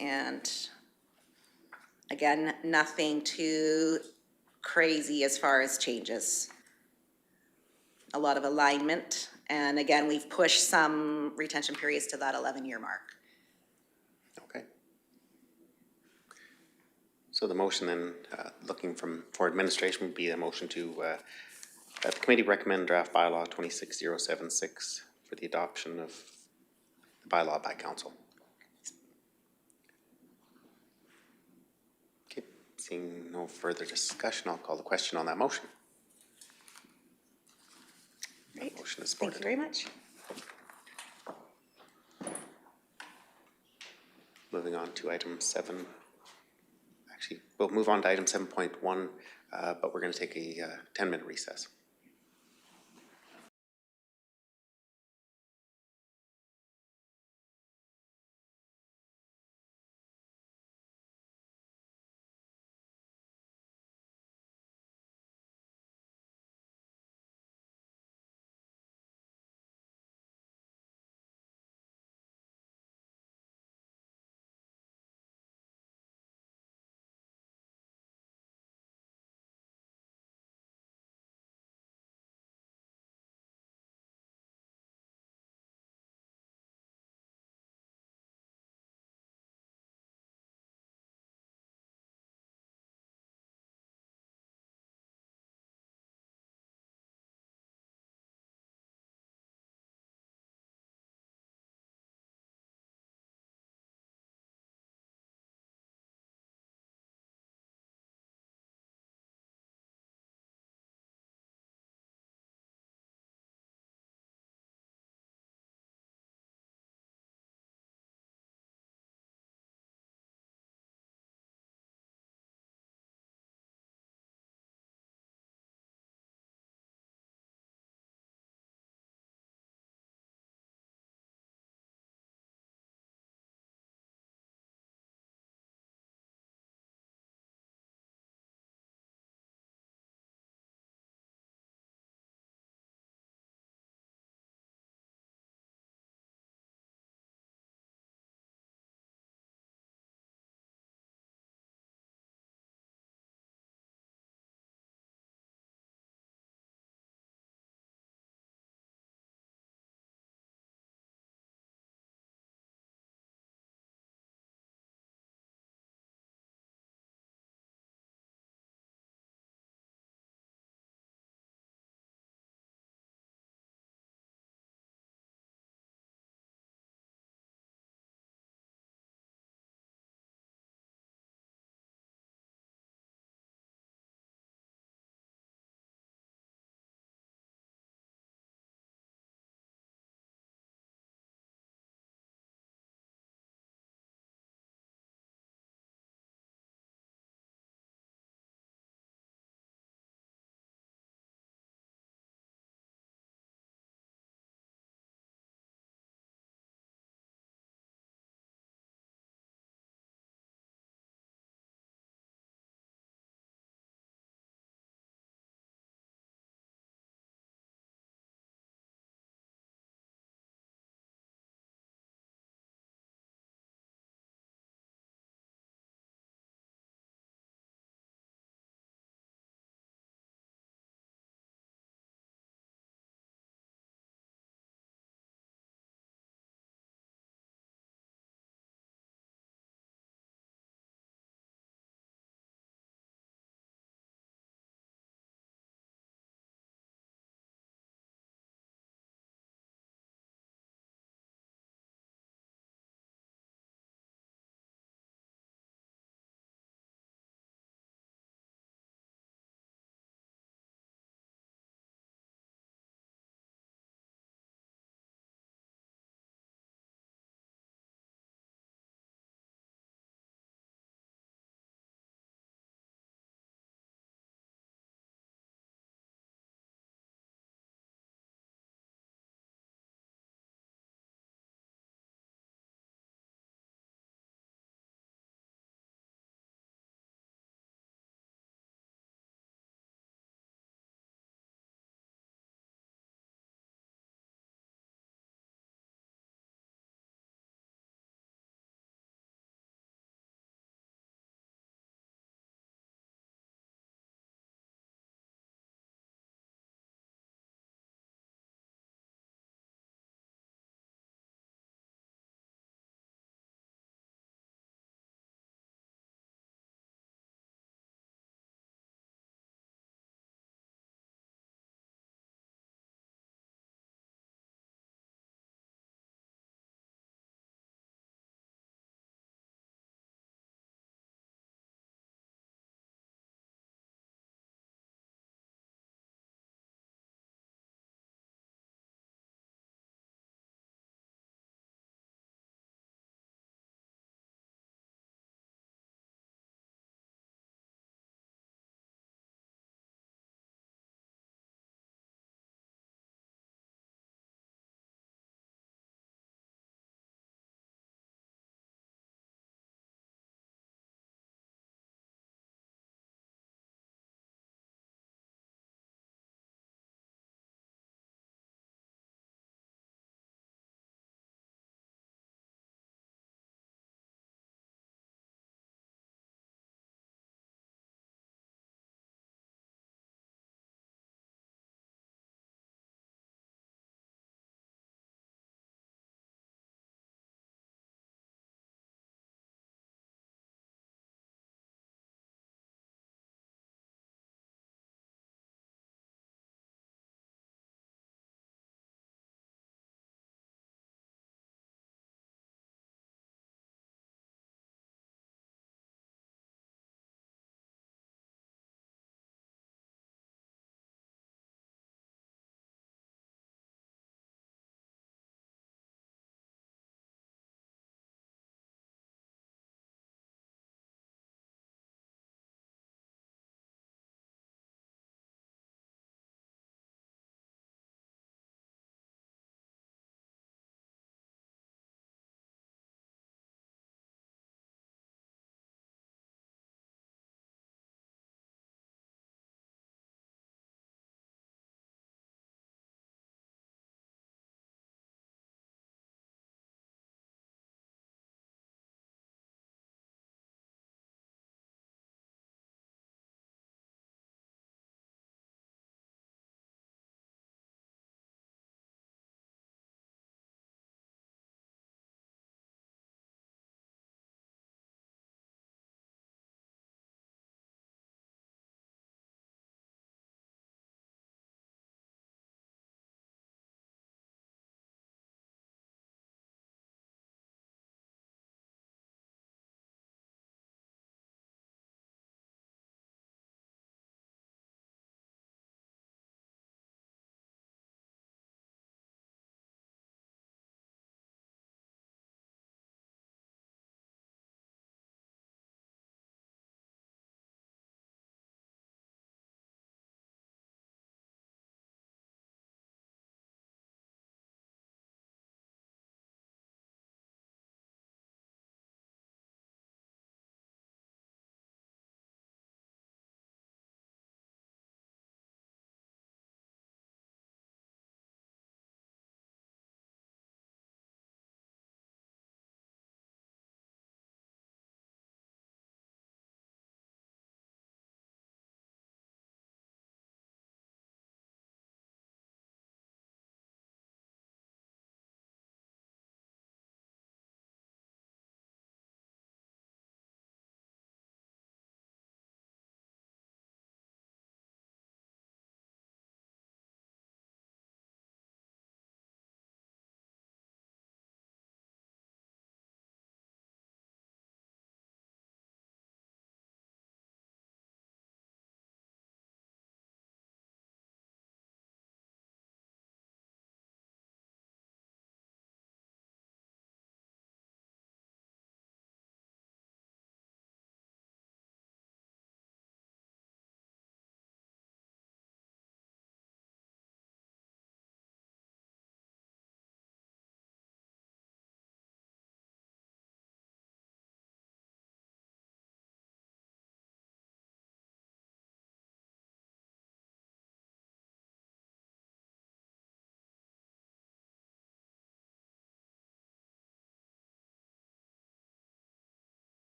And again, nothing too crazy as far as changes. A lot of alignment, and again, we've pushed some retention periods to that 11-year mark. Okay. So the motion then, looking for administration, would be a motion to, that the committee recommend draft bylaw 26076 for the adoption of the bylaw by council. Okay, seeing no further discussion, I'll call the question on that motion. Great, Motion is thank supported. you very much. Moving on to item 7. Actually, we'll move on to item 7.1, but we're going to take a 10-minute recess.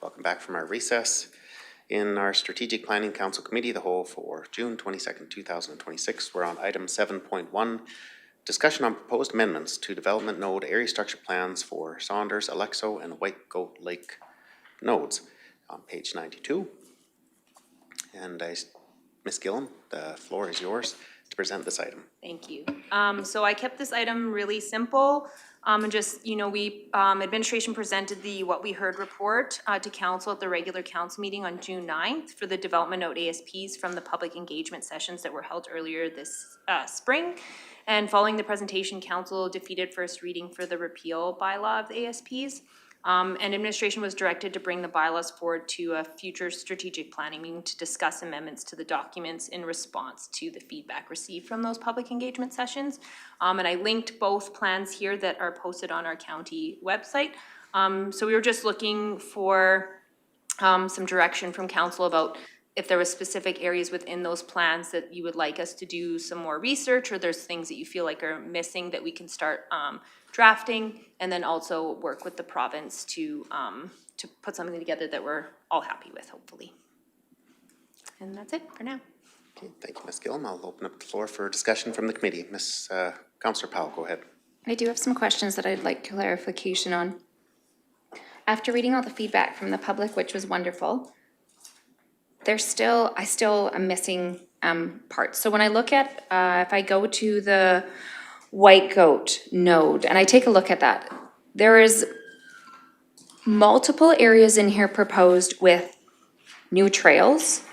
Welcome back from our recess. In our Strategic Planning Council Committee of the Whole for June 22nd, 2026, we're on item 7.1, discussion on proposed amendments to development node area structure plans for Saunders, Alexo, and Whitegoat Lake nodes on page 92. And Ms. Gillum, the floor is yours to present this item. Thank you. So I kept this item really simple. And just, we, administration presented the What We Heard report to council at the regular council meeting on June 9th for the development note ASPs from the public engagement sessions that were held earlier this spring. And following the presentation, council defeated first reading for the repeal bylaw of the ASPs. And administration was directed to bring the bylaws forward to a future strategic planning meeting to discuss amendments to the documents in response to the feedback received from those public engagement sessions. And I linked both plans here that are posted on our county website. So we were just looking for some direction from council about if there was specific areas within those plans that you would like us to do some more research, or there's things that you feel like are missing that we can start drafting, and then also work with the province to put something together that we're all happy with, hopefully. And that's it for now. Okay, thank you, Ms. Gillum. I'll open up the floor for discussion from the committee. Councillor Powell, go ahead. I do have some questions that I'd like clarification on. After reading all the feedback from the public, which was wonderful, I still am missing parts. So when I look at, if I go to the Whitegoat node and I take a look at that, there is multiple areas in here proposed with new trails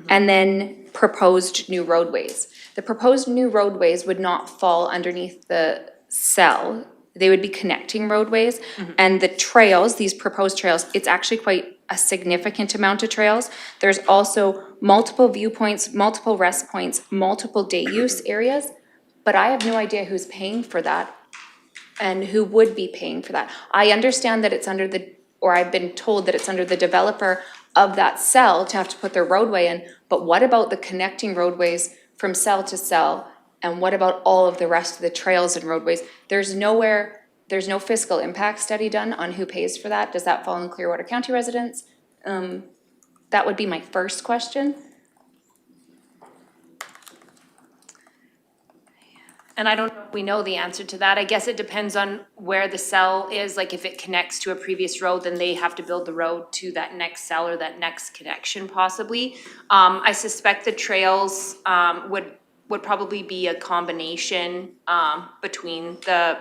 and then proposed new roadways. The proposed new roadways would not fall underneath the cell. They would be connecting roadways, and the trails, these proposed trails, it's actually quite a significant amount of trails. There's also multiple viewpoints, multiple rest points, multiple day use areas, but I have no idea who's paying for that and who would be paying for that. I understand that it's under or I've been told that it's under the developer of that cell to have to put their roadway in, but what about the connecting roadways from cell to cell? And what about all of the rest of the trails and roadways? There's no fiscal impact study done on who pays for that. Does that fall in Clearwater County residents? That would be my first question. And I don't know if we know the answer to that. I guess it depends on where the cell is. Like if it connects to a previous road, then they have to build the road to that next cell or that next connection possibly. I suspect the trails would probably be a combination between the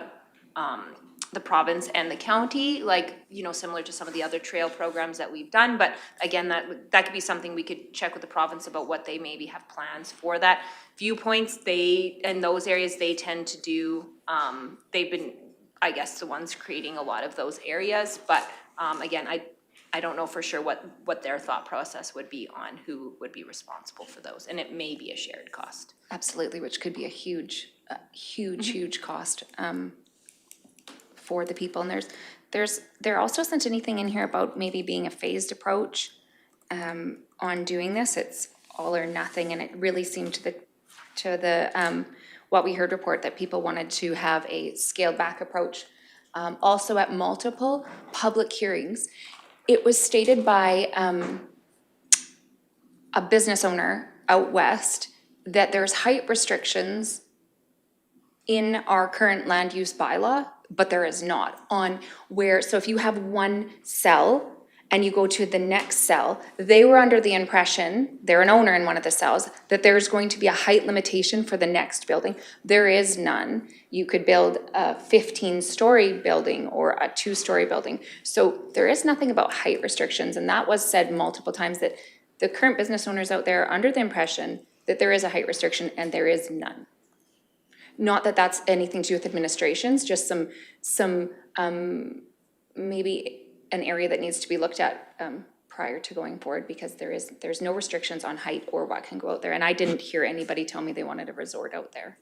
province and the county, like, similar to some of the other trail programs that we've done. But again, that could be something we could check with the province about what they maybe have plans for that. Viewpoints, in those areas, they tend to do, they've been, I guess, the ones creating a lot of those areas. But again, I don't know for sure what their thought process would be on who would be responsible for those. And it may be a shared cost. Absolutely, which could be a huge cost for the people. And there also isn't anything in here about maybe being a phased approach on doing this. It's all or nothing, and it really seemed to the What We Heard report that people wanted to have a scaled back approach. Also at multiple public hearings, it was stated by a business owner out west that there's height restrictions in our current land use bylaw, but there is not so if you have one cell and you go to the next cell, they were under the impression, they're an owner in one of the cells, that there's going to be a height limitation for the next building. There is none. You could build a 15-story building or a 2-story building. So there is nothing about height restrictions, and that was said multiple times, that the current business owners out there are under the impression that there is a height restriction, and there is none. Not that that's anything to do with administrations, just some maybe an area that needs to be looked at prior to going forward, because there's no restrictions on height or what can go out there. And I didn't hear anybody tell me they wanted a resort out there.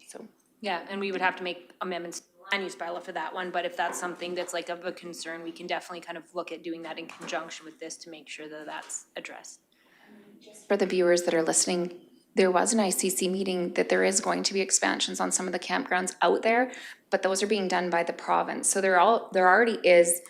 So Yeah, and we would have to make amendments to the land use bylaw for that one, but if that's something that's like of a concern, we can definitely kind of look at doing that in conjunction with this to make sure that that's addressed. for the viewers that are listening, there was an ICC meeting that there is going to be expansions on some of the campgrounds out there, but those are being done by the province. So there already is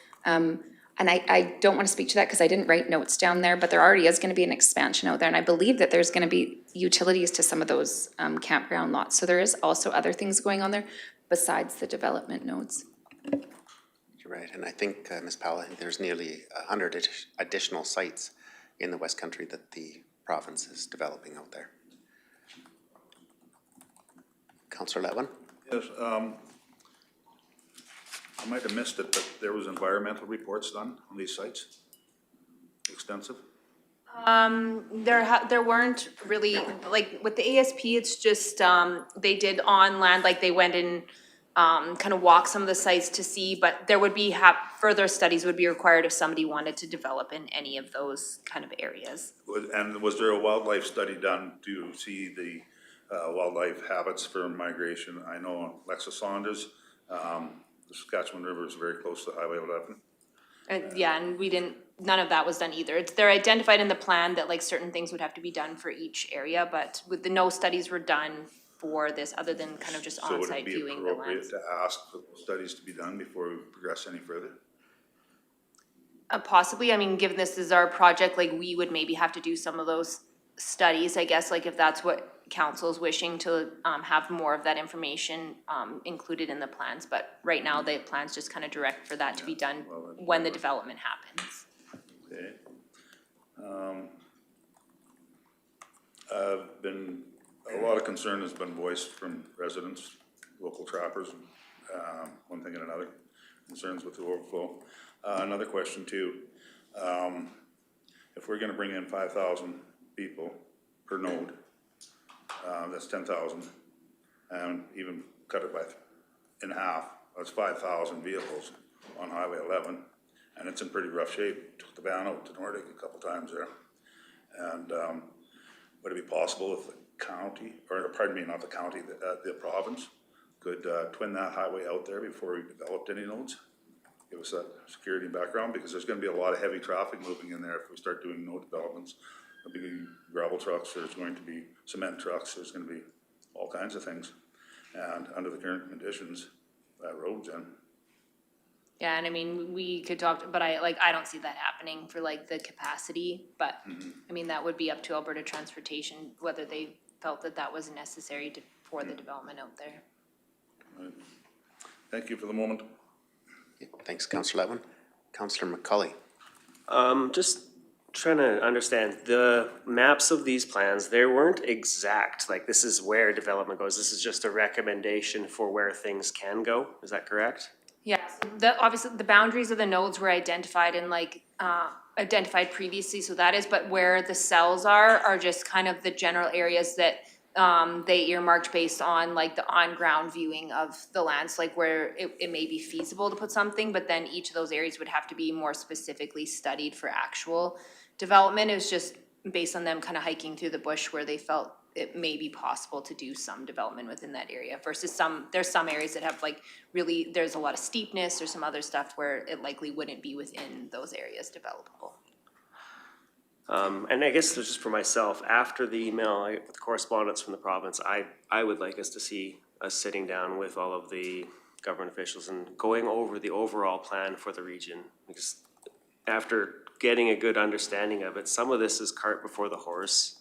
And I don't want to speak to that because I didn't write notes down there, but there already is going to be an expansion out there. And I believe that there's going to be utilities to some of those campground lots. So there is also other things going on there besides the development nodes. You're right, and I think, Ms. Powell, I think there's nearly 100 additional sites in the West Country that the province is developing out there. Councillor Letwin? Yes, I might have missed it, but there was environmental reports done on these sites? Extensive? There weren't really, like, with the ASP, it's just, they did on land, like, they went and, kind of walked some of the sites to see, but there would be, further studies would be required if somebody wanted to develop in any of those kind of areas. And was there a wildlife study done to see the wildlife habits for migration? I know Alexo Saunders, the Saskatchewan River is very close to Highway 11. Yeah, and we didn't, none of that was done either. They're identified in the plan that like certain things would have to be done for each area, but with no studies were done for this, other than kind of just So would it on-site be viewing the appropriate lands. to ask for those studies to be done before we progress any further? Possibly, I mean, given this is our project, like, we would maybe have to do some of those studies, I guess, like, if that's what council is wishing to, have more of that information, included in the plans, but right now, the plans just kind of direct for that to be done when the development happens. Okay. A lot of concern has been voiced from residents, local trappers, one thing and another, concerns with the overflow. Another question too, if we're gonna bring in 5,000 people per node, that's 10,000, and even cut it in half, that's 5,000 vehicles on Highway 11, and it's in pretty rough shape. Took the van out to Nordic a couple times there. And would it be possible if the county, or pardon me, not the county, the province could twin that highway out there before we developed any nodes? Give us that security background, because there's gonna be a lot of heavy traffic moving in there if we start doing node developments. There'll be gravel trucks, there's going to be cement trucks, there's gonna be all kinds of things. And under the current conditions, that road's in. Yeah, and I mean, we could talk, but I don't see that happening for like the capacity, but, I mean, that would be up to Alberta Transportation, whether they felt that that was necessary for the development out there. Right. Thank you for the moment. Thanks, Councillor Letwin. Councillor McCauley? Just trying to understand, the maps of these plans, they weren't exact, like this is where development goes, this is just a recommendation for where things can go, is that correct? Yeah, obviously, the boundaries of the nodes were identified and identified previously, so that is, but where the cells are just kind of the general areas that they earmarked based on like the on-ground viewing of the lands, like where it may be feasible to put something, but then each of those areas would have to be more specifically studied for actual development. It was just based on them kind of hiking through the bush where they felt it may be possible to do some development within that area versus there's some areas that have like really, there's a lot of steepness or some other stuff where it likely wouldn't be within those areas developable. And I guess just for myself, after the email, with correspondence from the province, I would like us to see us sitting down with all of the government officials and going over the overall plan for the region. Because after getting a good understanding of it, some of this is cart before the horse.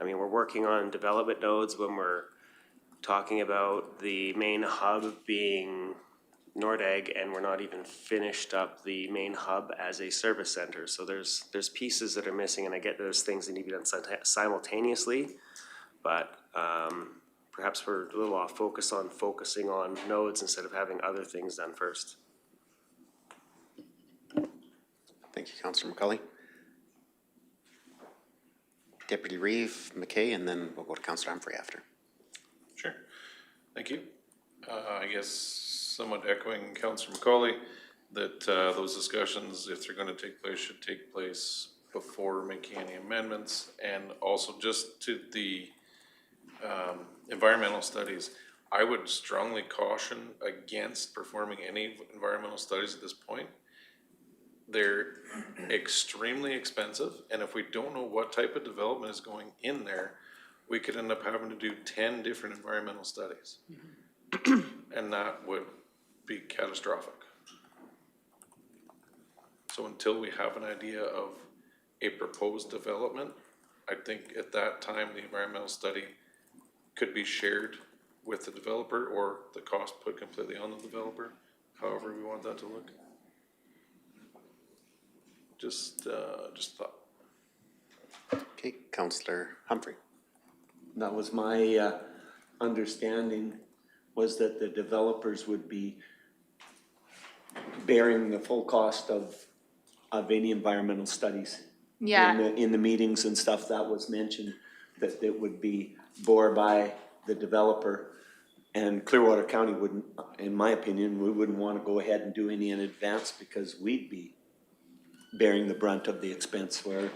I mean, we're working on development nodes when we're talking about the main hub being Nordegg, and we're not even finished up the main hub as a service center. So there's pieces that are missing, and I get there's things that need to be done simultaneously, but perhaps we're a little off focus on focusing on nodes instead of having other things done first. Thank you, Councillor McCauley. Deputy Reeve, McKay, and then we'll go to Councillor Humphrey after. Sure, thank you. I guess somewhat echoing Councillor McCauley, that those discussions, if they're gonna take place, should take place before making any amendments. And also just to the environmental studies, I would strongly caution against performing any environmental studies at this point. They're extremely expensive, and if we don't know what type of development is going in there, we could end up having to do 10 different environmental studies. And that would be catastrophic. So until we have an idea of a proposed development, I think at that time, the environmental study could be shared with the developer or the cost put completely on the developer, however we want that to look. Just thought. Okay, Councillor Humphrey. That was my understanding, was that the developers would be bearing the full cost of any environmental studies. Yeah. In the meetings and stuff that was mentioned, that it would be bore by the developer. And Clearwater County wouldn't, in my opinion, we wouldn't want to go ahead and do any in advance because we'd be bearing the brunt of the expense where,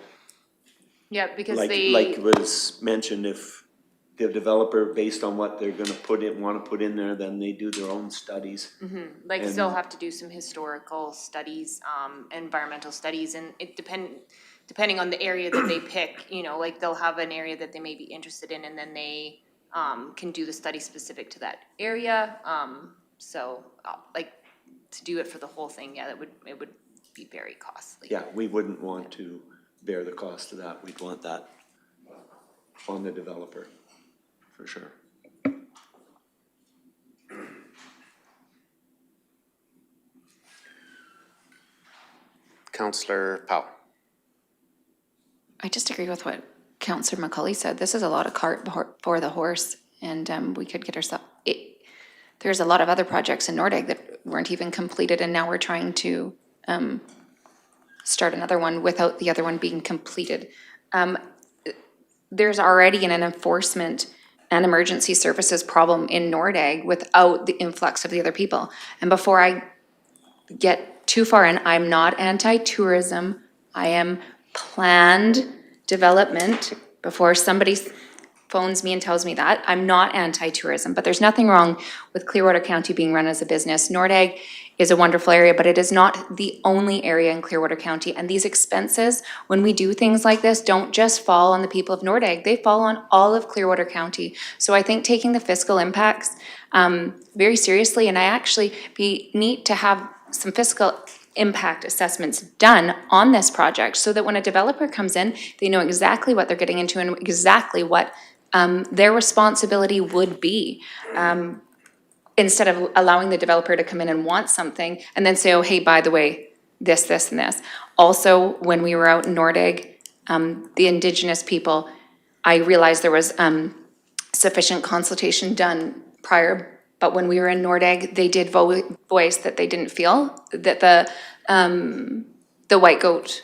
Yeah, because like was mentioned, if the developer, based on what they're gonna want to put in there, then they do their own studies. Like And- still have to do some historical studies, environmental studies, and it depending on the area that they pick, you know, like they'll have an area that they may be interested in, and then they can do the study specific to that area. So like to do it for the whole thing, yeah, it would be very costly. Yeah, we wouldn't want to bear the cost of that. We'd want that on the developer, for sure. Councillor Powell. I just agree with what Councillor McCauley said. This is a lot of cart before the horse, and we could get ourselves. There's a lot of other projects in Nordegg that weren't even completed, and now we're trying to start another one without the other one being completed. There's already an enforcement and emergency services problem in Nordegg without the influx of the other people. And before I get too far in, I'm not anti-tourism. I am planned development. Before somebody phones me and tells me that, I'm not anti-tourism, but there's nothing wrong with Clearwater County being run as a business. Nordegg is a wonderful area, but it is not the only area in Clearwater County. And these expenses, when we do things like this, don't just fall on the people of Nordegg, they fall on all of Clearwater County. So I think taking the fiscal impacts very seriously, and I actually be neat to have some fiscal impact assessments done on this project so that when a developer comes in, they know exactly what they're getting into and exactly what their responsibility would be. Instead of allowing the developer to come in and want something and then say, oh, hey, by the way, this, this, and this. Also, when we were out in Nordegg, the Indigenous people, I realized there was sufficient consultation done prior, but when we were in Nordegg, they did voice that they didn't feel that the Whitegoat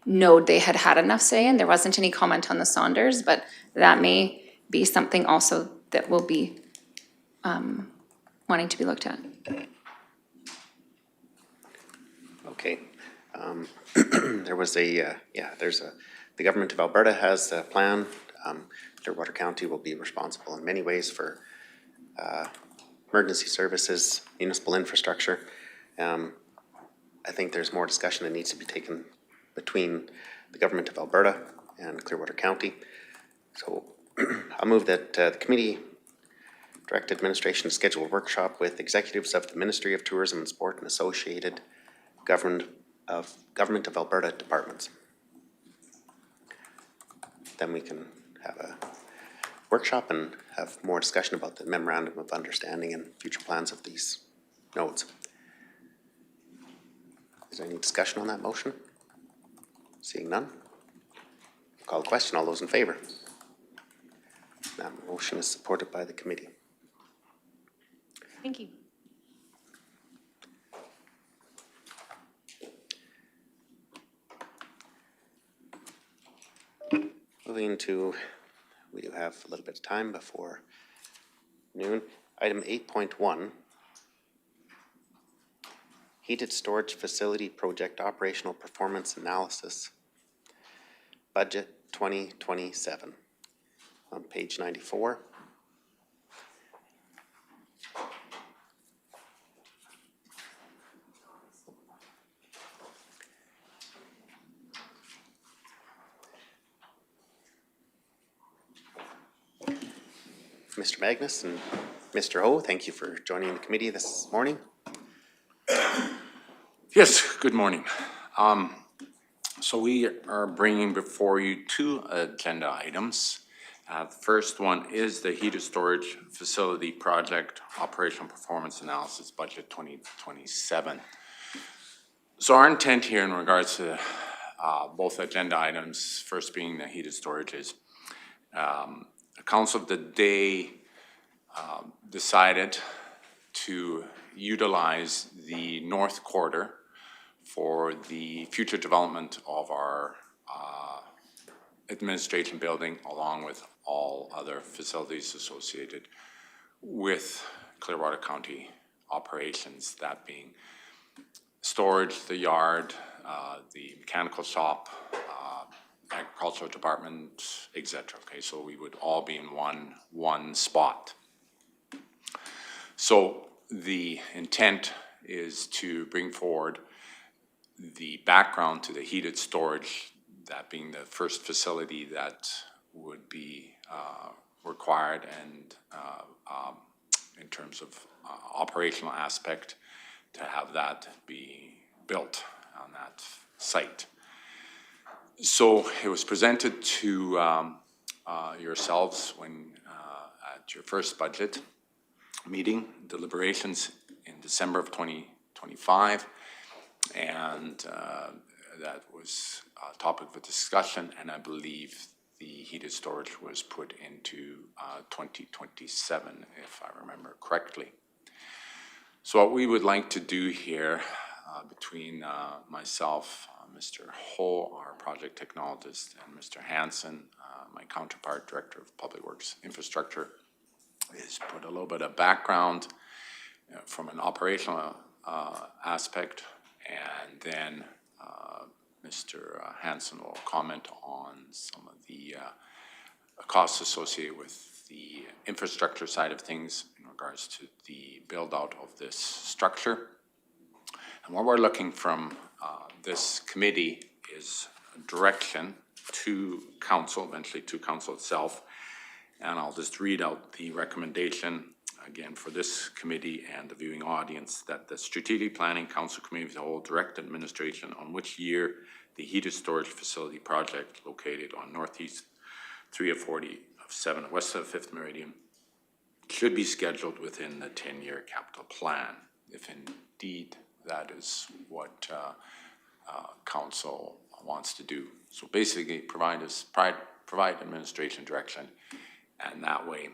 node they had had enough say in. There wasn't any comment on the Saunders, but that may be something also that will be wanting to be looked at. Okay. There was the government of Alberta has a plan. Clearwater County will be responsible in many ways for emergency services, municipal infrastructure. I think there's more discussion that needs to be taken between the government of Alberta and Clearwater County. So I'll move that the committee direct administration to schedule a workshop with executives of the Ministry of Tourism and Sport and associated government of Alberta departments. Then we can have a workshop and have more discussion about the memorandum of understanding and future plans of these nodes. Is there any discussion on that motion? Seeing none. Call the question. All those in favor? That motion is supported by the committee. Thank you. Moving to, we do have a little bit of time before noon. Item 8.1, Heated Storage Facility Project Operational Performance Analysis, Budget 2027, on page 94. Mr. Magnus and Mr. Ho, thank you for joining the committee this morning. Yes, good morning. So we are bringing before you two agenda items. The first one is the heated storage facility project operational performance analysis budget 2027. So our intent here in regards to both agenda items, first being the heated storage, is the council of the day decided to utilize the north quarter for the future development of our administration building, along with all other facilities associated with Clearwater County operations, that being storage, the yard, the mechanical shop, agricultural department, etc. Okay, so we would all be in one spot. So the intent is to bring forward the background to the heated storage, that being the first facility that would be required, and in terms of operational aspect, to have that be built on that site. So it was presented to yourselves when at your first budget meeting, deliberations in December of 2025, and that was a topic of discussion, and I believe the heated storage was put into 2027, if I remember correctly. So what we would like to do here, between myself, Mr. Ho, our project technologist, and Mr. Hansen, my counterpart, Director of Public Works Infrastructure, is put a little bit of background from an operational aspect, and then Mr. Hansen will comment on some of the costs associated with the infrastructure side of things in regards to the build out of this structure. And what we're looking from this committee is direction to council, eventually to council itself. And I'll just read out the recommendation again for this committee and the viewing audience, that the Strategic Planning Council Committee of the whole direct administration on which year the heated storage facility project located on northeast 3 of 40 of 7 west of 5th Meridian should be scheduled within the 10-year capital plan, if indeed that is what council wants to do. So basically provide administration direction, and that way,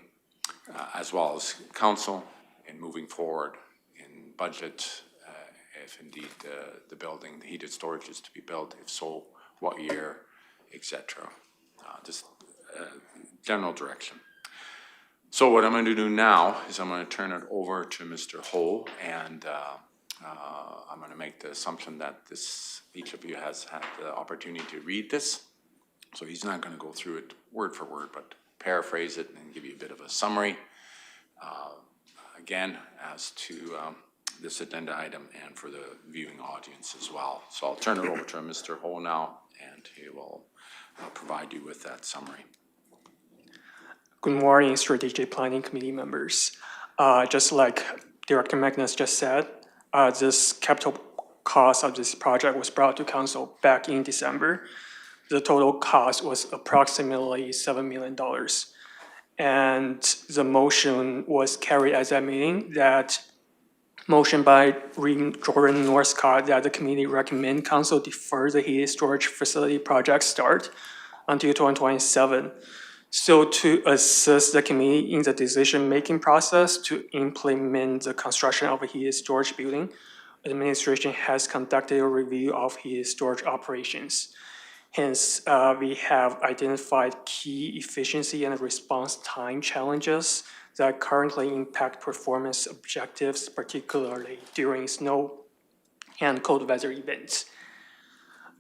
as well as council in moving forward in budget, if indeed the building, the heated storage is to be built, if so, what year, etc. Just general direction. So what I'm going to do now is I'm going to turn it over to Mr. Ho, and I'm going to make the assumption that each of you has had the opportunity to read this. So he's not going to go through it word for word, but paraphrase it and give you a bit of a summary, again, as to this agenda item and for the viewing audience as well. So I'll turn it over to Mr. Ho now, and he will provide you with that summary. Good morning, Strategic Planning Committee members. Just like Director Magnus just said, this capital cost of this project was brought to council back in December. The total cost was approximately $7 million. And the motion was carried at that meeting, that motion by Jordan Northcott, that the committee recommend council defer the heated storage facility project start until 2027. So to assist the committee in the decision-making process to implement the construction of a heated storage building, administration has conducted a review of heated storage operations. Hence, we have identified key efficiency and response time challenges that currently impact performance objectives, particularly during snow and cold weather events.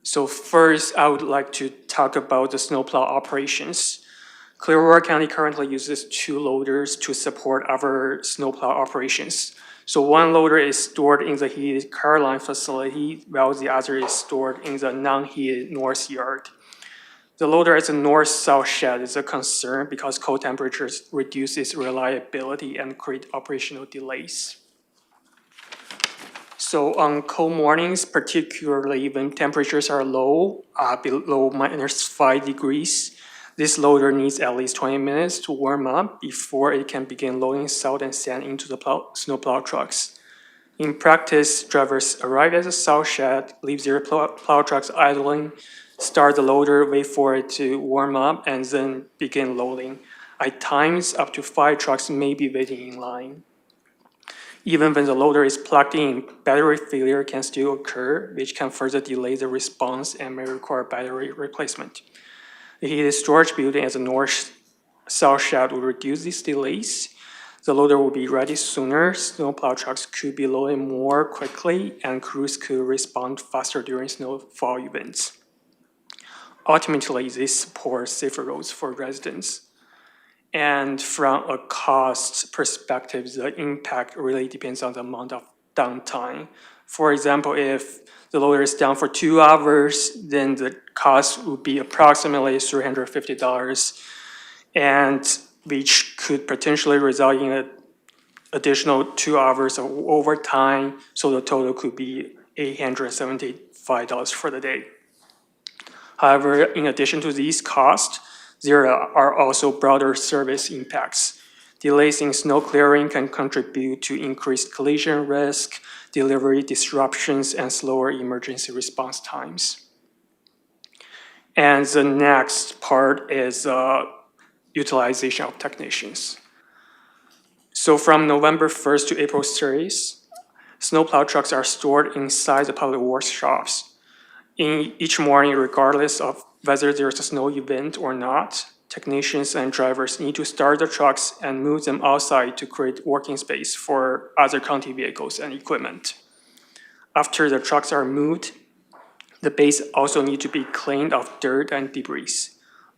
So first, I would like to talk about the snowplow operations. Clearwater County currently uses 2 loaders to support our snowplow operations. So one loader is stored in the heated Caroline facility, while the other is stored in the non-heated north yard. The loader at the north-south shed is a concern because cold temperatures reduce its reliability and create operational delays. So on cold mornings, particularly when temperatures are low, below -5 degrees, this loader needs at least 20 minutes to warm up before it can begin loading salt and sand into the snowplow trucks. In practice, drivers arrive at the salt shed, leave their plow trucks idling, start the loader, wait for it to warm up, and then begin loading. At times, up to 5 trucks may be waiting in line. Even when the loader is plugged in, battery failure can still occur, which can further delay the response and may require battery replacement. The heated storage building at the north south shed will reduce these delays. The loader will be ready sooner, snowplow trucks could be loaded more quickly, and crews could respond faster during snowfall events. Ultimately, this supports safer roads for residents. And from a cost perspective, the impact really depends on the amount of downtime. For example, if the loader is down for 2 hours, then the cost would be approximately $350, and which could potentially result in an additional 2 hours of overtime, so the total could be $875 for the day. However, in addition to these costs, there are also broader service impacts. Delays in snow clearing can contribute to increased collision risk, delivery disruptions, and slower emergency response times. And the next part is utilization of technicians. So from November 1st to April 30th, snowplow trucks are stored inside the public workshops. In each morning, regardless of whether there's a snow event or not, technicians and drivers need to start the trucks and move them outside to create working space for other county vehicles and equipment. After the trucks are moved, the base also need to be cleaned of dirt and debris.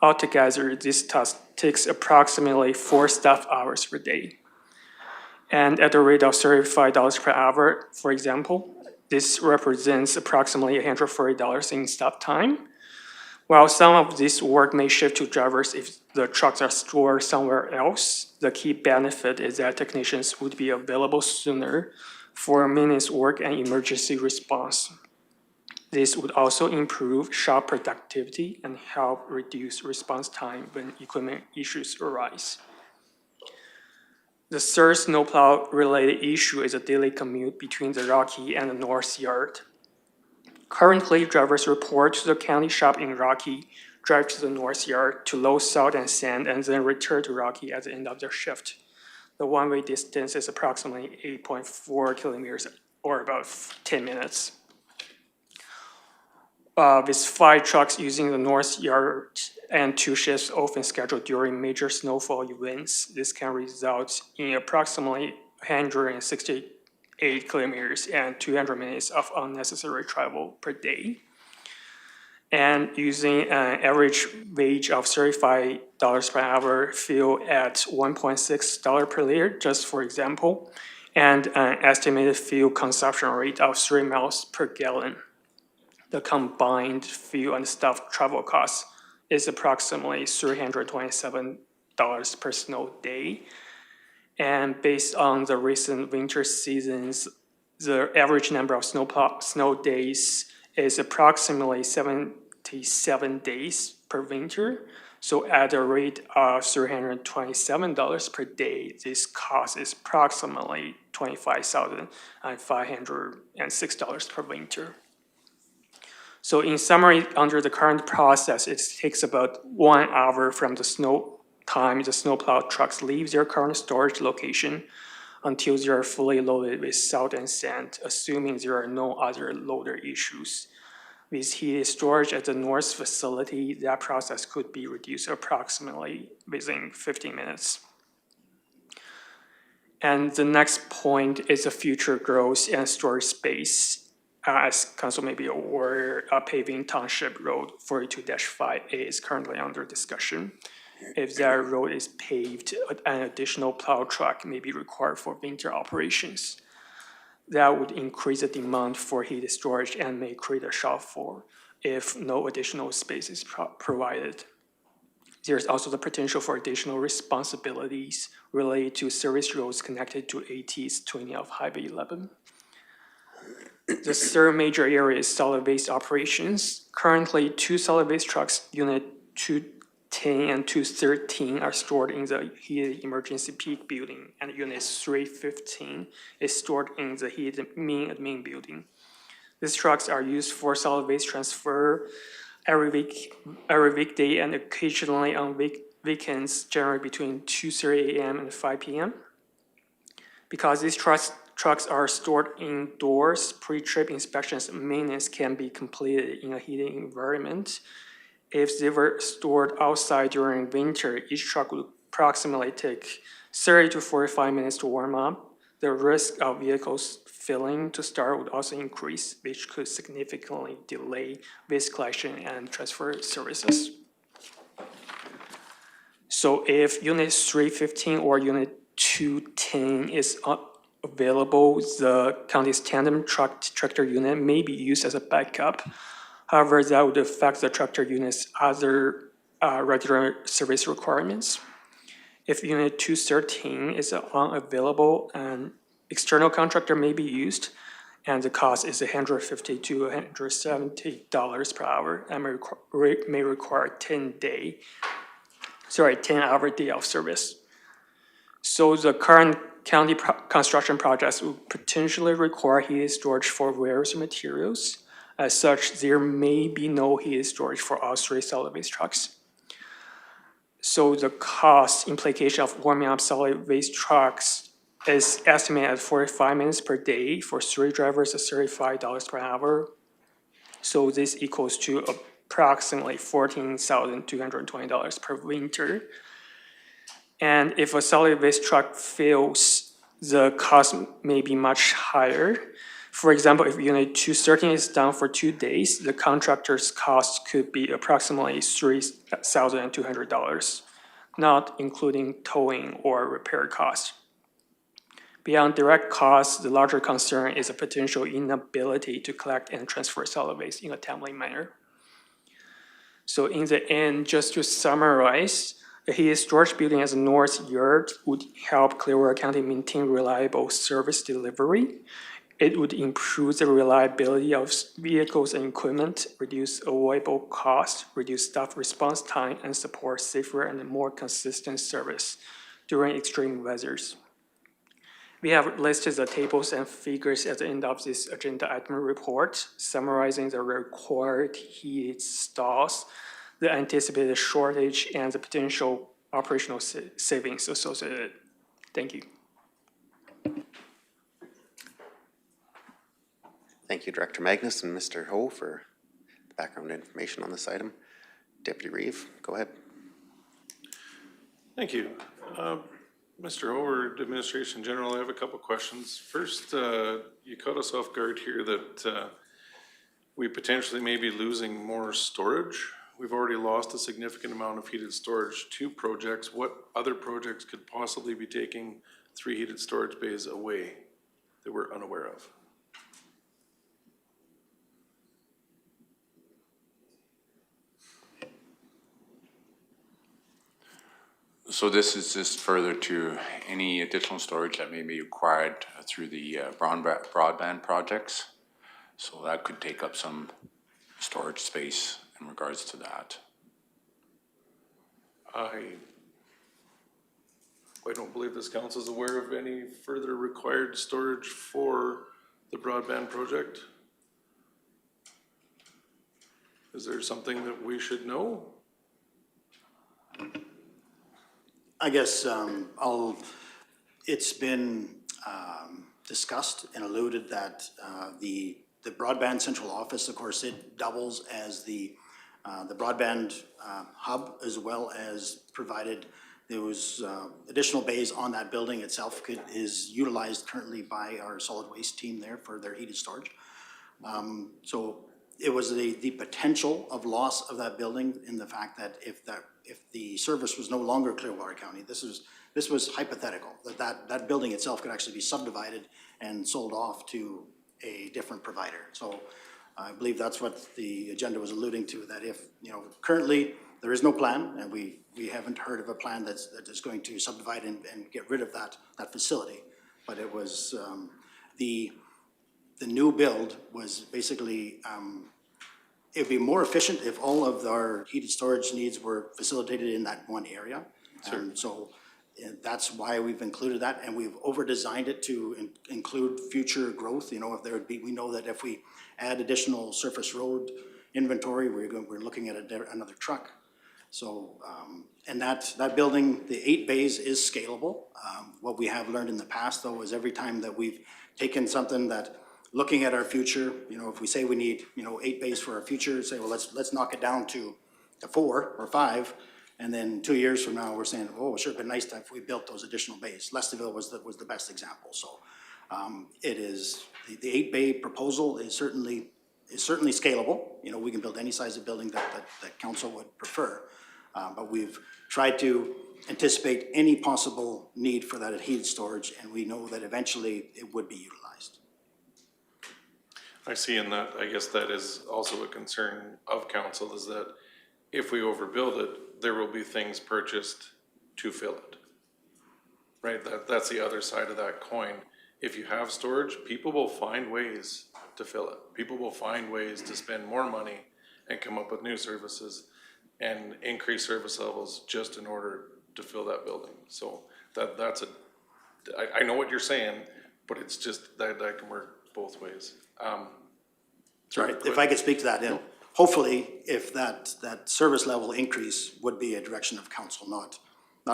Altogether, this task takes approximately 4 staff hours per day. And at a rate of $35 per hour, for example, this represents approximately $140 in staff time. While some of this work may shift to drivers if the trucks are stored somewhere else, the key benefit is that technicians would be available sooner for maintenance work and emergency response. This would also improve shop productivity and help reduce response time when equipment issues arise. The third snowplow-related issue is a daily commute between the Rocky and the North Yard. Currently, drivers report to the county shop in Rocky, drive to the North Yard to load salt and sand, and then return to Rocky at the end of their shift. The one-way distance is approximately 8.4 kilometers, or about 10 minutes. With 5 trucks using the North Yard and 2 shifts often scheduled during major snowfall events, this can result in approximately 168 kilometers and 200 minutes of unnecessary travel per day. And using an average wage of $35 per hour, fuel at $1.6 per liter, just for example, and an estimated fuel consumption rate of 3 miles per gallon. The combined fuel and staff travel cost is approximately $327 per snow day. And based on the recent winter seasons, the average number of snow days is approximately 77 days per winter. So at a rate of $327 per day, this cost is approximately $25,506 per winter. So in summary, under the current process, it takes about 1 hour from the snowplow trucks leave their current storage location until they are fully loaded with salt and sand, assuming there are no other loader issues. With heated storage at the north facility, that process could be reduced approximately within 15 minutes. And the next point is the future growth and storage space. As council may be aware, paving Township Road 42-5A is currently under discussion. If that road is paved, an additional plow truck may be required for winter operations. That would increase the demand for heated storage and may create a shortfall if no additional space is provided. There's also the potential for additional responsibilities related to service roads connected to AT's twinning of Highway 11. The third major area is solid waste operations. Currently, 2 solid waste trucks, Unit 210 and 213, are stored in the heated emergency peak building, and Unit 315 is stored in the heated main admin building. These trucks are used for solid waste transfer every weekday and occasionally on weekends, generally between 2:30 a.m. and 5 p.m. Because these trucks are stored indoors, pre-trip inspections and maintenance can be completed in a heated environment. If they were stored outside during winter, each truck would approximately take 30 to 45 minutes to warm up. The risk of vehicles failing to start would also increase, which could significantly delay waste collection and transfer services. So if Unit 315 or Unit 210 is available, the county's tandem tractor unit may be used as a backup. However, that would affect the tractor unit's other regular service requirements. If Unit 213 is unavailable, an external contractor may be used, and the cost is $150 to $170 per hour, and may require 10-hour day of service. So the current county construction projects would potentially require heated storage for various materials. As such, there may be no heated storage for all 3 solid waste trucks. So the cost implication of warming up solid waste trucks is estimated at 45 minutes per day for 3 drivers at $35 per hour. So this equals to approximately $14,220 per winter. And if a solid waste truck fails, the cost may be much higher. For example, if Unit 213 is down for 2 days, the contractor's cost could be approximately $3,200, not including towing or repair costs. Beyond direct costs, the larger concern is a potential inability to collect and transfer solid waste in a timely manner. So in the end, just to summarize, a heated storage building as a north yard would help Clearwater County maintain reliable service delivery. It would improve the reliability of vehicles and equipment, reduce avoidable costs, reduce staff response time, and support safer and more consistent service during extreme weathers. We have listed the tables and figures at the end of this agenda item report, summarizing the required heated stalls, the anticipated shortage, and the potential operational savings associated. Thank you. Thank you, Director Magnus and Mr. Ho, for the background information on this item. Deputy Reeve, go ahead. Thank you. Mr. Ho, or Administration General, I have a couple questions. First, you caught us off guard here that we potentially may be losing more storage. We've already lost a significant amount of heated storage to projects. What other projects could possibly be taking 3 heated storage bays away that we're unaware of? So this is just further to any additional storage that may be required through the broadband projects. So that could take up some storage space in regards to that. I don't believe this council is aware of any further required storage for the broadband project. Is there something that we should know? I guess it's been discussed and alluded that the broadband central office, of course, it doubles as the broadband hub, as well as provided those additional bays on that building itself is utilized currently by our solid waste team there for their heated storage. So it was the potential of loss of that building in the fact that if the service was no longer Clearwater County, this was hypothetical, that building itself could actually be subdivided and sold off to a different provider. So I believe that's what the agenda was alluding to, that if, currently there is no plan, and we haven't heard of a plan that is going to subdivide and get rid of that facility. But it was the the new build was basically, it'd be more efficient if all of our heated storage needs were facilitated in that one area. So that's why we've included that, and we've over-designed it to include future growth. You know, if there would be, we know that if we add additional surface road inventory, we're looking at another truck. So, and that building, the 8 bays is scalable. What we have learned in the past, though, is every time that we've taken something that, looking at our future, you know, if we say we need, you know, 8 bays for our future, say, well, let's knock it down to 4 or 5, and then 2 years from now, we're saying, oh, it sure been nice if we built those additional bays. Lestonville was the best example. So, it is, the 8 bay proposal is certainly scalable. You know, we can build any size of building that council would prefer. But we've tried to anticipate any possible need for that heated storage, and we know that eventually it would be utilized. I see in that, I guess that is also a concern of council, is that if we overbuild it, there will be things purchased to fill it. Right, that's the other side of that coin. If you have storage, people will find ways to fill it. People will find ways to spend more money and come up with new services and increase service levels just in order to fill that building. So that's I know what you're saying, but it's just that can work both ways. Sorry, if I could speak to that, hopefully, if that service level increase would be a direction of council, not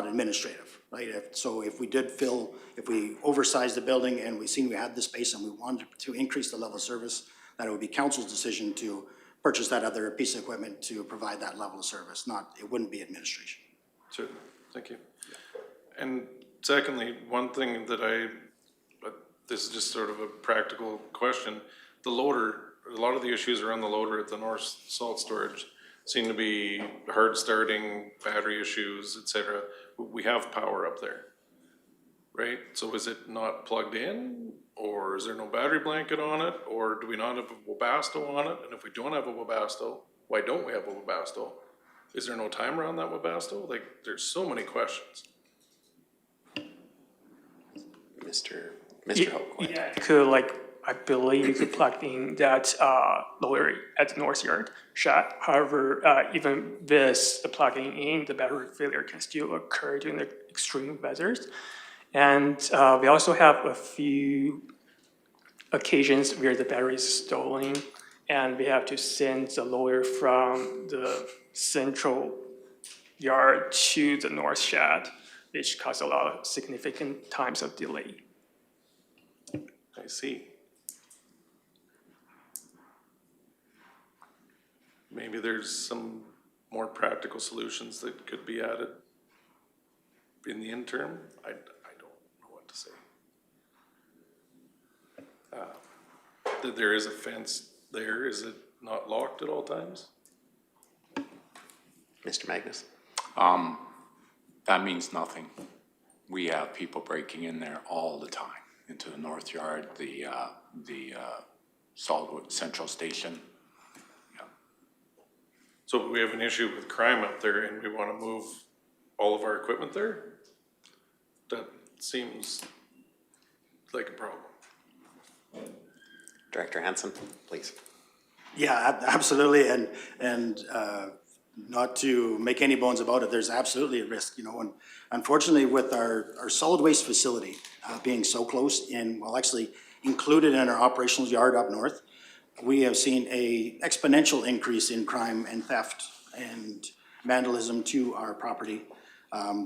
administrative, right? So if we oversized the building and we seen we had the space and we wanted to increase the level of service, that it would be council's decision to purchase that other piece of equipment to provide that level of service, it wouldn't be administration. Certainly, thank you. And secondly, one thing but this is just sort of a practical question, the loader, a lot of the issues around the loader at the North Salt Storage seem to be hard starting, battery issues, et cetera. We have power up there, right? So is it not plugged in, or is there no battery blanket on it, or do we not have a Webasto on it? And if we don't have a Webasto, why don't we have a Webasto? Is there no timer on that Webasto? Like, there's so many questions. Mr. Hope. Yeah, could I believe you could plug in that loader at the north yard shaft. However, even this, the plugging in, the battery failure can still occur during the extreme weathers. And we also have a few occasions where the battery is stolen and we have to send the loader from the central yard to the north shaft, which causes a lot of significant times of delay. I see. Maybe there's some more practical solutions that could be added in the interim. I don't know what to say. That there is a fence there, is it not locked at all times? Mr. Magnus? That means nothing. We have people breaking in there all the time, into the north yard, the Solid Central Station. So we have an issue with crime up there and we want to move all of our equipment there? That seems like a problem. Director Hansen, please. Yeah, absolutely, and not to make any bones about it, there's absolutely a risk, you know, and unfortunately with our solid waste facility being so close in, well, actually included in our operational yard up north, we have seen a exponential increase in crime and theft and vandalism to our property.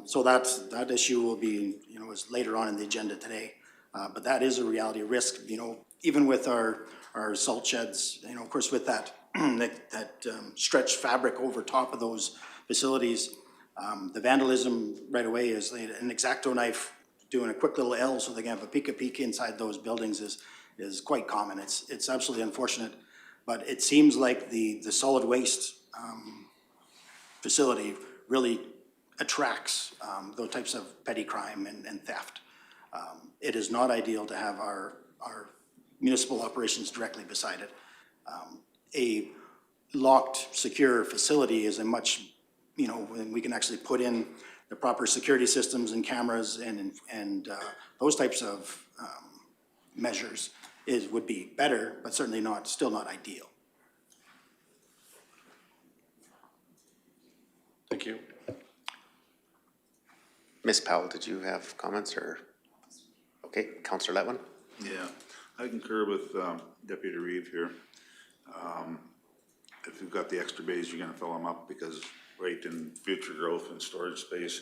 So that issue will be, you know, is later on in the agenda today. But that is a reality risk, you know, even with our salt sheds, you know, of course with that, that stretched fabric over top of those facilities, the vandalism right away is an X-Acto knife doing a quick little L so they can have a peek inside those buildings is quite common. It's absolutely unfortunate, but it seems like the solid waste facility really attracts those types of petty crime and theft. It is not ideal to have our municipal operations directly beside it. A locked, secure facility is a much, you know, when we can actually put in the proper security systems and cameras and those types of measures, would be better, but certainly not, still not ideal. Thank you. Ms. Powell, did you have comments or? Okay, Counselor Letwin? Yeah, I concur with Deputy Reeve here. If you've got the extra bays, you're gonna fill them up because right in future growth and storage space,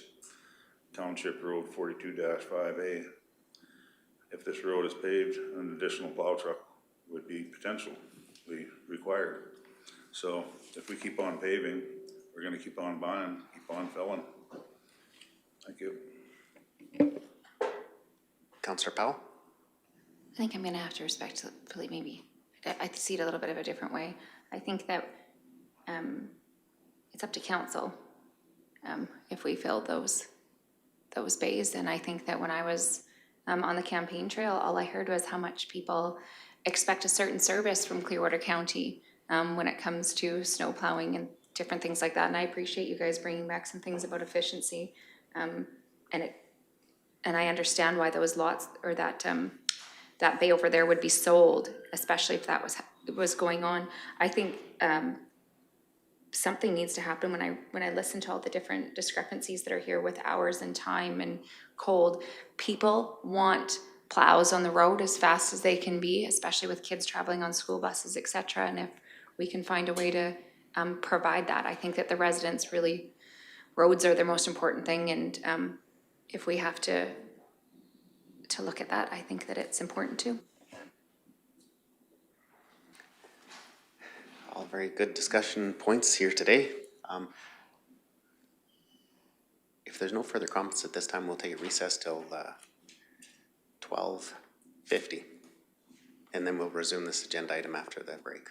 Township Road 42-5A, if this road is paved, an additional plow truck would be potentially required. So if we keep on paving, we're gonna keep on buying, keep on filling. Thank you. Counselor Powell? I think I'm gonna have to respectfully maybe, I see it a little bit of a different way. I think that it's up to council if we fill those bays. And I think that when I was on the campaign trail, all I heard was how much people expect a certain service from Clearwater County when it comes to snow plowing and different things like that. And I appreciate you guys bringing back some things about efficiency. And I understand why those lots or that bay over there would be sold, especially if that was going on. I think something needs to happen when I listen to all the different discrepancies that are here with hours and time and cold. People want plows on the road as fast as they can be, especially with kids traveling on school buses, et cetera. And if we can find a way to provide that, I think that the residents really, roads are their most important thing. And if we have to look at that, I think that it's important too. All very good discussion points here today. If there's no further comments at this time, we'll take a recess till 12:50. And then we'll resume this agenda item after the break.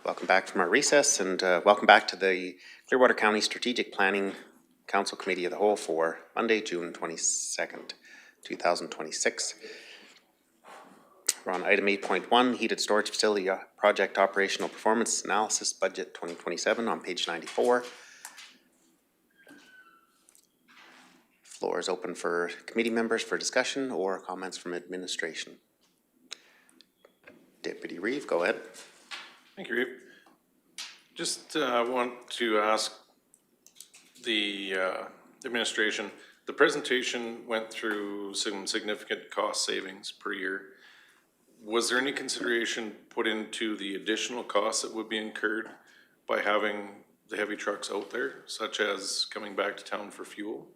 Welcome back from our recess, and welcome back to the Clearwater County Strategic Planning Council Committee of the Whole for Monday, June 22nd, 2026. We're on item 8.1, Heated Storage Facility Project Operational Performance Analysis Budget 2027 on page 94. Floor is open for committee members for discussion or comments from administration. Deputy Reeve, go ahead. Thank you, Reeve. Just want to ask the administration, the presentation went through some significant cost savings per year. Was there any consideration put into the additional costs that would be incurred by having the heavy trucks out there, such as coming back to town for fuel?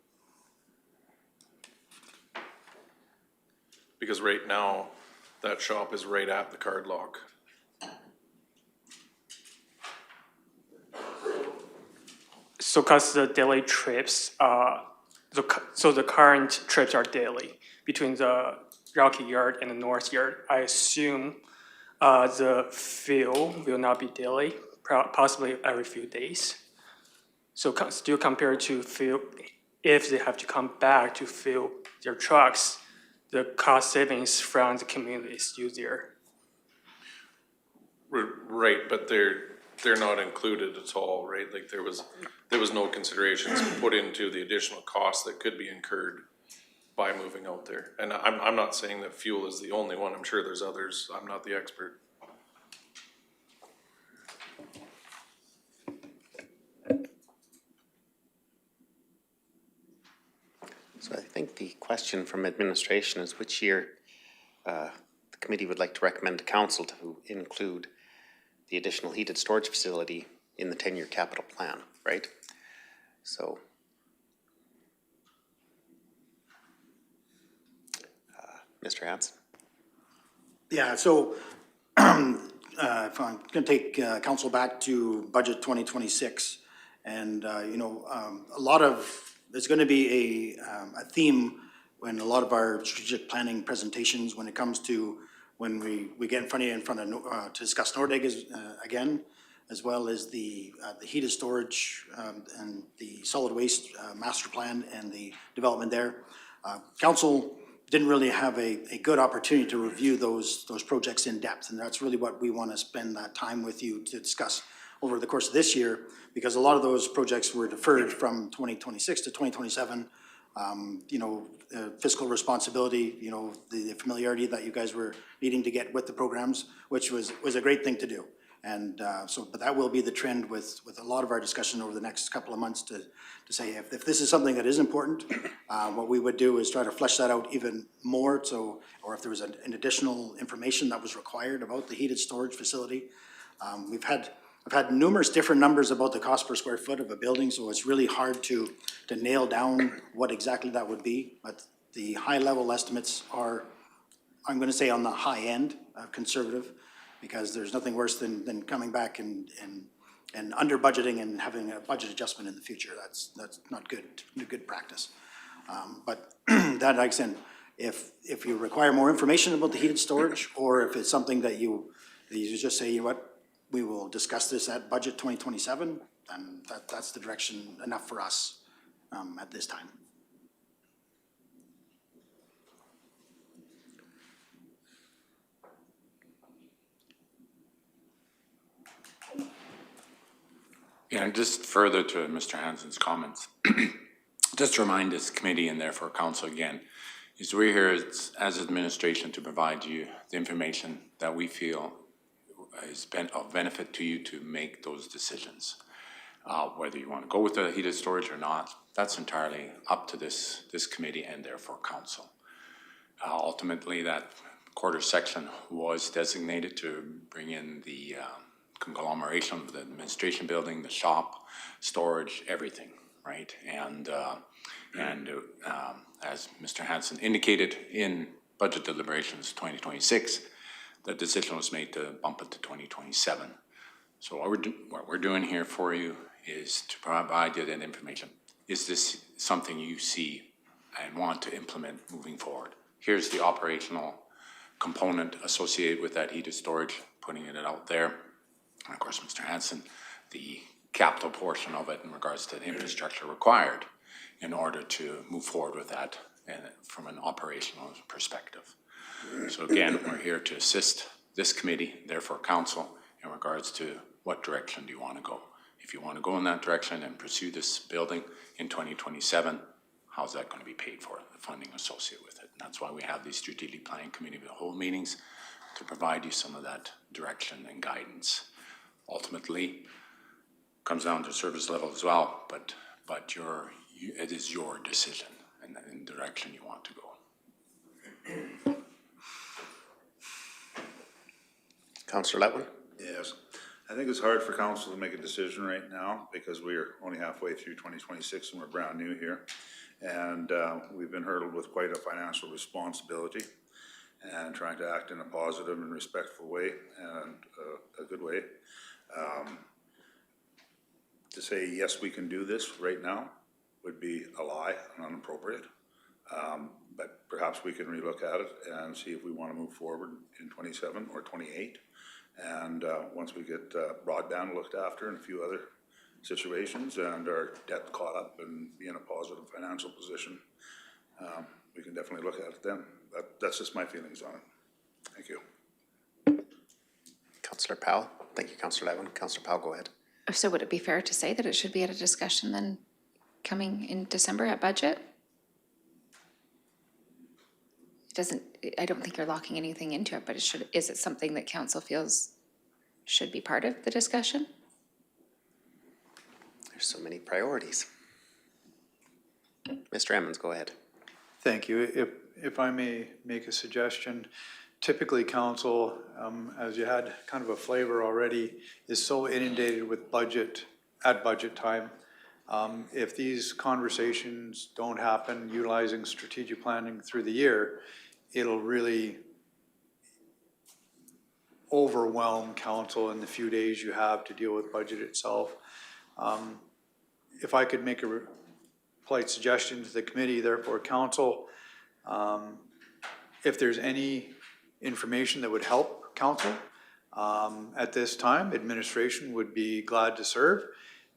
Because right now, that shop is right at the card lock. So because the daily trips, so the current trips are daily between the Rocky Yard and the North Yard. I assume the fuel will not be daily, possibly every few days. So still compared to fuel, if they have to come back to fill their trucks, the cost savings from the community is still there. Right, but they're not included at all, right? Like there was no considerations put into the additional costs that could be incurred by moving out there. And I'm not saying that fuel is the only one. I'm sure there's others. I'm not the expert. So I think the question from administration is which year the committee would like to recommend to council to include the additional heated storage facility in the 10-year capital plan, right? So Mr. Hanson. Yeah, so if I'm going to take council back to budget 2026, and a lot of, there's going to be a theme when a lot of our strategic planning presentations, when it comes to when we get in front of you to discuss Nordeg again, as well as the heated storage and the solid waste master plan and the development there. Council didn't really have a good opportunity to review those projects in depth, and that's really what we want to spend that time with you to discuss over the course of this year, because a lot of those projects were deferred from 2026 to 2027. Fiscal responsibility, the familiarity that you guys were needing to get with the programs, which was a great thing to do. And but that will be the trend with a lot of our discussion over the next couple of months to say if this is something that is important, what we would do is try to flesh that out even more. So, or if there was an additional information that was required about the heated storage facility. I've had numerous different numbers about the cost per square foot of a building, so it's really hard to nail down what exactly that would be. But the high level estimates are, I'm going to say, on the high end of conservative, because there's nothing worse than coming back and under budgeting and having a budget adjustment in the future. That's not good practice. But that, like I said, if you require more information about the heated storage, or if it's something that you just say, you know what, we will discuss this at budget 2027, and that's the direction enough for us at this time. Yeah, and just further to Mr. Hanson's comments, just to remind this committee and therefore council again, is we're here as administration to provide you the information that we feel is of benefit to you to make those decisions. Whether you want to go with the heated storage or not, that's entirely up to this committee and therefore council. Ultimately, that quarter section was designated to bring in the conglomeration of the administration building, the shop, storage, everything, right? And as Mr. Hanson indicated in budget deliberations 2026, the decision was made to bump it to 2027. So what we're doing here for you is to provide you that information. Is this something you see and want to implement moving forward? Here's the operational component associated with that heated storage, putting it out there. and of course, Mr. Hanson, the capital portion of it in regards to the infrastructure required in order to move forward with that and from an operational perspective. So again, we're here to assist this committee, therefore council, in regards to what direction do you want to go. If you want to go in that direction and pursue this building in 2027, how's that going to be paid for, the funding associated with it? And that's why we have these strategic planning committee of the whole meetings to provide you some of that direction and guidance. Ultimately, comes down to service level as well, but it is your decision and in the direction you want to go. Councillor Letwin? Yes, I think it's hard for council to make a decision right now because we're only halfway through 2026 and we're brand new here. And we've been hurdled with quite a financial responsibility and trying to act in a positive and respectful way and a good way. To say, yes, we can do this right now would be a lie and inappropriate. But perhaps we can relook at it and see if we want to move forward in 27 or 28. And once we get broadband looked after and a few other situations and our debt caught up and be in a positive financial position, we can definitely look at it then. That's just my feelings on it. Thank you. Councillor Powell? Thank you, Councillor Letwin. Councillor Powell, go ahead. So would it be fair to say that it should be at a discussion then coming in December at budget? It doesn't, I don't think you're locking anything into it, but is it something that council feels should be part of the discussion? There's so many priorities. Mr. Emmons, go ahead. Thank you. If I may make a suggestion, typically council, as you had kind of a flavor already, is so inundated with budget at budget time. If these conversations don't happen utilizing strategic planning through the year, it'll really overwhelm council in the few days you have to deal with budget itself. If I could make a polite suggestion to the committee, therefore council, if there's any information that would help council at this time, administration would be glad to serve.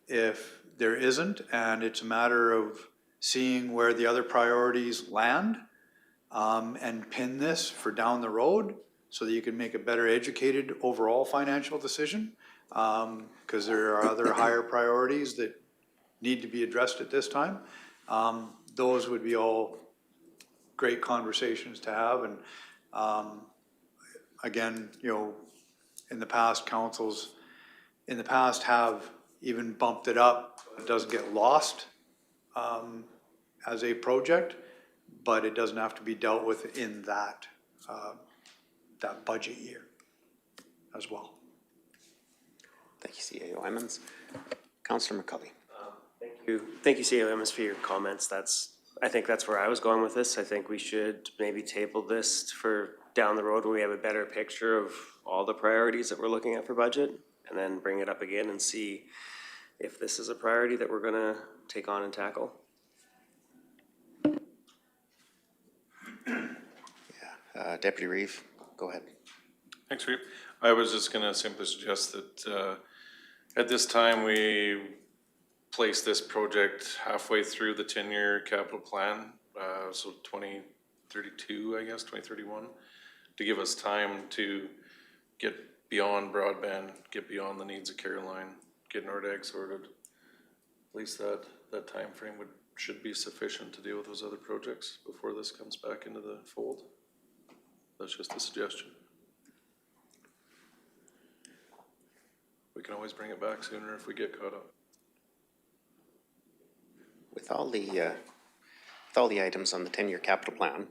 If there isn't, and it's a matter of seeing where the other priorities land and pin this for down the road so that you can make a better educated overall financial decision, because there are other higher priorities that need to be addressed at this time. Those would be all great conversations to have. And again, you know, in the past, councils in the past have even bumped it up. It doesn't get lost as a project, but it doesn't have to be dealt with in that that budget year as well. Thank you, CAO Emmons. Councillor McCulley. Thank you, CAO Emmons, for your comments. I think that's where I was going with this. I think we should maybe table this for down the road when we have a better picture of all the priorities that we're looking at for budget, and then bring it up again and see if this is a priority that we're gonna take on and tackle. Yeah, Deputy Reeve, go ahead. Thanks, Reeve. I was just gonna simply suggest that at this time, we place this project halfway through the 10-year capital plan, so 2032, I guess, 2031, to give us time to get beyond broadband, get beyond the needs of Caroline, get Nordeg sorted. At least that time frame should be sufficient to deal with those other projects before this comes back into the fold. That's just a suggestion. We can always bring it back sooner if we get caught up. With all the items on the 10-year capital plan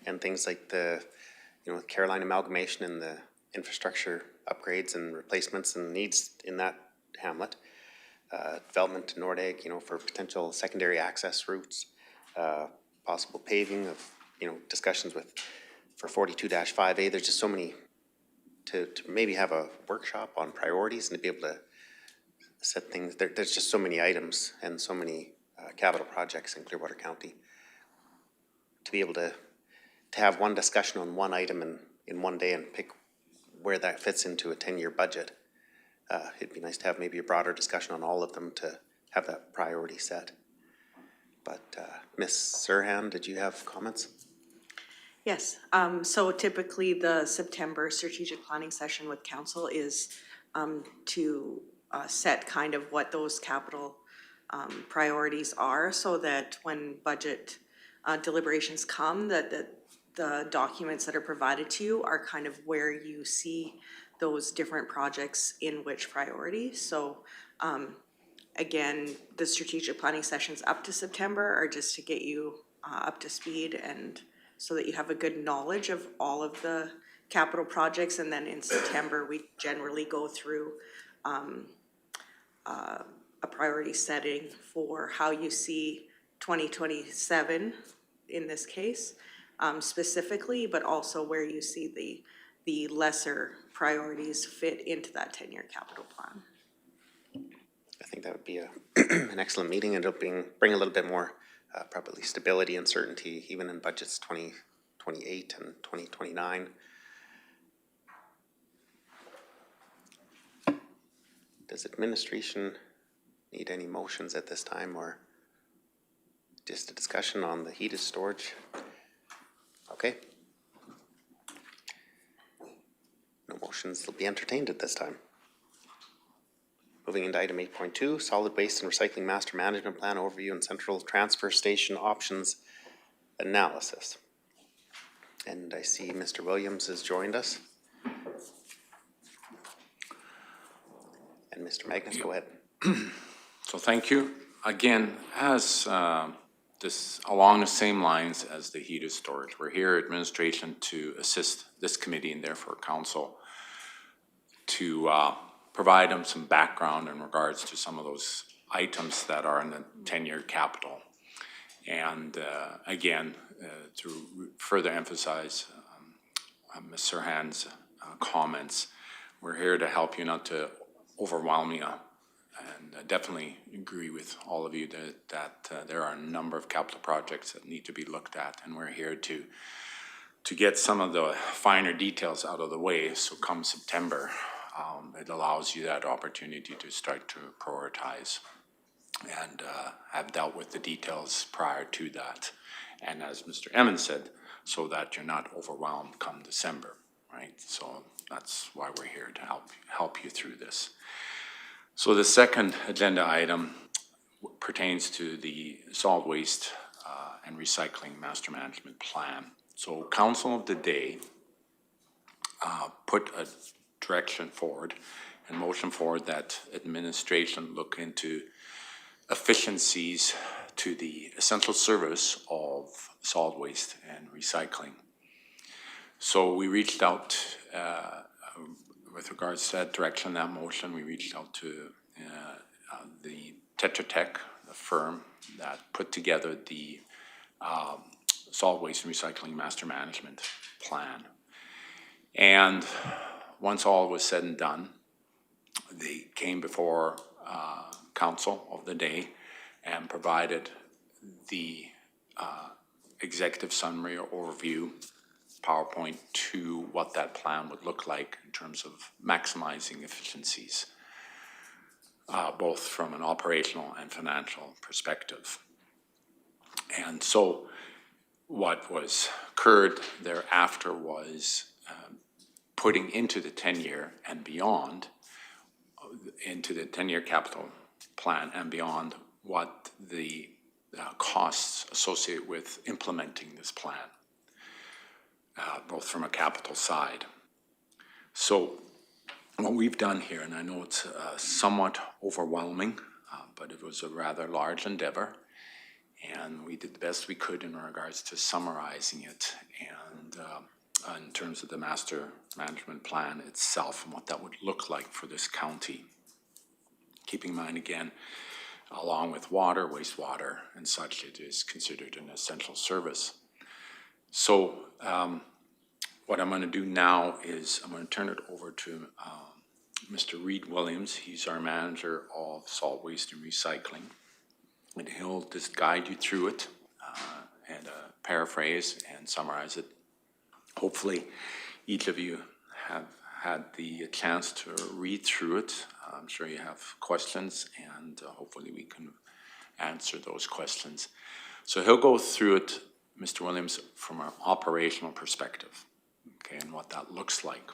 and things like the, you know, Caroline amalgamation and the infrastructure upgrades and replacements and needs in that hamlet, development to Nordeg, you know, for potential secondary access routes, possible paving of, you know, discussions for 42-5A. There's just so many to maybe have a workshop on priorities and to be able to set things. There's just so many items and so many capital projects in Clearwater County. To be able to have one discussion on one item in one day and pick where that fits into a 10-year budget It'd be nice to have maybe a broader discussion on all of them to have that priority set. But Ms. Serhan, did you have comments? Yes, so typically the September strategic planning session with council is to set kind of what those capital priorities are, so that when budget deliberations come, that the documents that are provided to you are kind of where you see those different projects in which priority. So again, the strategic planning sessions up to September are just to get you up to speed and so that you have a good knowledge of all of the capital projects. And then in September, we generally go through a priority setting for how you see 2027 in this case specifically, but also where you see the lesser priorities fit into that 10-year capital plan. I think that would be an excellent meeting, and it'll bring a little bit more probably stability and certainty even in budgets 2028 and 2029. Does administration need any motions at this time, or just a discussion on the heated storage? Okay. No motions will be entertained at this time. Moving into item 8.2, Solid Waste and Recycling Master Management Plan Overview and Central Transfer Station Options Analysis. And I see Mr. Williams has joined us. And Mr. Magnus, go ahead. So thank you. Again, as along the same lines as the heated storage, we're here, administration, to assist this committee and therefore council to provide them some background in regards to some of those items that are in the 10-year capital. And again, to further emphasize Ms. Serhan's comments, we're here to help you, not to overwhelm you. And I definitely agree with all of you that there are a number of capital projects that need to be looked at, and we're here to get some of the finer details out of the way. So come September, it allows you that opportunity to start to prioritize and have dealt with the details prior to that. And as Mr. Emmons said, so that you're not overwhelmed come December, right? So that's why we're here to help you through this. So the second agenda item pertains to the solid waste and recycling master management plan. So council of the day put a direction forward and motion forward that administration look into efficiencies to the essential service of solid waste and recycling. So we reached out with regards to that direction, that motion, we reached out to the Tetra Tech, the firm that put together the solid waste and recycling master management plan. And once all was said and done, they came before council of the day and provided the executive summary or overview PowerPoint to what that plan would look like in terms of maximizing efficiencies, both from an operational and financial perspective. And so what was occurred thereafter was putting into the 10-year and beyond, into the 10-year capital plan and beyond, what the costs associated with implementing this plan, both from a capital side. So what we've done here, and I know it's somewhat overwhelming, but it was a rather large endeavor, and we did the best we could in regards to summarizing it and in terms of the master management plan itself and what that would look like for this county. Keeping in mind, again, along with water, wastewater, and such, it is considered an essential service. So what I'm going to do now is I'm going to turn it over to Mr. Reed Williams. He's our manager of solid waste and recycling. And he'll just guide you through it and paraphrase and summarize it. Hopefully each of you have had the chance to read through it. I'm sure you have questions, and hopefully we can answer those questions. So he'll go through it, Mr. Williams, from an operational perspective, okay, and what that looks like.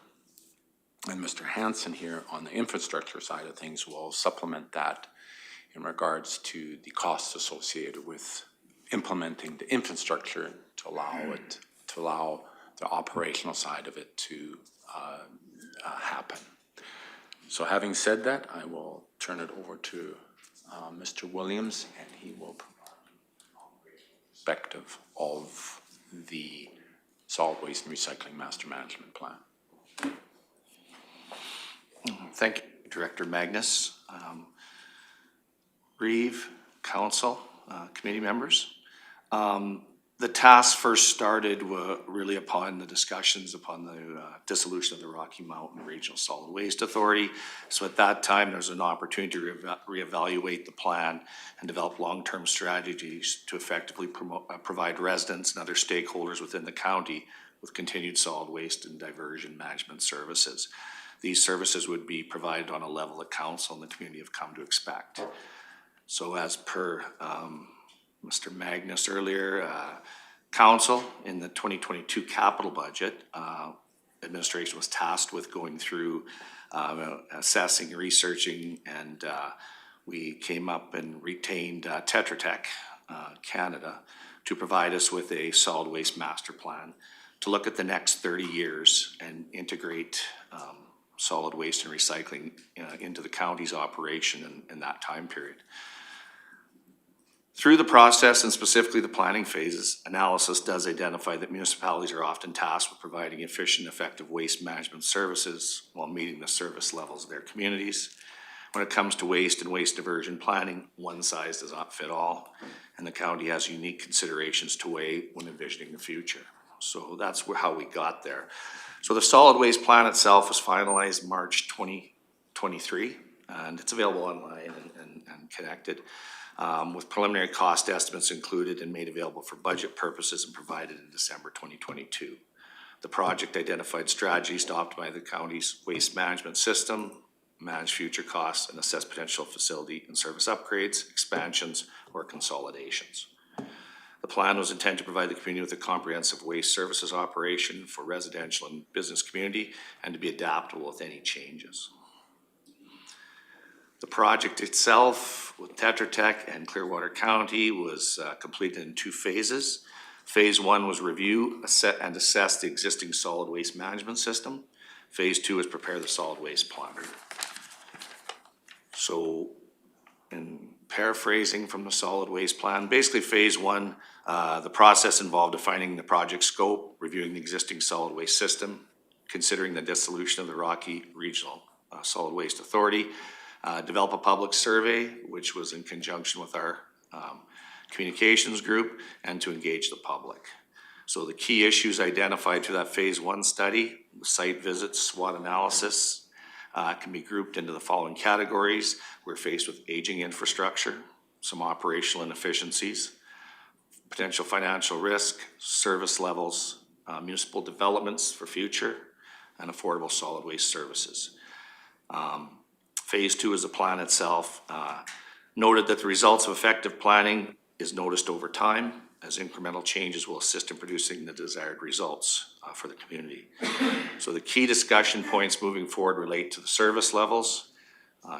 And Mr. Hansen here on the infrastructure side of things will supplement that in regards to the costs associated with implementing the infrastructure to allow the operational side of it to happen. So having said that, I will turn it over to Mr. Williams, and he will provide an operational perspective of the solid waste and recycling master management plan. Thank you, Director Magnus. Reeve, Council, committee members. The task first started really upon the discussions upon the dissolution of the Rocky Mountain Regional Solid Waste Authority. So at that time, there was an opportunity to reevaluate the plan and develop long-term strategies to effectively provide residents and other stakeholders within the county with continued solid waste and diversion management services. These services would be provided on a level that council and the community have come to expect. So as per Mr. Magnus earlier, council in the 2022 capital budget, administration was tasked with going through assessing, researching, and we came up and retained Tetra Tech Canada to provide us with a solid waste master plan to look at the next 30 years and integrate solid waste and recycling into the county's operation in that time period. Through the process, and specifically the planning phases, analysis does identify that municipalities are often tasked with providing efficient, effective waste management services while meeting the service levels of their communities. When it comes to waste and waste diversion planning, one size does not fit all, and the county has unique considerations to weigh when envisioning the future. So that's how we got there. So the solid waste plan itself was finalized March 2023, and it's available online and connected. With preliminary cost estimates included and made available for budget purposes and provided in December 2022. The project identified strategies to optimize the county's waste management system, manage future costs, and assess potential facility and service upgrades, expansions, or consolidations. The plan was intended to provide the community with a comprehensive waste services operation for residential and business community and to be adaptable with any changes. The project itself with Tetra Tech and Clearwater County was completed in 2 phases. Phase 1 was review and assess the existing solid waste management system. Phase 2 is prepare the solid waste plan. So in paraphrasing from the solid waste plan, basically phase 1, the process involved defining the project scope, reviewing the existing solid waste system, considering the dissolution of the Rocky Regional Solid Waste Authority, develop a public survey, which was in conjunction with our communications group, and to engage the public. So the key issues identified through that phase 1 study, site visits, SWOT analysis, can be grouped into the following categories. We're faced with aging infrastructure, some operational inefficiencies, potential financial risk, service levels, municipal developments for future, and affordable solid waste services. Phase 2 is the plan itself. Noted that the results of effective planning is noticed over time, as incremental changes will assist in producing the desired results for the community. So the key discussion points moving forward relate to the service levels,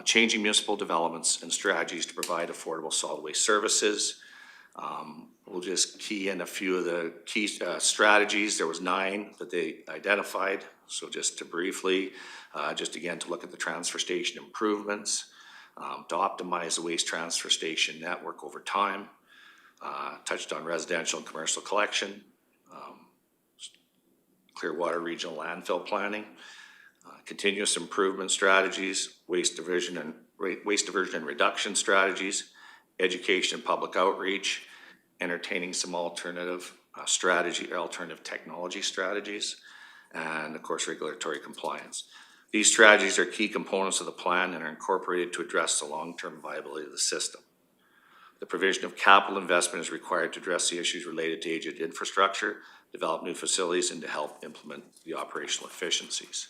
changing municipal developments and strategies to provide affordable solid waste services. We'll just key in a few of the key strategies. There was 9 that they identified. So just to briefly, just again to look at the transfer station improvements, to optimize the waste transfer station network over time, touched on residential and commercial collection, Clearwater Regional landfill planning, continuous improvement strategies, waste diversion and reduction strategies, education and public outreach, entertaining some alternative alternative technology strategies, and of course regulatory compliance. These strategies are key components of the plan and are incorporated to address the long-term viability of the system. The provision of capital investment is required to address the issues related to aged infrastructure, develop new facilities, and to help implement the operational efficiencies.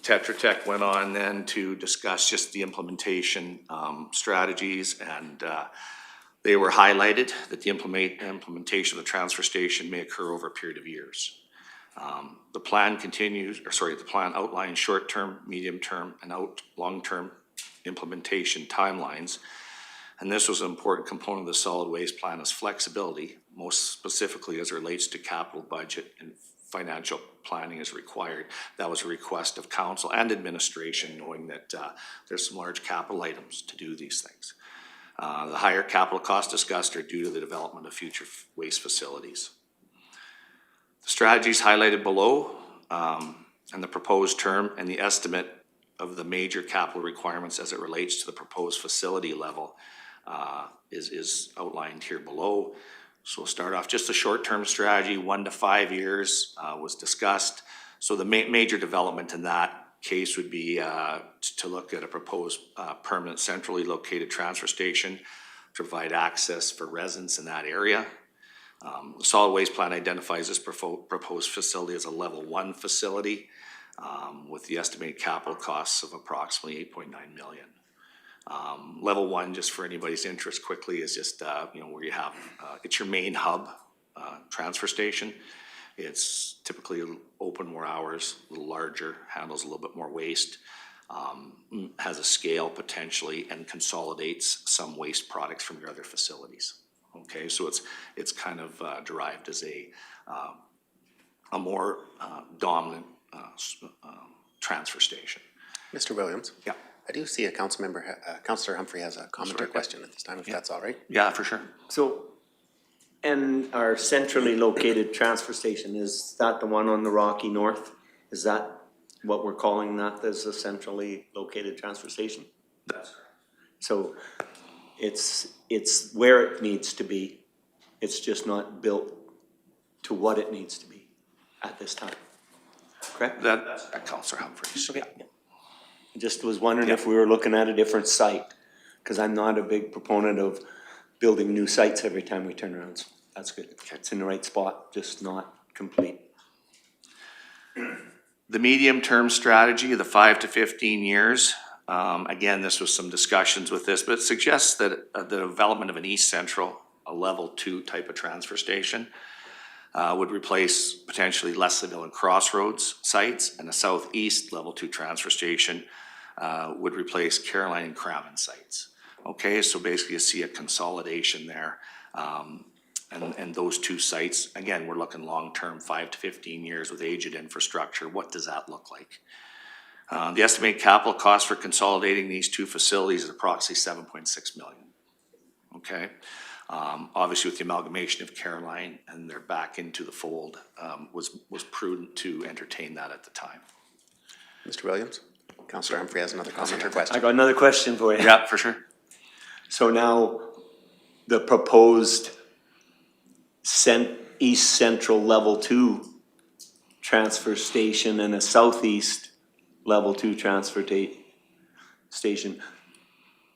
Tetra Tech went on then to discuss just the implementation strategies, and they were highlighted that the implementation of the transfer station may occur over a period of years. The plan the plan outlines short-term, medium-term, and long-term implementation timelines. And this was an important component of the solid waste plan is flexibility, most specifically as it relates to capital budget and financial planning is required. That was a request of council and administration, knowing that there's some large capital items to do these things. The higher capital costs discussed are due to the development of future waste facilities. The strategies highlighted below and the proposed term and the estimate of the major capital requirements as it relates to the proposed facility level is outlined here below. So we'll start off, just a short-term strategy, 1 to 5 years was discussed. So the major development in that case would be to look at a proposed permanent centrally located transfer station to provide access for residents in that area. The solid waste plan identifies this proposed facility as a level 1 facility with the estimated capital costs of approximately $8.9 million. Level 1, just for anybody's interest quickly, is just where you have it's your main hub transfer station. It's typically open more hours, a little larger, handles a little bit more waste, has a scale potentially, and consolidates some waste products from your other facilities. Okay, so it's kind of derived as a more dominant transfer station. Mr. Williams? Yeah. I do see a Councillor Humphrey has a comment or question at this time, if that's all right. Yeah, for sure. So, and our centrally located transfer station, is that the one on the Rocky North? Is that what we're calling that, as a centrally located transfer station? That's correct. So it's where it needs to be. It's just not built to what it needs to be at this time. Correct? That's Councillor Humphreys. Okay. I just was wondering if we were looking at a different site, because I'm not a big proponent of building new sites every time we turn around. So that's good. It's in the right spot, just not complete. The medium-term strategy, the 5 to 15 years, again, this was some discussions with this, but it suggests that the development of an East Central, a level 2 type of transfer station, would replace potentially Leslieville and Crossroads sites, and a Southeast level 2 transfer station would replace Caroline and Craven sites. Okay, so basically you see a consolidation there. And those two sites, again, we're looking long-term, 5 to 15 years with aged infrastructure. What does that look like? The estimated capital cost for consolidating these two facilities is approximately $7.6 million. Okay, obviously with the amalgamation of Caroline and they're back into the fold, was prudent to entertain that at the time. Mr. Williams? Councillor Humphrey has another comment or question. I got another question for you. Yeah, for sure. So now the proposed East Central Level 2 transfer station and a Southeast Level 2 transfer station,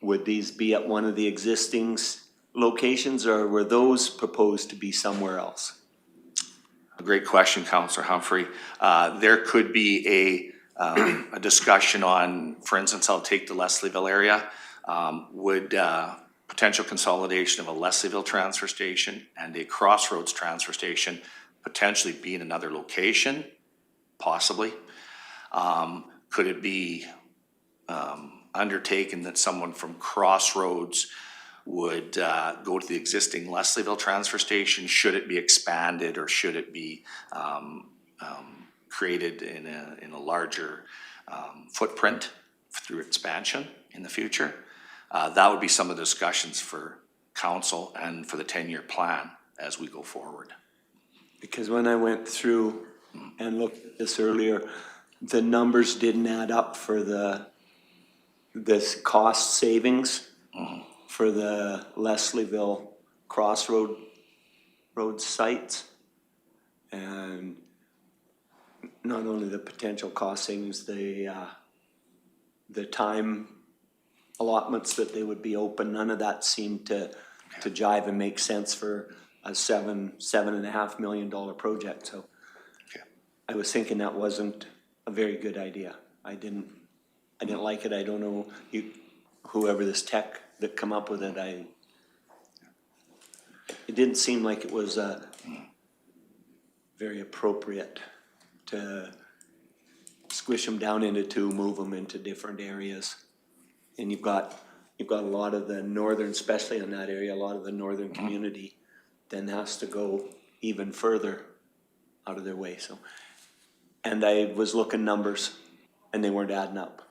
would these be at one of the existing locations, or were those proposed to be somewhere else? A great question, Councillor Humphrey. There could be a discussion on, for instance, I'll take the Leslieville area. Would potential consolidation of a Leslieville transfer station and a Crossroads transfer station potentially be in another location? Possibly. Could it be undertaken that someone from Crossroads would go to the existing Leslieville transfer station? Should it be expanded, or should it be created in a larger footprint through expansion in the future? That would be some of the discussions for council and for the 10-year plan as we go forward. Because when I went through and looked at this earlier, the numbers didn't add up for this cost savings for the Leslieville Crossroad sites. And not only the potential cost savings, the time allotments that they would be open, none of that seemed to jive and make sense for a $7.5 million project. So I was thinking that wasn't a very good idea. I didn't like it. I don't know, whoever this tech that come up with it, it didn't seem like it was, very appropriate to squish them down into two, move them into different areas. And you've got a lot of the northern, especially in that area, a lot of the northern community then has to go even further out of their way, so. And I was looking numbers, and they weren't adding up,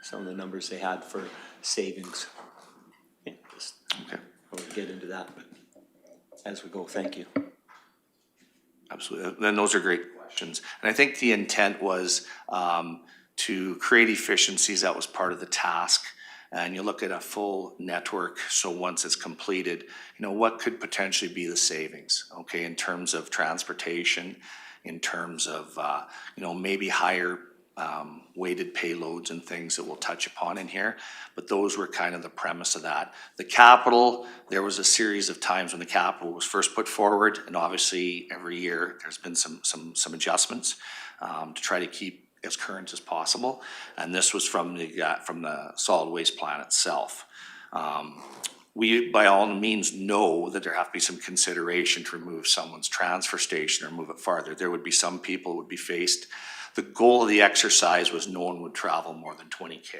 some of the numbers they had for savings. Yeah, just, Okay. we'll get into that, but as we go, thank you. Absolutely, then those are great questions. And I think the intent was to create efficiencies. That was part of the task. And you look at a full network, so once it's completed, what could potentially be the savings, okay, in terms of transportation, in terms of, maybe higher weighted payloads and things that we'll touch upon in here. But those were kind of the premise of that. The capital, there was a series of times when the capital was first put forward, and obviously every year there's been some adjustments to try to keep as current as possible. And this was from the solid waste plan itself. We, by all means, know that there have to be some consideration to remove someone's transfer station or move it farther. There would be some people would be faced. The goal of the exercise was no one would travel more than 20K,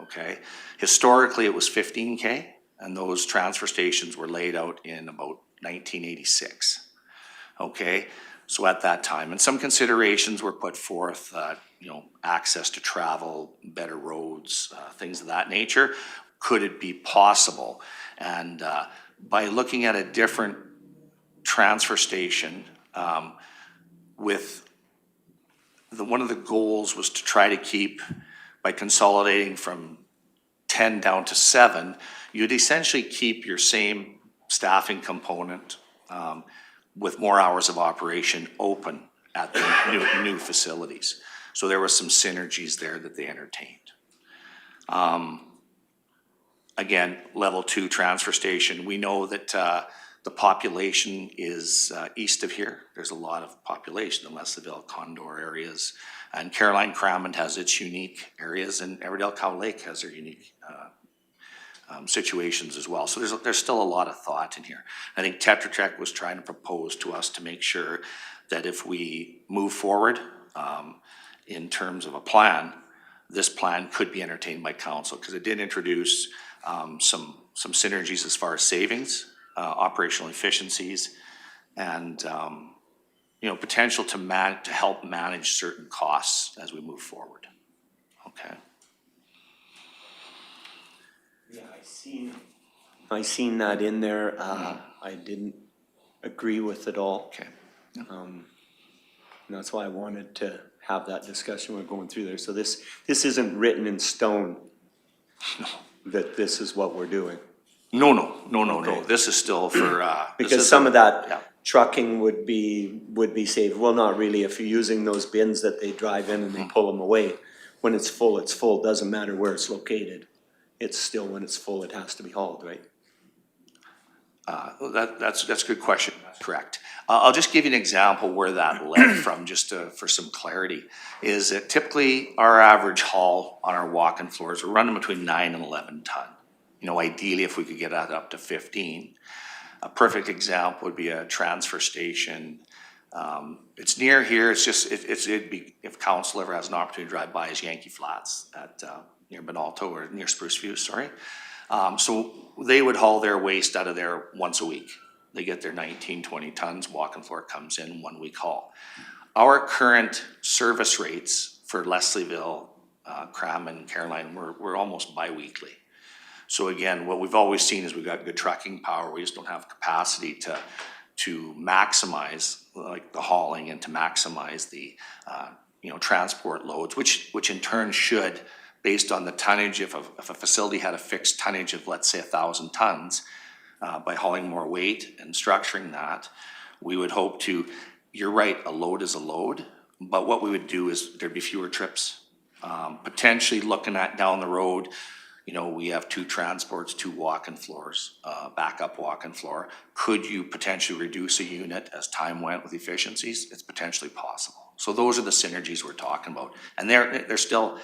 okay? Historically, it was 15K, and those transfer stations were laid out in about 1986, okay? So at that time, and some considerations were put forth, access to travel, better roads, things of that nature. Could it be possible? And by looking at a different transfer station, one of the goals was to try to keep, by consolidating from 10 down to 7, you'd essentially keep your same staffing component with more hours of operation open at the new facilities. So there was some synergies there that they entertained. Again, level 2 transfer station, we know that the population is east of here. There's a lot of population in Leslieville, Condor areas, and Caroline Cramond has its unique areas, and Everdell Cow Lake has their unique situations as well. So there's still a lot of thought in here. I think Tetra Tech was trying to propose to us to make sure that if we move forward in terms of a plan, this plan could be entertained by council, because it did introduce some synergies as far as savings, operational efficiencies, and potential to help manage certain costs as we move forward. Okay. Yeah, I seen that in there. I didn't agree with it all. Okay. And that's why I wanted to have that discussion. We're going through there. So this isn't written in stone that this is what we're doing. No. Okay. This is still for because some of that trucking would be saved. Well, not really. If you're using those bins that they drive in and they pull them away, when it's full, it's full. Doesn't matter where it's located. It's still, when it's full, it has to be hauled, right? That's a good question. Correct. I'll just give you an example where that led from, just for some clarity. Is that typically our average haul on our walk-in floors, we're running between 9 and 11 ton. Ideally, if we could get that up to 15. A perfect example would be a transfer station. It's near here. It's just it'd be, if council ever has an opportunity to drive by, is Yankee Flats at near Benalto, or near Spruce View, sorry. So they would haul their waste out of there once a week. They get their 19, 20 tons, walk-in floor comes in, 1 week haul. Our current service rates for Leslieville, Cramond, Caroline, we're almost bi-weekly. So again, what we've always seen is we've got good trucking power. We just don't have capacity to maximize like the hauling and to maximize the transport loads, which in turn should, based on the tonnage, if a facility had a fixed tonnage of, let's say, 1,000 tons, by hauling more weight and structuring that, we would hope to, you're right, a load is a load, but what we would do is there'd be fewer trips. Potentially looking at down the road, we have 2 transports, 2 walk-in floors, backup walk-in floor. Could you potentially reduce a unit as time went with efficiencies? It's potentially possible. So those are the synergies we're talking about. And they're still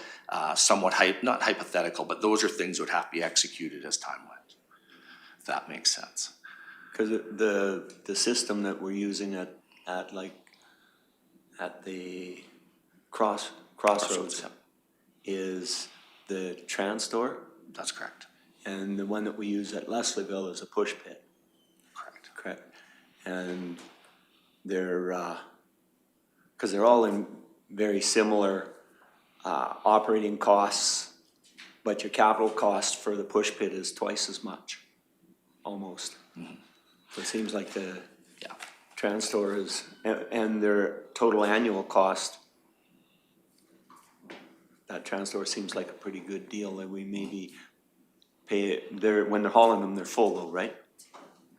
somewhat not hypothetical, but those are things that would have to be executed as time went, if that makes sense. Because the system that we're using at the crossroads Yep. is the Transtor, That's correct. and the one that we use at Leslieville is a push pit. Correct. Correct. And they're, because they're all in very similar operating costs, but your capital cost for the push pit is twice as much, almost. So it seems like the Transtor is, and their total annual cost, that Transtor seems like a pretty good deal that we maybe pay, when they're hauling them, they're full though, right?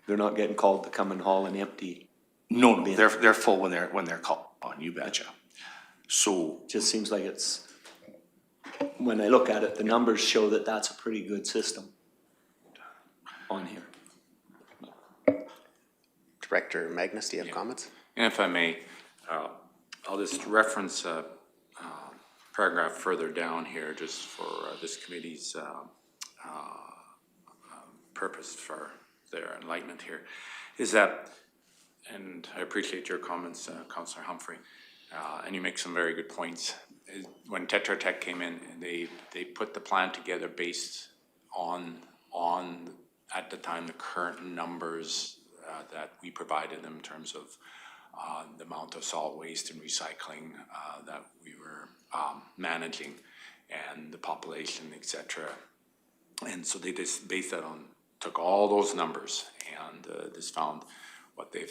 They're not getting called to come and haul an empty. No, they're full when they're called on, you betcha. So. Just seems like it's, when I look at it, the numbers show that that's a pretty good system on here. Director Magnus, do you have comments? And if I may, I'll just reference a paragraph further down here just for this committee's purpose for their enlightenment here, is that, and I appreciate your comments, Councillor Humphrey, and you make some very good points. When Tetra Tech came in, they put the plan together based on at the time the current numbers that we provided them in terms of the amount of solid waste and recycling that we were managing and the population, etc. And so they just based that on, took all those numbers and just found what they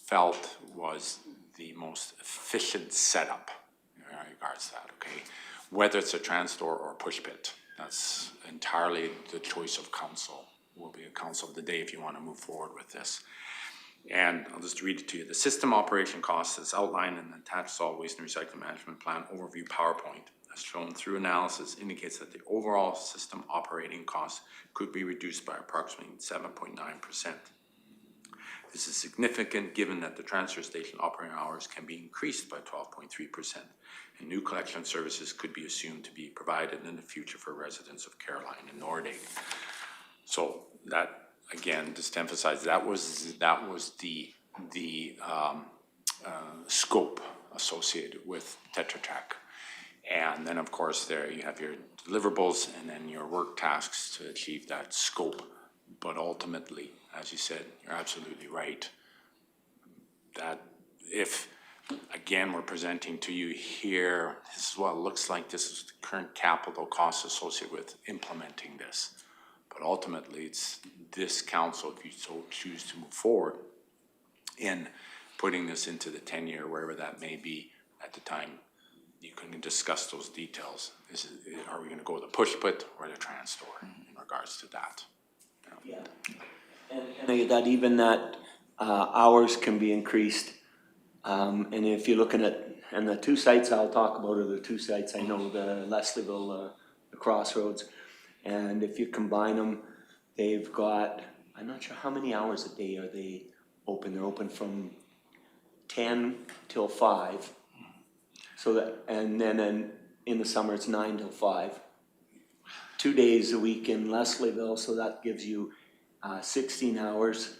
felt was the most efficient setup in regards to that, okay? Whether it's a Transtor or a push pit, that's entirely the choice of council. Will be a council of the day if you want to move forward with this. And I'll just read it to you. The system operation costs as outlined in the attached solid waste and recycling management plan overview PowerPoint, as shown through analysis, indicates that the overall system operating costs could be reduced by approximately 7.9%. This is significant given that the transfer station operating hours can be increased by 12.3%, and new collection services could be assumed to be provided in the future for residents of Caroline and Nordig. So that, again, just to emphasize, that was the scope associated with Tetra Tech. And then, of course, there you have your deliverables and then your work tasks to achieve that scope. But ultimately, as you said, you're absolutely right, that if, again, we're presenting to you here, this is what it looks like, this is the current capital costs associated with implementing this. But ultimately, it's this council, if you so choose to move forward in putting this into the 10-year, wherever that may be at the time, you can discuss those details. Are we going to go with the push pit or the Transtor in regards to that? Yeah. And that even that hours can be increased. And if you're looking at, and the two sites I'll talk about are the two sites I know, the Leslieville, the Crossroads. And if you combine them, they've got, I'm not sure how many hours a day are they open. They're open from 10 till 5. So that, and then in the summer it's 9 till 5. 2 days a week in Leslieville, so that gives you 16 hours,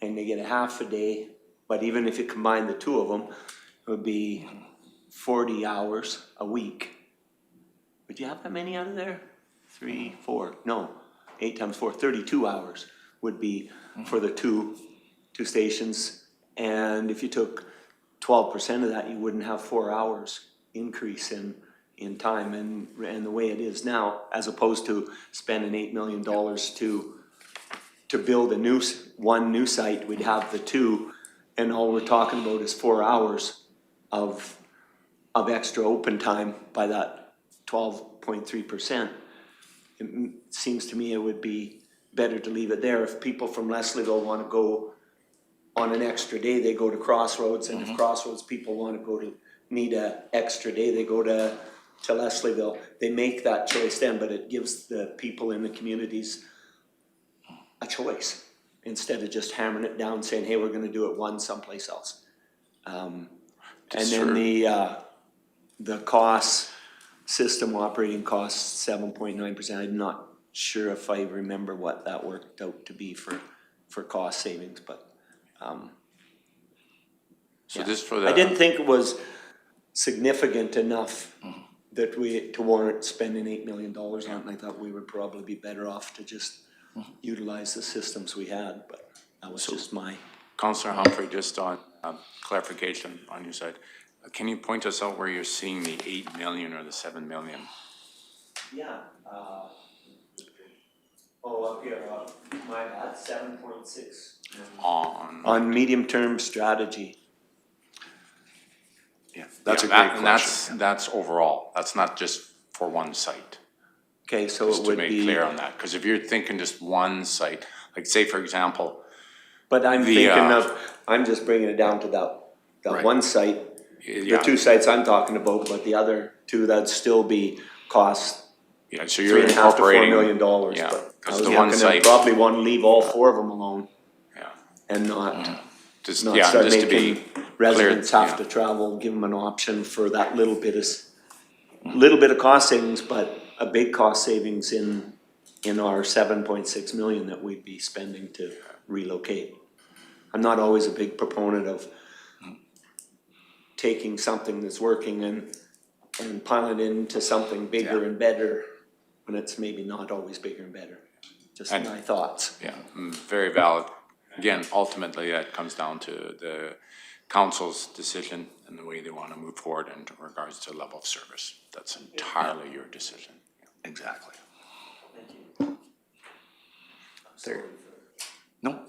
and they get a half a day. But even if you combine the two of them, it would be 40 hours a week. Would you have that many out of there? 3, 4, no, 8 times 4, 32 hours would be for the two stations. And if you took 12% of that, you wouldn't have 4 hours increase in time. And the way it is now, as opposed to spending $8 million to build one new site, we'd have the two, and all we're talking about is 4 hours of extra open time by that 12.3%. It seems to me it would be better to leave it there. If people from Leslieville want to go on an extra day, they go to Crossroads, and if Crossroads people want to need an extra day, they go to Leslieville. They make that choice then, but it gives the people in the communities a choice instead of just hammering it down saying, hey, we're going to do it someplace else. And then the costs, system operating costs, 7.9%. I'm not sure if I remember what that worked out to be for cost savings, but, So yeah. this for the. I didn't think it was significant enough that to warrant spending $8 million on it, and I thought we would probably be better off to just utilize the systems we had, but that was just my. Councillor Humphrey, just on clarification on your side, can you point us out where you're seeing the 8 million or the 7 million? Yeah, up here, my bad, 7.6. On medium-term strategy. Yeah, that's a Yeah, great and question. that's overall, that's not just for one site. Okay, so Just it to would make be. clear on that, because if you're thinking just one site, like say for example. But I'm the, thinking I'm just bringing it down to that Right. one site, the Yeah. 2 sites I'm talking about, but the other 2, that'd still be cost Yeah, so you're $3.5 to $4 incorporating. million, Yeah, but I because was the one looking site. at probably want to leave all 4 of them alone Yeah. and not Just, start just to be making residents clear, have to travel, give them an option for that little bit of cost savings, but a big cost savings in our 7.6 million that we'd be spending to relocate. I'm not always a big proponent of taking something that's working and piling it into something bigger and better when it's maybe not always bigger and better. Just my thoughts. Yeah, very valid. Again, ultimately, that comes down to the council's decision and the way they want to move forward in regards to level of service. That's entirely your decision. Exactly. No.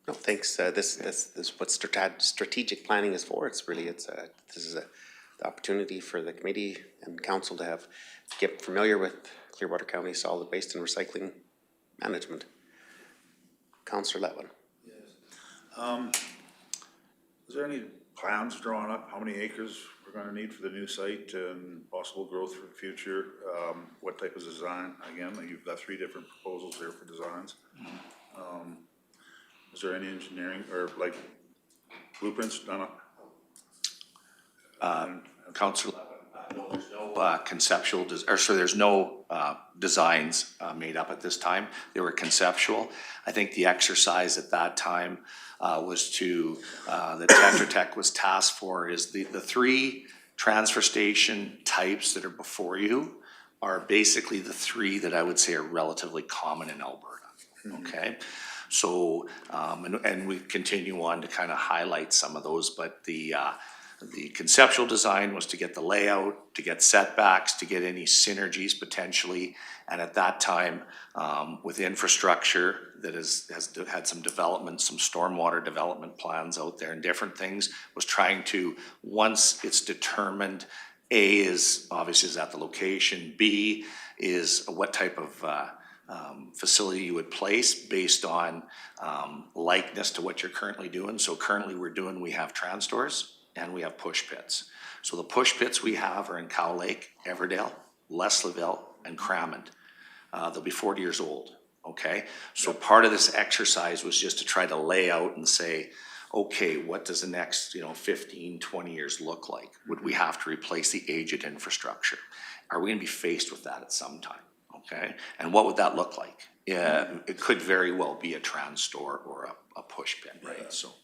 No, thanks. This is what strategic planning is for. It's really, this is the opportunity for the committee and council to get familiar with Clearwater County solid waste and recycling management. Councillor Letwin. Is there any plans drawn up, how many acres we're gonna need for the new site and possible growth for the future? What type of design? Again, you've got 3 different proposals here for designs. Is there any engineering or like blueprints done up? Councillor, no, there's no conceptual, there's no designs made up at this time. They were conceptual. I think the exercise at that time was that Tetra Tech was tasked for is the 3 transfer station types that are before you are basically the 3 that I would say are relatively common in Alberta, okay? So, and we continue on to kind of highlight some of those, but the conceptual design was to get the layout, to get setbacks, to get any synergies potentially. And at that time, with infrastructure that has had some development, some stormwater development plans out there and different things, was trying to, once it's determined, A is obviously is at the location, B is what type of facility you would place based on likeness to what you're currently doing. So currently we have trans stores and we have push pits. So the push pits we have are in Cow Lake, Everdale, Leslieville, and Crammond. They'll be 40 years old, okay? So part of this exercise was just to try to lay out and say, okay, what does the next 15, 20 years look like? Would we have to replace the aged infrastructure? Are we gonna be faced with that at some time? Okay, and what would that look like? Yeah, it could very well be a trans store or a push pin, right? Yeah. So,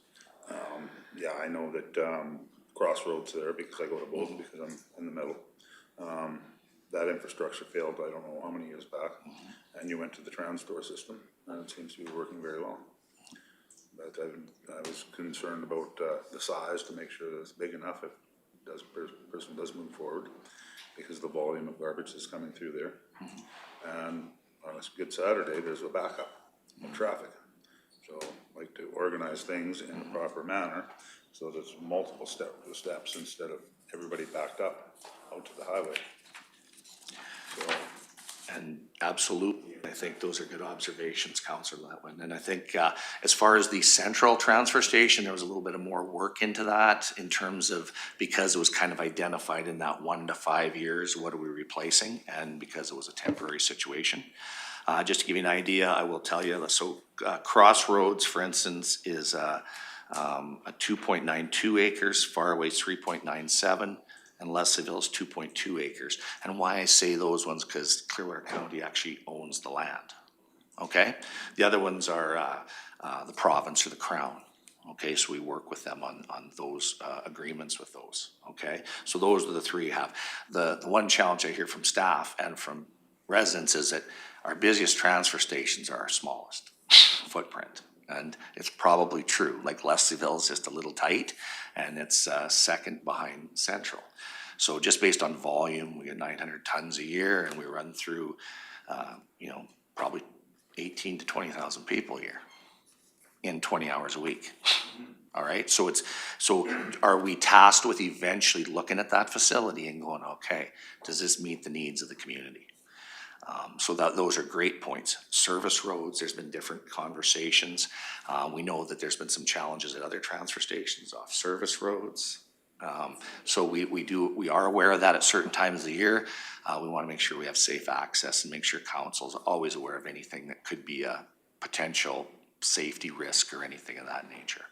Yeah, I know that Crossroads there, because I go to both because I'm in the middle. That infrastructure failed, I don't know how many years back, and you went to the trans store system, and it seems to be working very well. But I was concerned about the size to make sure that it's big enough if person does move forward, because the volume of garbage is coming through there. And on a good Saturday, there's a backup of traffic. So I like to organize things in a proper manner so there's multiple steps instead of everybody backed up out to the highway. So, and absolutely, I think those are good observations, Councillor Letwin. And I think as far as the central transfer station, there was a little bit of more work into that in terms of, because it was kind of identified in that 1 to 5 years, what are we replacing? And because it was a temporary situation. Just to give you an idea, I will tell you, so Crossroads, for instance, is a 2.92 acres, Faraway's 3.97, and Leslieville's 2.2 acres. And why I say those ones, because Clearwater County actually owns the land, okay? The other ones are the province or the Crown. Okay, so we work with them on those agreements with those, okay? So those are the three you have. The one challenge I hear from staff and from residents is that our busiest transfer stations are our smallest footprint. And it's probably true, like Leslieville is just a little tight, and it's second behind Central. So just based on volume, we get 900 tons a year, and we run through, probably 18 to 20,000 people a year in 20 hours a week. All right, so are we tasked with eventually looking at that facility and going, okay, does this meet the needs of the community? So those are great points. Service roads, there's been different conversations. We know that there's been some challenges at other transfer stations off service roads. So we are aware of that at certain times of the year. We want to make sure we have safe access and make sure council's always aware of anything that could be a potential safety risk or anything of that nature.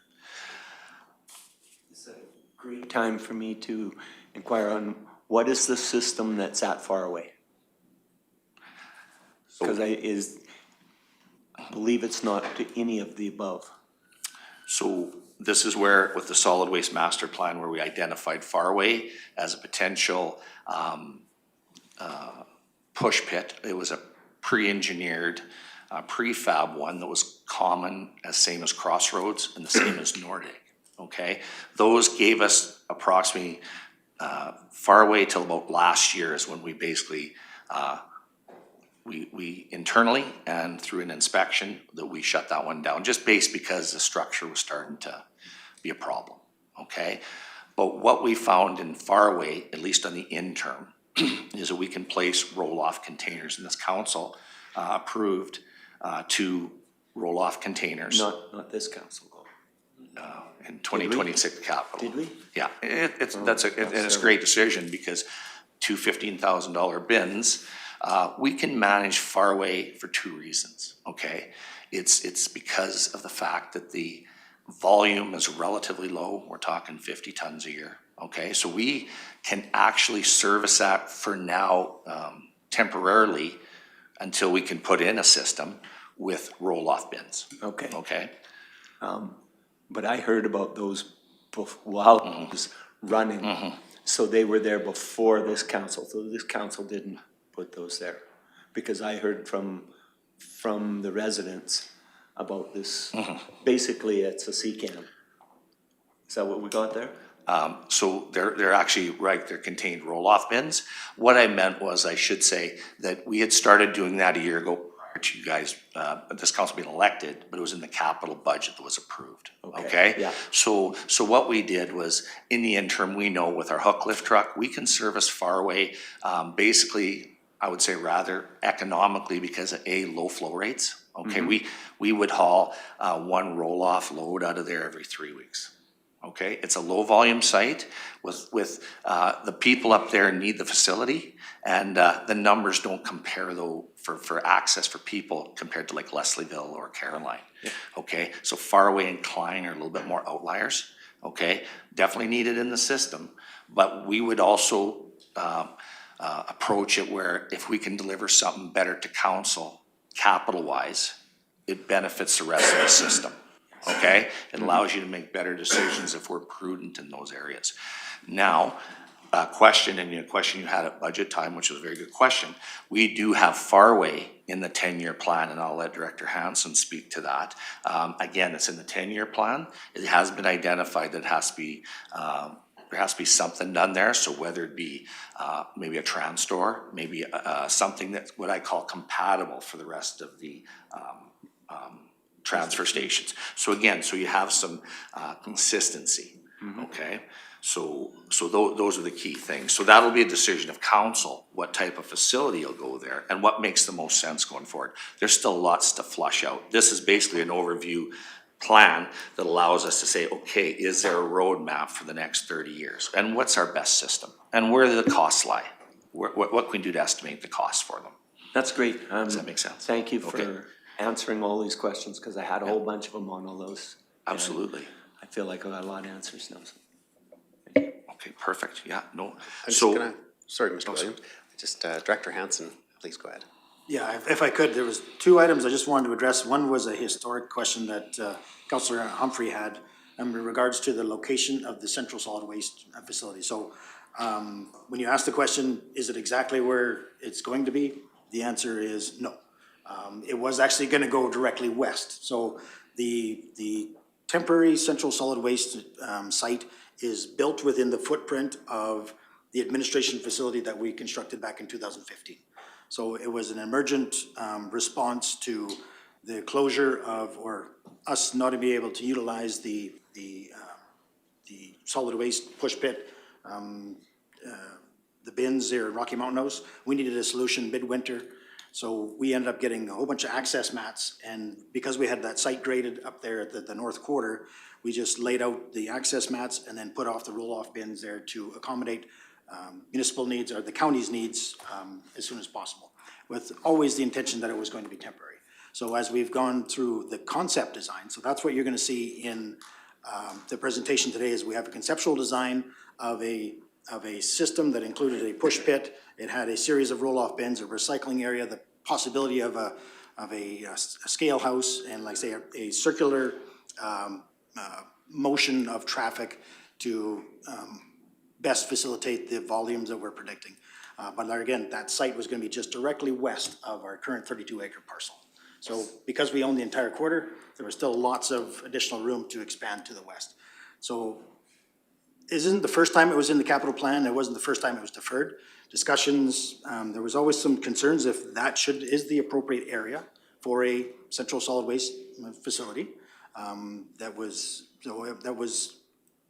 It's a great time for me to inquire on what is the system that's at Faraway? Because I believe it's not to any of the above. So this is where, with the solid waste master plan, where we identified Faraway as a potential push pit. It was a pre-engineered, prefab one that was common, same as Crossroads and the same as Nordic, okay? Those gave us approximately Faraway till about last year is when we basically we internally and through an inspection that we shut that one down, just based because the structure was starting to be a problem, okay? But what we found in Faraway, at least on the interim, is that we can place roll-off containers, and this council approved 2 roll-off containers. Not this council though. In 2026 capital. Did we? Yeah, it's a great decision because 2 $15,000 bins, we can manage Faraway for 2 reasons, okay? It's because of the fact that the volume is relatively low. We're talking 50 tons a year, okay? So we can actually service that for now temporarily until we can put in a system with roll-off bins. Okay. Okay? But I heard about those while it was running. So they were there before this council. So this council didn't put those there. Because I heard from the residents about this. Basically, it's a CCAM. Is that what we got there? So they're actually right, they're contained roll-off bins. What I meant was, I should say that we had started doing that a year ago prior to you guys, this council being elected, but it was in the capital budget that was approved, okay? Yeah. So what we did was, in the interim, we know with our hook lift truck, we can service Faraway, basically, I would say rather economically because of low flow rates, okay? We would haul 1 roll-off load out of there every 3 weeks. Okay, it's a low volume site with the people up there need the facility, and the numbers don't compare though for access for people compared to like Leslieville or Caroline. Yeah. Okay, so Faraway and Klein are a little bit more outliers. Okay, definitely needed in the system, but we would also approach it where if we can deliver something better to council capital wise, it benefits the rest of the system. Okay, it allows you to make better decisions if we're prudent in those areas. Now, a question you had at budget time, which was a very good question. We do have Faraway in the 10-year plan, and I'll let Director Hansen speak to that. Again, it's in the 10-year plan. It has been identified that there has to be something done there. So whether it be maybe a tram store, maybe something that's what I call compatible for the rest of the transfer stations. So again, so you have some consistency, okay? So those are the key things. So that'll be a decision of council, what type of facility will go there and what makes the most sense going forward. There's still lots to flush out. This is basically an overview plan that allows us to say, okay, is there a roadmap for the next 30 years? And what's our best system? And where do the costs lie? What can we do to estimate the costs for them? That's great. Does that make sense? Thank you for answering all these questions, because I had a whole bunch of them on all those. Absolutely. I feel like I got a lot of answers now. So. Okay, perfect, yeah, no. I'm just So, gonna, sorry, Mr. Williams, just Director Hansen, please go ahead. Yeah, if I could, there was two items I just wanted to address. One was a historic question that Councillor Humphrey had in regards to the location of the central solid waste facility. So when you ask the question, is it exactly where it's going to be? The answer is no. It was actually gonna go directly west. So the temporary central solid waste site is built within the footprint of the administration facility that we constructed back in 2015. So it was an emergent response to the closure of, or us not to be able to utilize the solid waste push pit, the bins there at Rocky Mountain House. We needed a solution midwinter. So we ended up getting a whole bunch of access mats, and because we had that site graded up there at the north quarter, we just laid out the access mats and then put off the roll-off bins there to accommodate municipal needs or the county's needs as soon as possible, with always the intention that it was going to be temporary. So as we've gone through the concept design, so that's what you're gonna see in the presentation today, is we have a conceptual design of a system that included a push pit. It had a series of roll-off bins, a recycling area, the possibility of a scale house, and like I say, a circular motion of traffic to best facilitate the volumes that we're predicting. But again, that site was gonna be just directly west of our current 32-acre parcel. So because we own the entire quarter, there was still lots of additional room to expand to the west. So this isn't the first time it was in the capital plan. It wasn't the first time it was deferred. Discussions, there was always some concerns if that is the appropriate area for a central solid waste facility. That was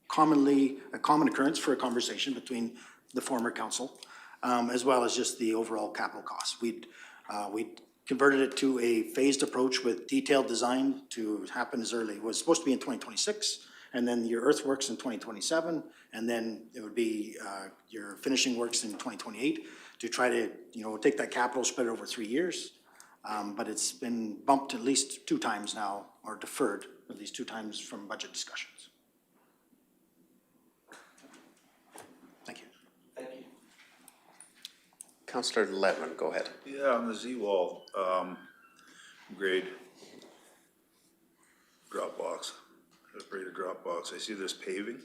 commonly a common occurrence for a conversation between the former council, as well as just the overall capital costs. We converted it to a phased approach with detailed design to happen as early. It was supposed to be in 2026, and then your earthworks in 2027, and then it would be your finishing works in 2028 to try to, take that capital, spread it over 3 years. But it's been bumped at least 2 times now, or deferred at least 2 times from budget discussions. Thank you. Thank you. Councillor Letman, go ahead. Yeah, on the Z-wall, grade drop box, graded drop box, I see this paving,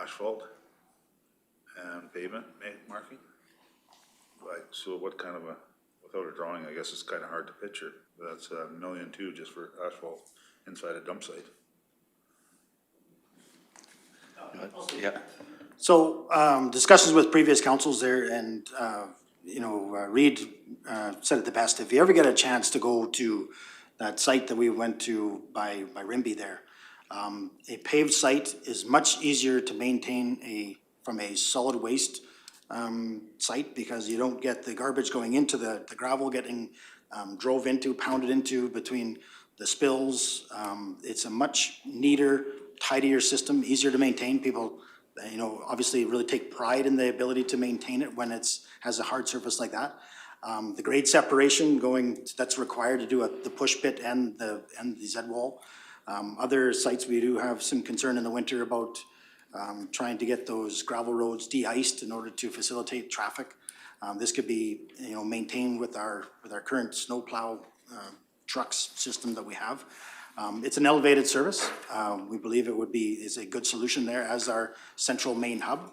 asphalt, and pavement marking. Like, so what kind of without a drawing, I guess it's kind of hard to picture. That's $1.2 million just for asphalt inside a dump site. yeah, So discussions with previous councils there, and Reed said it the best. If you ever get a chance to go to that site that we went to by Rimby there, a paved site is much easier to maintain from a solid waste site, because you don't get the garbage going into the gravel getting drove into, pounded into between the spills. It's a much neater, tidier system, easier to maintain. People, obviously really take pride in the ability to maintain it when has a hard surface like that. The grade separation that's required to do the push pit and the Z wall. Other sites, we do have some concern in the winter about trying to get those gravel roads de-iced in order to facilitate traffic. This could be, maintained with our current snowplow trucks system that we have. It's an elevated service. We believe it is a good solution there as our central main hub.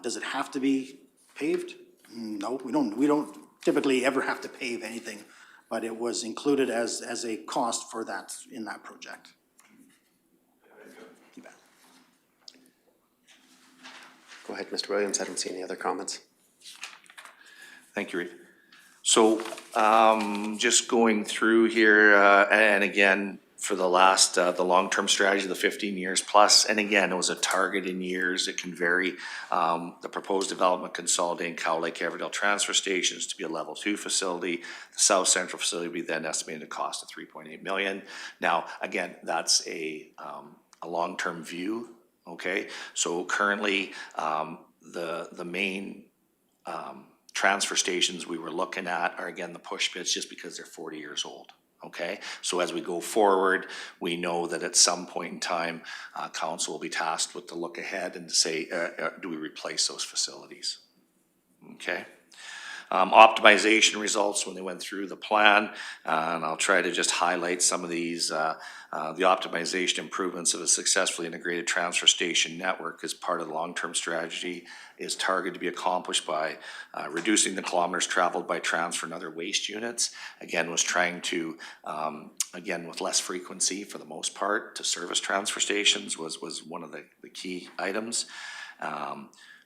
Does it have to be paved? No, we don't typically ever have to pave anything, but it was included as a cost for that in that project. You bet. Go ahead, Mr. Williams. I don't see any other comments. thank you, Reed. So, just going through here, and again, for the last, the long-term strategy, the 15 years plus, and again, it was a target in years. It can vary. The proposed development consolidating Cow Lake Everdale transfer stations to be a level 2 facility. The South Central facility would be then estimated to cost of $3.8 million. Now, again, that's a long-term view. Okay, so currently, the main transfer stations we were looking at are again the push pits, just because they're 40 years old. Okay, so as we go forward, we know that at some point in time, council will be tasked with to look ahead and to say, do we replace those facilities? Okay. Optimization results when they went through the plan, and I'll try to just highlight some of these. The optimization improvements of a successfully integrated transfer station network as part of the long-term strategy is targeted to be accomplished by reducing the kilometers traveled by transfer and other waste units. Again, was trying to, again, with less frequency for the most part, to service transfer stations was one of the key items.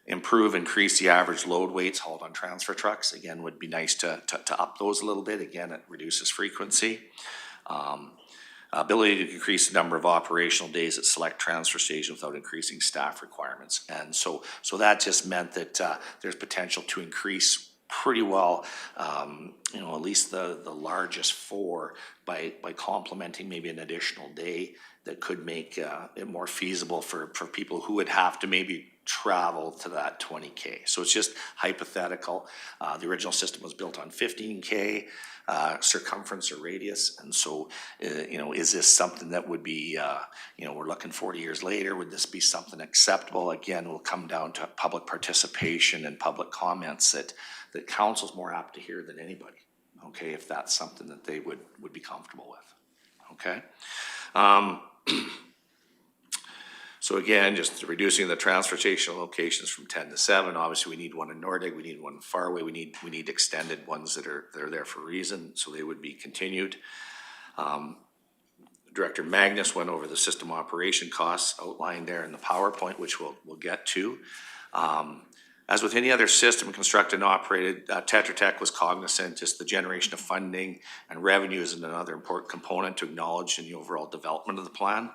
Increase the average load weights hauled on transfer trucks. Again, would be nice to up those a little bit. Again, it reduces frequency. Ability to increase the number of operational days at select transfer stations without increasing staff requirements. And so that just meant that there's potential to increase pretty well, at least the largest 4 by complementing maybe an additional day that could make it more feasible for people who would have to maybe travel to that 20K. So it's just hypothetical. The original system was built on 15K circumference or radius. And so, is this something that would be, we're looking 40 years later, would this be something acceptable? Again, will come down to public participation and public comments that council's more apt to hear than anybody. Okay, if that's something that they would be comfortable with. Okay. So again, just reducing the transfer station locations from 10 to 7. Obviously, we need one in Nordig, we need one in Farway, we need extended ones that are there for a reason, so they would be continued. Director Magnus went over the system operation costs outlined there in the PowerPoint, which we'll get to. As with any other system constructed and operated, Tetra Tech was cognizant just the generation of funding and revenue is another important component to acknowledge in the overall development of the plan.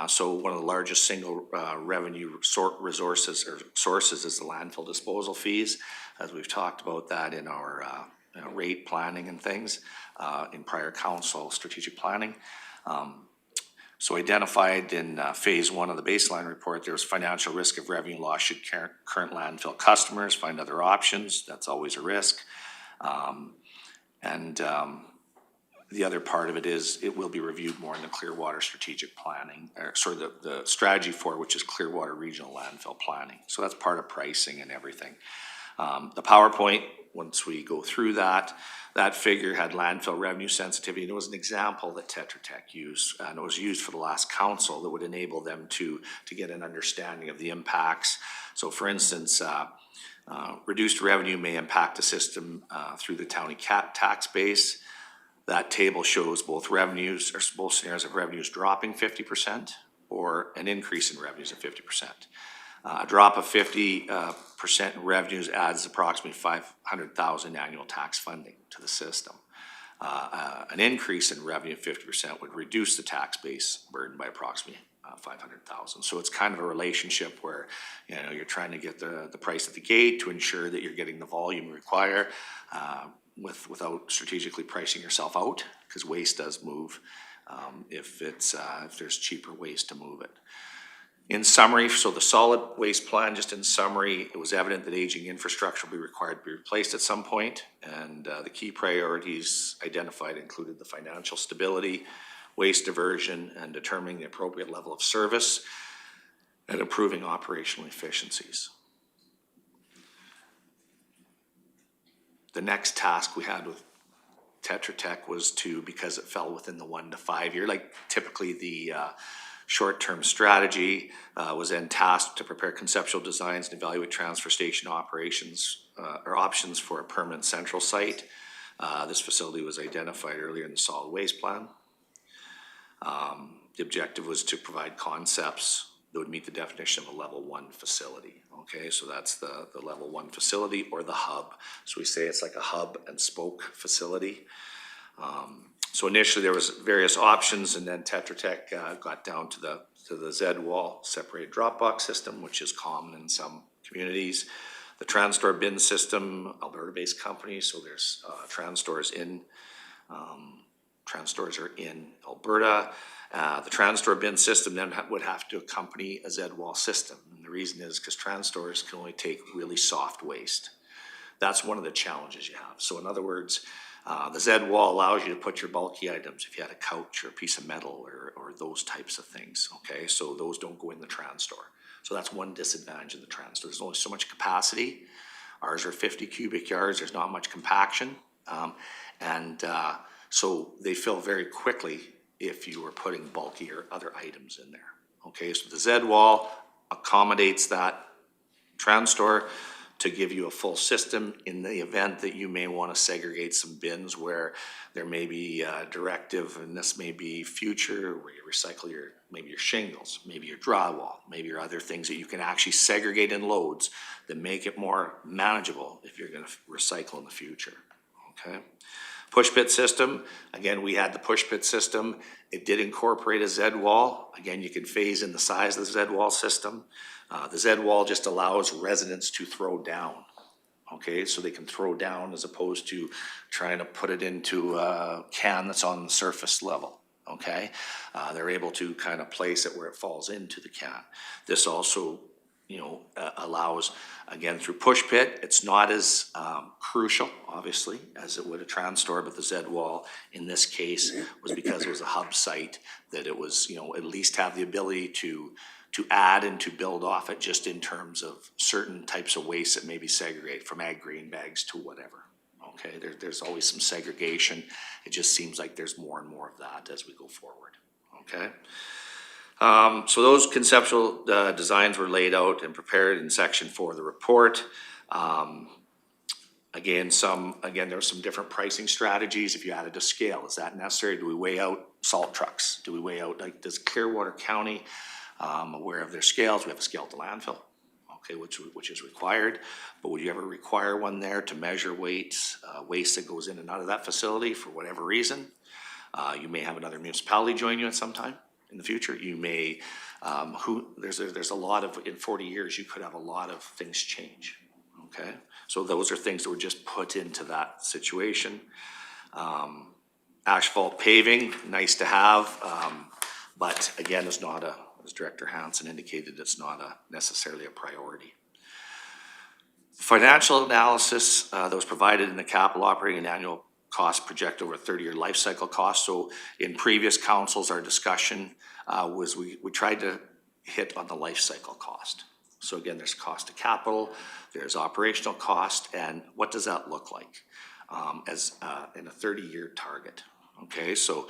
So one of the largest single revenue sources is the landfill disposal fees, as we've talked about that in our rate planning and things in prior council strategic planning. So identified in phase 1 of the baseline report, there was financial risk of revenue loss should current landfill customers find other options. That's always a risk. The other part of it is it will be reviewed more in the Clearwater strategic planning, or sort of the strategy for which is Clearwater regional landfill planning. So that's part of pricing and everything. The PowerPoint, once we go through that figure had landfill revenue sensitivity, and it was an example that Tetra Tech used, and it was used for the last council that would enable them to get an understanding of the impacts. So for instance, reduced revenue may impact the system through the county tax base. That table shows both revenues, or both scenarios of revenues dropping 50% or an increase in revenues of 50%. A drop of 50% in revenues adds approximately $500,000 annual tax funding to the system. An increase in revenue of 50% would reduce the tax base burden by approximately $500,000. So it's kind of a relationship where you're trying to get the price at the gate to ensure that you're getting the volume you require without strategically pricing yourself out, because waste does move if there's cheaper ways to move it. In summary, so the solid waste plan, just in summary, it was evident that aging infrastructure will be required to be replaced at some point, and the key priorities identified included the financial stability, waste diversion, and determining the appropriate level of service, and improving operational efficiencies. The next task we had with Tetra Tech was to, because it fell within the 1 to 5 year, like typically the short-term strategy was then tasked to prepare conceptual designs and evaluate transfer station operations or options for a permanent central site. This facility was identified earlier in the solid waste plan. The objective was to provide concepts that would meet the definition of a level 1 facility. Okay, so that's the level 1 facility or the hub. So we say it's like a hub and spoke facility. So initially there was various options, and then Tetra Tech got down to the Z-wall separated drop box system, which is common in some communities. The Transstore bin system, Alberta-based company, so there's Transstores are in Alberta. The Transstore bin system then would have to accompany a Z-wall system. And the reason is because Transstores can only take really soft waste. That's one of the challenges you have. So in other words, The Z wall allows you to put your bulky items, if you had a couch or a piece of metal or those types of things, okay? So those don't go in the trans store. So that's one disadvantage of the trans store. There's only so much capacity. Ours are 50 cubic yards, there's not much compaction. So they fill very quickly if you were putting bulky or other items in there. Okay, so the Z wall accommodates that trans store to give you a full system in the event that you may want to segregate some bins where there may be a directive, and this may be future, where you recycle maybe your shingles, maybe your drywall, maybe your other things that you can actually segregate in loads that make it more manageable if you're going to recycle in the future. Okay. Push pit system, again, we had the push pit system. It did incorporate a Z wall. Again, you can phase in the size of the Z wall system. The Z wall just allows residents to throw down. Okay, so they can throw down as opposed to trying to put it into a can that's on the surface level. Okay, they're able to kind of place it where it falls into the can. This also, allows, again, through push pit, it's not as crucial, obviously, as it would a trans store, but the Z wall in this case was because it was a hub site that it was, at least have the ability to add and to build off it just in terms of certain types of waste that may be segregated from ag green bags to whatever. Okay, there's always some segregation. It just seems like there's more and more of that as we go forward. Okay. So those conceptual designs were laid out and prepared in section 4 of the report. Again, there were some different pricing strategies. If you added a scale, is that necessary? Do we weigh out salt trucks? Do we weigh out, does Clearwater County, aware of their scales? We have a scale to landfill, okay, which is required. But would you ever require one there to measure weights, waste that goes in and out of that facility for whatever reason? You may have another municipality join you at some time in the future. You may, there's a lot of, in 40 years, you could have a lot of things change, okay? So those are things that were just put into that situation. Asphalt paving, nice to have, but again, it's not as Director Hansen indicated, it's not necessarily a priority. Financial analysis that was provided in the capital operating and annual cost project over a 30-year life cycle cost. So in previous councils, our discussion was we tried to hit on the life cycle cost. So again, there's cost of capital, there's operational cost, and what does that look like as in a 30-year target? Okay, so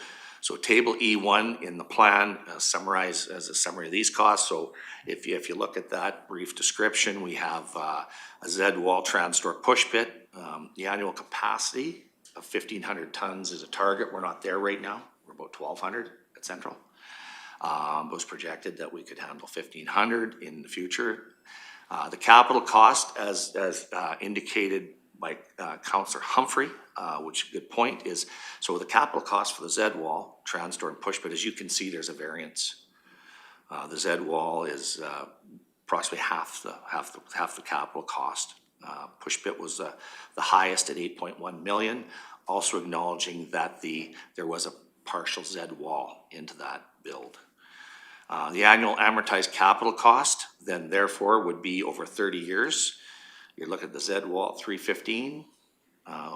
table E1 in the plan summarize as a summary of these costs. So if you look at that brief description, we have a Z wall trans store push pit. The annual capacity of 1,500 tons is a target. We're not there right now. We're about 1,200 at Central. It was projected that we could handle 1,500 in the future. The capital cost, as indicated by Councillor Humphrey, which is a good point, is so the capital cost for the Z wall, trans store, and push pit, as you can see, there's a variance. The Z wall is approximately half the capital cost. Push pit was the highest at 8.1 million, also acknowledging that there was a partial Z wall into that build. The annual amortized capital cost then therefore would be over 30 years. You look at the Z wall 315,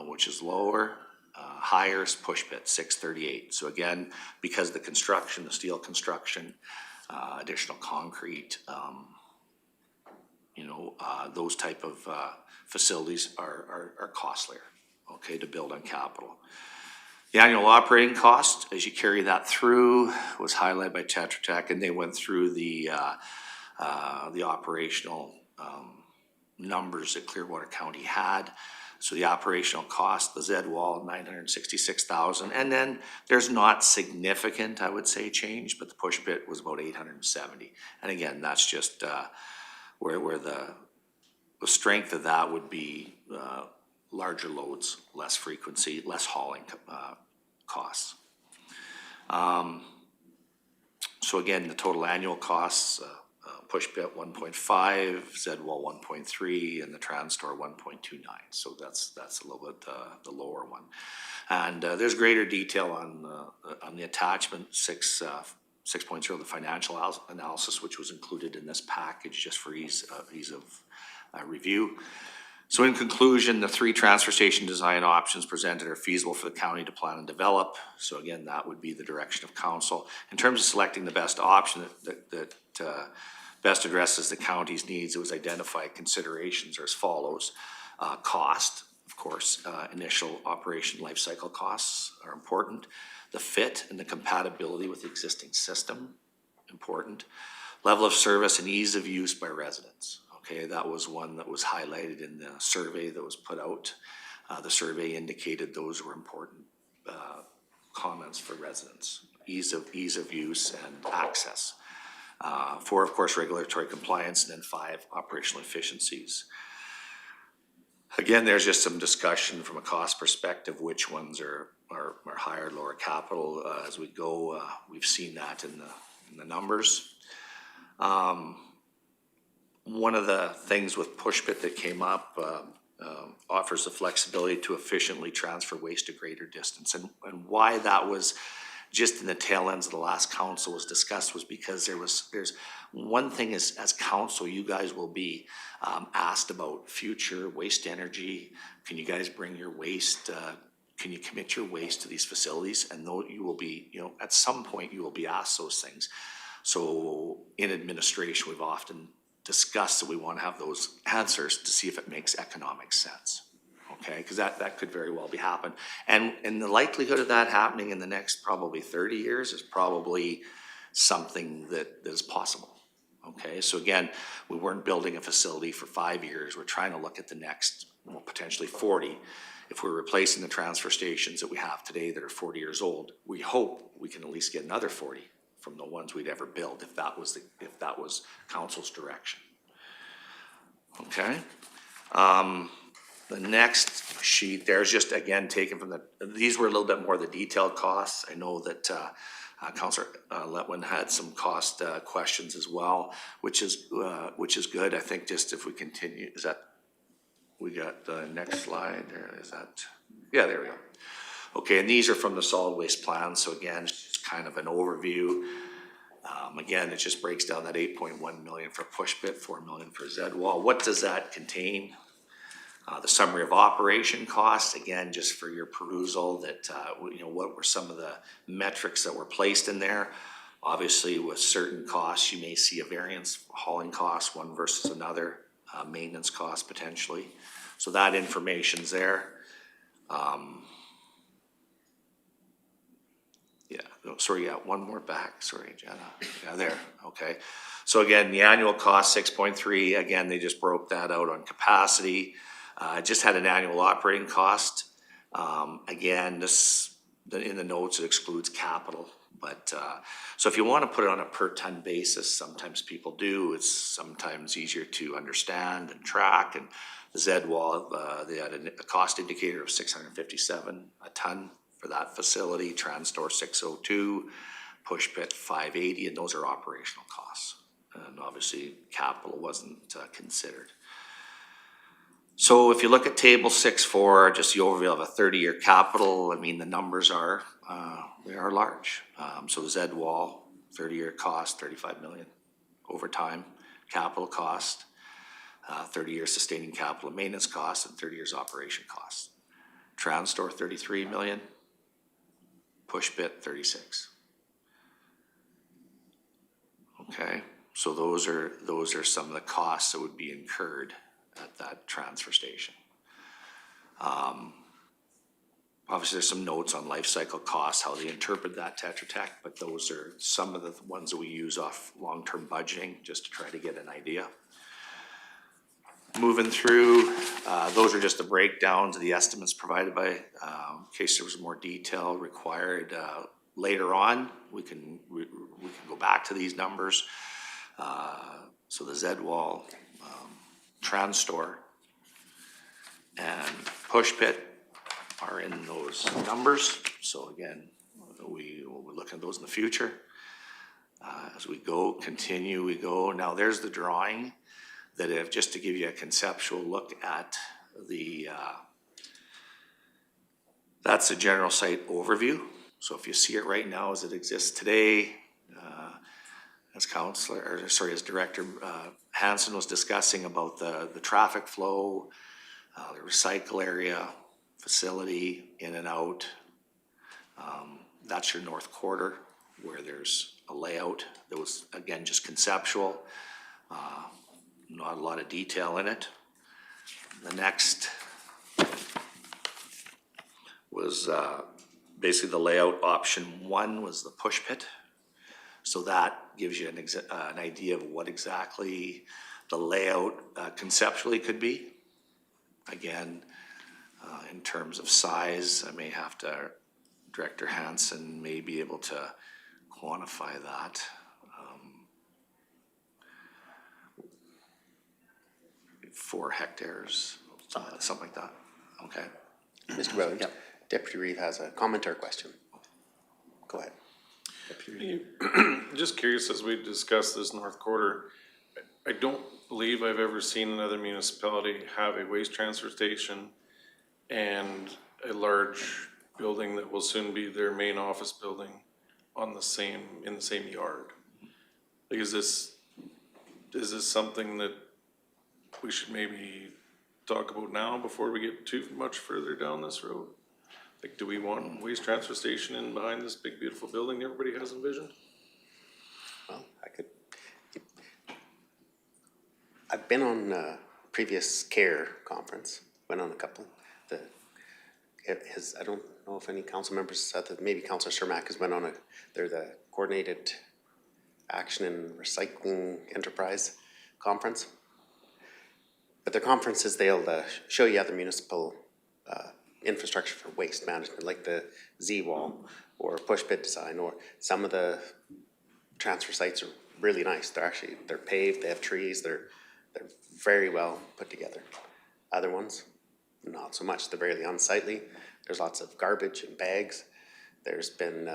which is lower, higher is push pit 638. So again, because the construction, the steel construction, additional concrete, those type of facilities are costlier, okay, to build on capital. The annual operating cost, as you carry that through, was highlighted by Tetra Tech, and they went through the operational numbers that Clearwater County had. So the operational cost, the Z wall, 966,000, and then there's not significant, I would say, change, but the push pit was about 870. And again, that's just where the strength of that would be larger loads, less frequency, less hauling costs. So again, the total annual costs, push pit 1.5, Z wall 1.3, and the trans store 1.29. So that's a little bit the lower one. And there's greater detail on the attachment 6.0, the financial analysis, which was included in this package just for ease of review. So in conclusion, the 3 transfer station design options presented are feasible for the county to plan and develop. So again, that would be the direction of council. In terms of selecting the best option that best addresses the county's needs, it was identified considerations are as follows. Cost, of course, initial operation life cycle costs are important. The fit and the compatibility with the existing system, important. Level of service and ease of use by residents. Okay, that was one that was highlighted in the survey that was put out. The survey indicated those were important comments for residents. Ease of use and access. 4, of course, regulatory compliance, and then 5, operational efficiencies. Again, there's just some discussion from a cost perspective, which ones are higher, lower capital as we go. We've seen that in the numbers. One of the things with Pushpit that came up offers the flexibility to efficiently transfer waste a greater distance. And why that was just in the tail ends of the last council was discussed was because there's one thing is, as council, you guys will be asked about future waste energy. Can you guys bring your waste? Can you commit your waste to these facilities? And though you will be, at some point you will be asked those things. So in administration, we've often discussed that we want to have those answers to see if it makes economic sense. Okay, because that could very well be happen. And the likelihood of that happening in the next probably 30 years is probably something that is possible. Okay, so again, we weren't building a facility for 5 years. We're trying to look at the next, well, potentially 40. If we're replacing the transfer stations that we have today that are 40 years old, we hope we can at least get another 40 from the ones we'd ever build if that was council's direction. Okay. The next sheet there's just again taken from these were a little bit more the detailed costs. I know that Councillor Letwin had some cost questions as well, which is good. I think just if we continue, we got the next slide there, yeah, there we go. Okay, and these are from the solid waste plan. So again, it's just kind of an overview. Again, it just breaks down that 8.1 million for Pushpit, 4 million for Z-Wall. What does that contain? The summary of operation costs, again, just for your perusal, that what were some of the metrics that were placed in there. Obviously, with certain costs, you may see a variance, hauling costs, one versus another, maintenance costs potentially. So that information's there. One more back. Sorry, Jenna. Yeah, there. Okay. So again, the annual cost 6.3. Again, they just broke that out on capacity. Just had an annual operating cost. Again, in the notes, it excludes capital. But so if you want to put it on a per ton basis, sometimes people do. It's sometimes easier to understand and track. And the Z-Wall, they had a cost indicator of 657 a ton for that facility. Transstore 602, Pushpit 580, and those are operational costs. And obviously, capital wasn't considered. So if you look at table 6.4, just the overview of a 30-year capital, I mean, the numbers are, they are large. So the Z-Wall, 30-year cost, 35 million over time, capital cost, 30 years sustaining capital and maintenance costs, and 30 years operation costs. Transstore, 33 million, Pushpit, 36. Okay, so those are some of the costs that would be incurred at that transfer station. Obviously, there's some notes on life cycle costs, how they interpret that Tetra Tech, but those are some of the ones that we use off long-term budgeting just to try to get an idea. Moving through, those are just the breakdowns of the estimates provided by, in case there was more detail required later on. We can go back to these numbers. So the Z-Wall, Transstore, and Pushpit are in those numbers. So again, we will look at those in the future. As we go, continue, we go. Now there's the drawing that if, just to give you a conceptual look at the, that's the general site overview. So if you see it right now as it exists today, as Director Hansen was discussing about the traffic flow, the recycle area, facility, in and out. That's your north quarter, where there's a layout that was, again, just conceptual. Not a lot of detail in it. The next was basically the layout. Option 1 was the push pit. So that gives you an idea of what exactly the layout conceptually could be. Again, in terms of size, I may have to, Director Hansen may be able to quantify that. 4 hectares, something like that. Okay. Mr. Williams, Deputy Reeve has a comment or a question. Go ahead. Just curious, as we discuss this north quarter, I don't believe I've ever seen another municipality have a waste transfer station and a large building that will soon be their main office building in the same yard. Like, is this something that we should maybe talk about now before we get too much further down this road? Like, do we want waste transfer station in behind this big beautiful building everybody has envisioned? Well, I've been on a previous CARE conference, went on a couple. I don't know if any council members said that, maybe Councillor Cermak has went on they're the Coordinated Action and Recycling Enterprise Conference. But their conferences, they'll show you other municipal infrastructure for waste management, like the Z-wall or push pit design, or some of the transfer sites are really nice. They're paved, they have trees, they're very well put together. Other ones, not so much. They're very unsightly. There's lots of garbage and bags. There's been,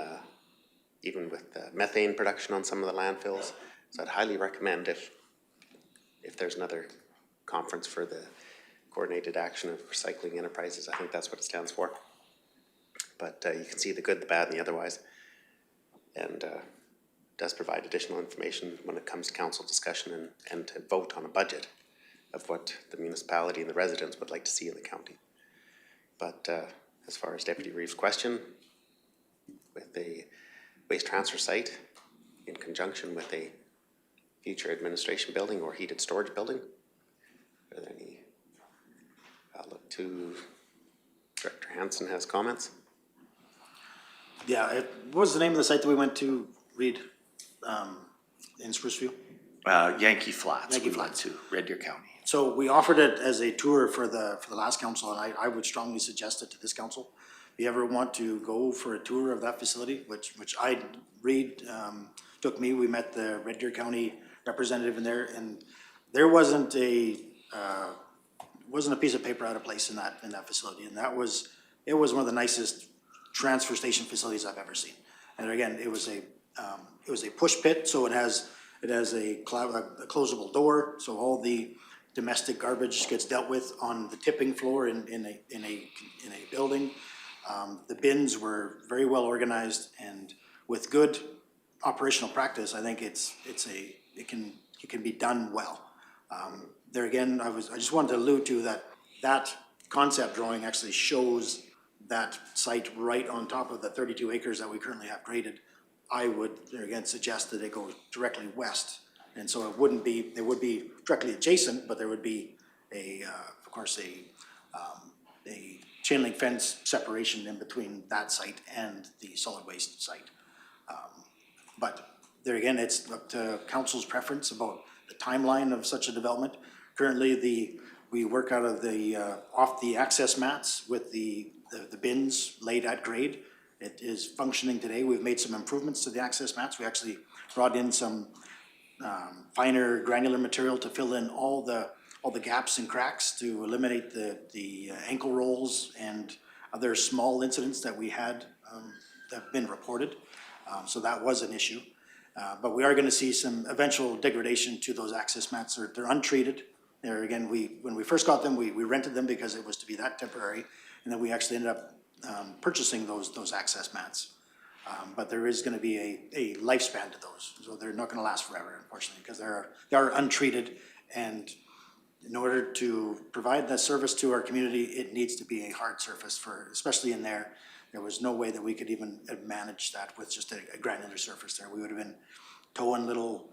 even with methane production on some of the landfills. So I'd highly recommend if there's another conference for the Coordinated Action of Recycling Enterprises, I think that's what it stands for. But you can see the good, the bad, and the otherwise. And does provide additional information when it comes to council discussion and to vote on a budget of what the municipality and the residents would like to see in the county. But as far as Deputy Reeves' question, with a waste transfer site in conjunction with a future administration building or heated storage building, are there any? I'll look to Director Hansen has comments. Yeah, what was the name of the site that we went to, Reed, in Spruceview? Yankee Flats. We went to Red Deer County. So we offered it as a tour for the last council, and I would strongly suggest it to this council. If you ever want to go for a tour of that facility, which Reed took me, we met the Red Deer County representative in there, and there wasn't a piece of paper out of place in that facility, and it was one of the nicest transfer station facilities I've ever seen. And again, it was a push pit, so it has a closable door, so all the domestic garbage gets dealt with on the tipping floor in a building. The bins were very well organized, and with good operational practice, I think it can be done well. There again, I just wanted to allude to that concept drawing actually shows that site right on top of the 32 acres that we currently have graded. I would, there again, suggest that it goes directly west. And so it would be directly adjacent, but there would be of course, a chain link fence separation in between that site and the solid waste site. But there again, it's up to council's preference about the timeline of such a development. Currently, we work out of off the access mats with the bins laid at grade. It is functioning today. We've made some improvements to the access mats. We actually brought in some finer granular material to fill in all the gaps and cracks to eliminate the ankle rolls and other small incidents that we had that have been reported. So that was an issue. But we are going to see some eventual degradation to those access mats. They're untreated. There again, when we first got them, we rented them because it was to be that temporary, and then we actually ended up purchasing those access mats. But there is going to be a lifespan to those, so they're not going to last forever, unfortunately, because they are untreated, and in order to provide that service to our community, it needs to be a hard surface for, especially in there. There was no way that we could even manage that with just a granular surface there. We would have been towing little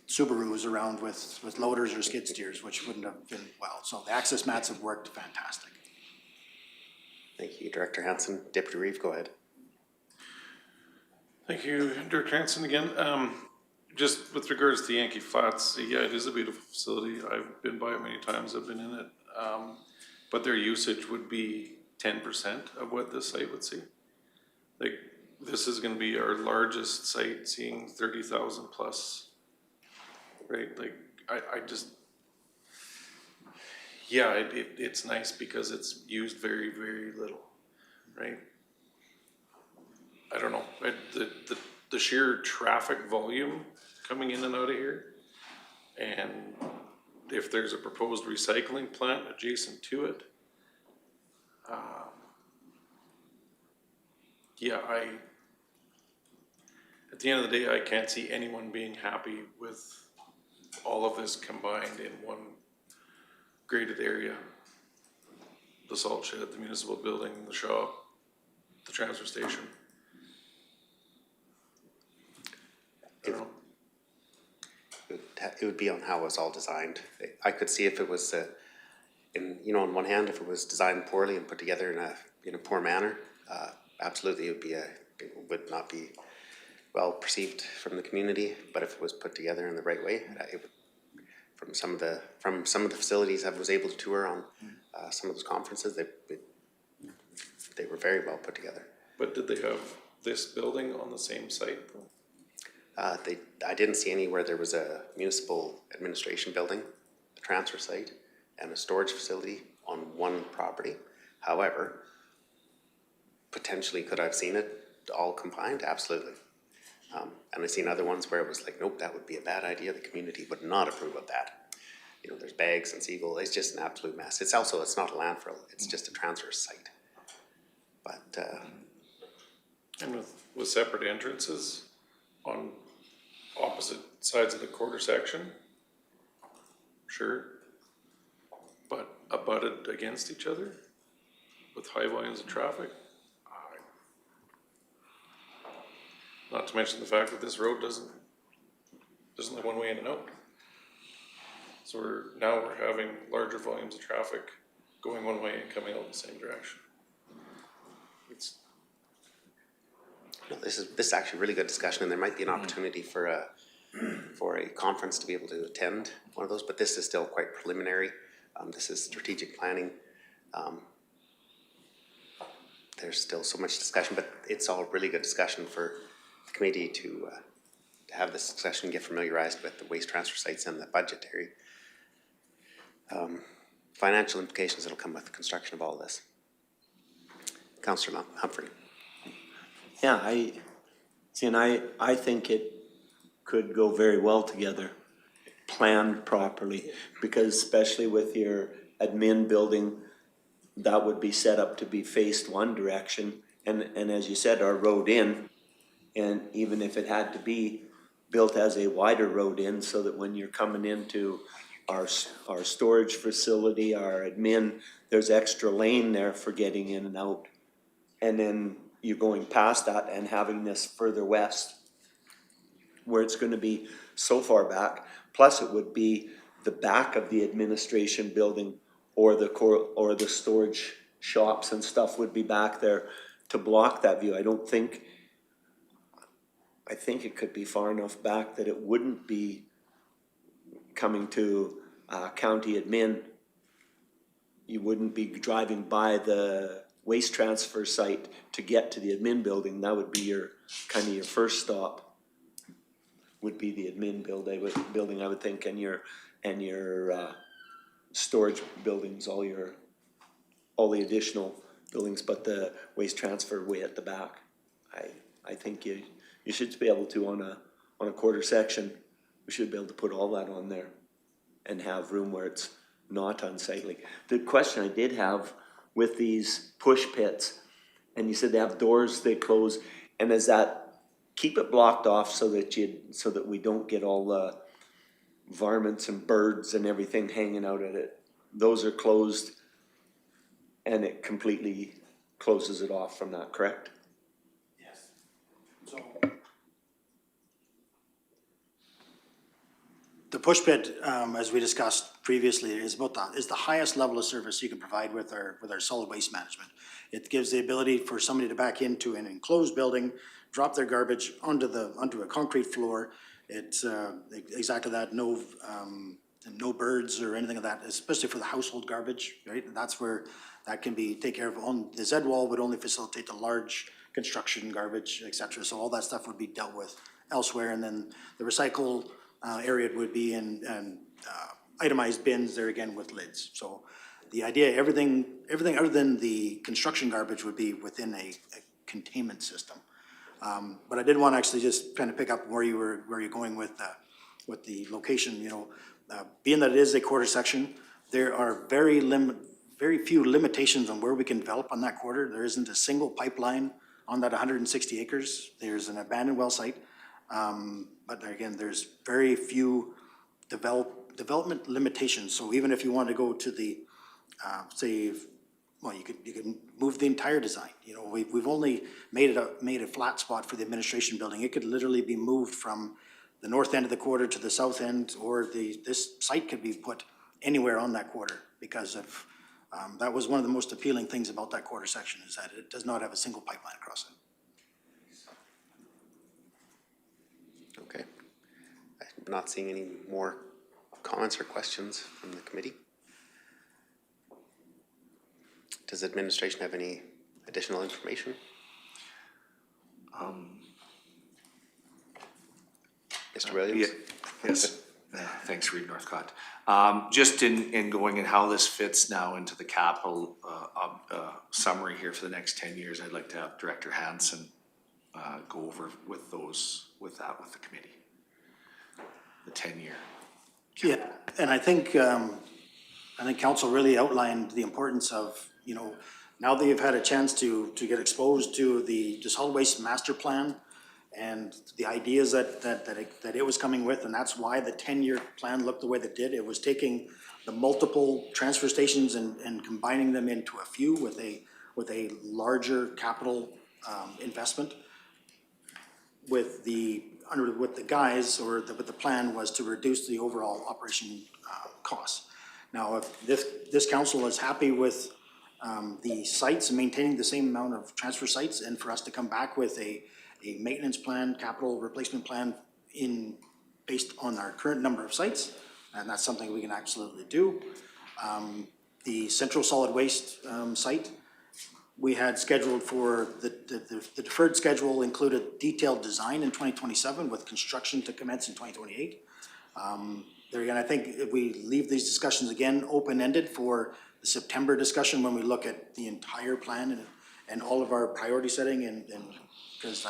Subarus around with loaders or skid steers, which wouldn't have been well. So the access mats have worked fantastic. Thank you, Director Hansen. Deputy Reeve, go ahead. Thank you, Director Hansen again. Just with regards to Yankee Flats, yeah, it is a beautiful facility. I've been by it many times, I've been in it. But their usage would be 10% of what this site would see. Like, this is gonna be our largest site, seeing 30,000 plus, right? Like, I just, yeah, it's nice because it's used very, very little, right? I don't know, the sheer traffic volume coming in and out of here, and if there's a proposed recycling plant adjacent to it, yeah, at the end of the day, I can't see anyone being happy with all of this combined in one graded area. The salt shed, the municipal building, the shop, the transfer station. I don't know. It would be on how it was all designed. I could see if it was, on one hand, if it was designed poorly and put together in a poor manner, absolutely it would not be well perceived from the community. But if it was put together in the right way, from some of the facilities I was able to tour on some of those conferences, they were very well put together. But did they have this building on the same site? I didn't see anywhere there was a municipal administration building, a transfer site, and a storage facility on one property. However, potentially could I have seen it all combined? Absolutely. And I've seen other ones where it was like, nope, that would be a bad idea. The community would not approve of that. There's bags and seagull. It's just an absolute mess. It's not a landfill. It's just a transfer site. But and with separate entrances on opposite sides of the quarter section, sure, but abutted against each other with high volumes of traffic. Not to mention the fact that this road doesn't have one way in and out. So we're having larger volumes of traffic going one way and coming out the same direction. This is actually really good discussion, and there might be an opportunity for a conference to be able to attend one of those, but this is still quite preliminary. This is strategic planning. There's still so much discussion, but it's all really good discussion for the committee to have this discussion, get familiarized with the waste transfer sites and the budgetary financial implications that'll come with the construction of all this. Councillor Humphrey. Yeah, I think it could go very well together, planned properly, because especially with your admin building, that would be set up to be faced one direction, and as you said, our road in, and even if it had to be built as a wider road in, so that when you're coming into our storage facility, our admin, there's extra lane there for getting in and out. And then you're going past that and having this further west where it's going to be so far back. Plus it would be the back of the administration building or the storage shops and stuff would be back there to block that view. I think it could be far enough back that it wouldn't be coming to county admin. You wouldn't be driving by the waste transfer site to get to the admin building. That would be your first stop, would be the admin building, I would think, and your storage buildings, all the additional buildings, but the waste transfer way at the back. I think you should be able to, on a quarter section, we should be able to put all that on there and have room where it's not unsightly. The question I did have with these push pits, and you said they have doors they close, and is that keep it blocked off so that we don't get all varmints and birds and everything hanging out at it. Those are closed and it completely closes it off from that, correct? Yes. So the push bed, as we discussed previously, is the highest level of service you can provide with our solid waste management. It gives the ability for somebody to back into an enclosed building, drop their garbage onto a concrete floor. It's exactly that. No birds or anything of that, especially for the household garbage, right? And that's where that can be taken care of. On the Z wall would only facilitate the large construction garbage, et cetera. So all that stuff would be dealt with elsewhere, and then the recycle area would be in itemized bins there again with lids. So the idea, everything other than the construction garbage would be within a containment system. But I did want to actually just kind of pick up where you're going with the location. You know, being that it is a quarter section, there are very few limitations on where we can develop on that quarter. There isn't a single pipeline on that 160 acres. There's an abandoned well site. But again, there's very few development limitations. So even if you want to go to the, well, you could move the entire design. You know, we've only made a flat spot for the administration building. It could literally be moved from the north end of the quarter to the south end, or this site could be put anywhere on that quarter because of, that was one of the most appealing things about that quarter section, is that it does not have a single pipeline across it. Okay. I'm not seeing any more comments or questions from the committee. Does administration have any additional information? Mr. Williams? Yes, thanks, Reed Northcott. Just in going and how this fits now into the capital summary here for the next 10 years, I'd like to have Director Hansen go over with that with the committee. The 10-year. Yeah, and I think council really outlined the importance of, you know, now that you've had a chance to get exposed to the solid waste master plan and the ideas that it was coming with, and that's why the 10-year plan looked the way that it did. It was taking the multiple transfer stations and combining them into a few with a larger capital investment. With the guise, or with the plan was to reduce the overall operation costs. Now, if this council is happy with the sites and maintaining the same amount of transfer sites, and for us to come back with a maintenance plan, capital replacement plan based on our current number of sites, and that's something we can absolutely do. The central solid waste site, we had scheduled for the deferred schedule included detailed design in 2027 with construction to commence in 2028. There again, I think if we leave these discussions again open-ended for the September discussion when we look at the entire plan and all of our priority setting, and because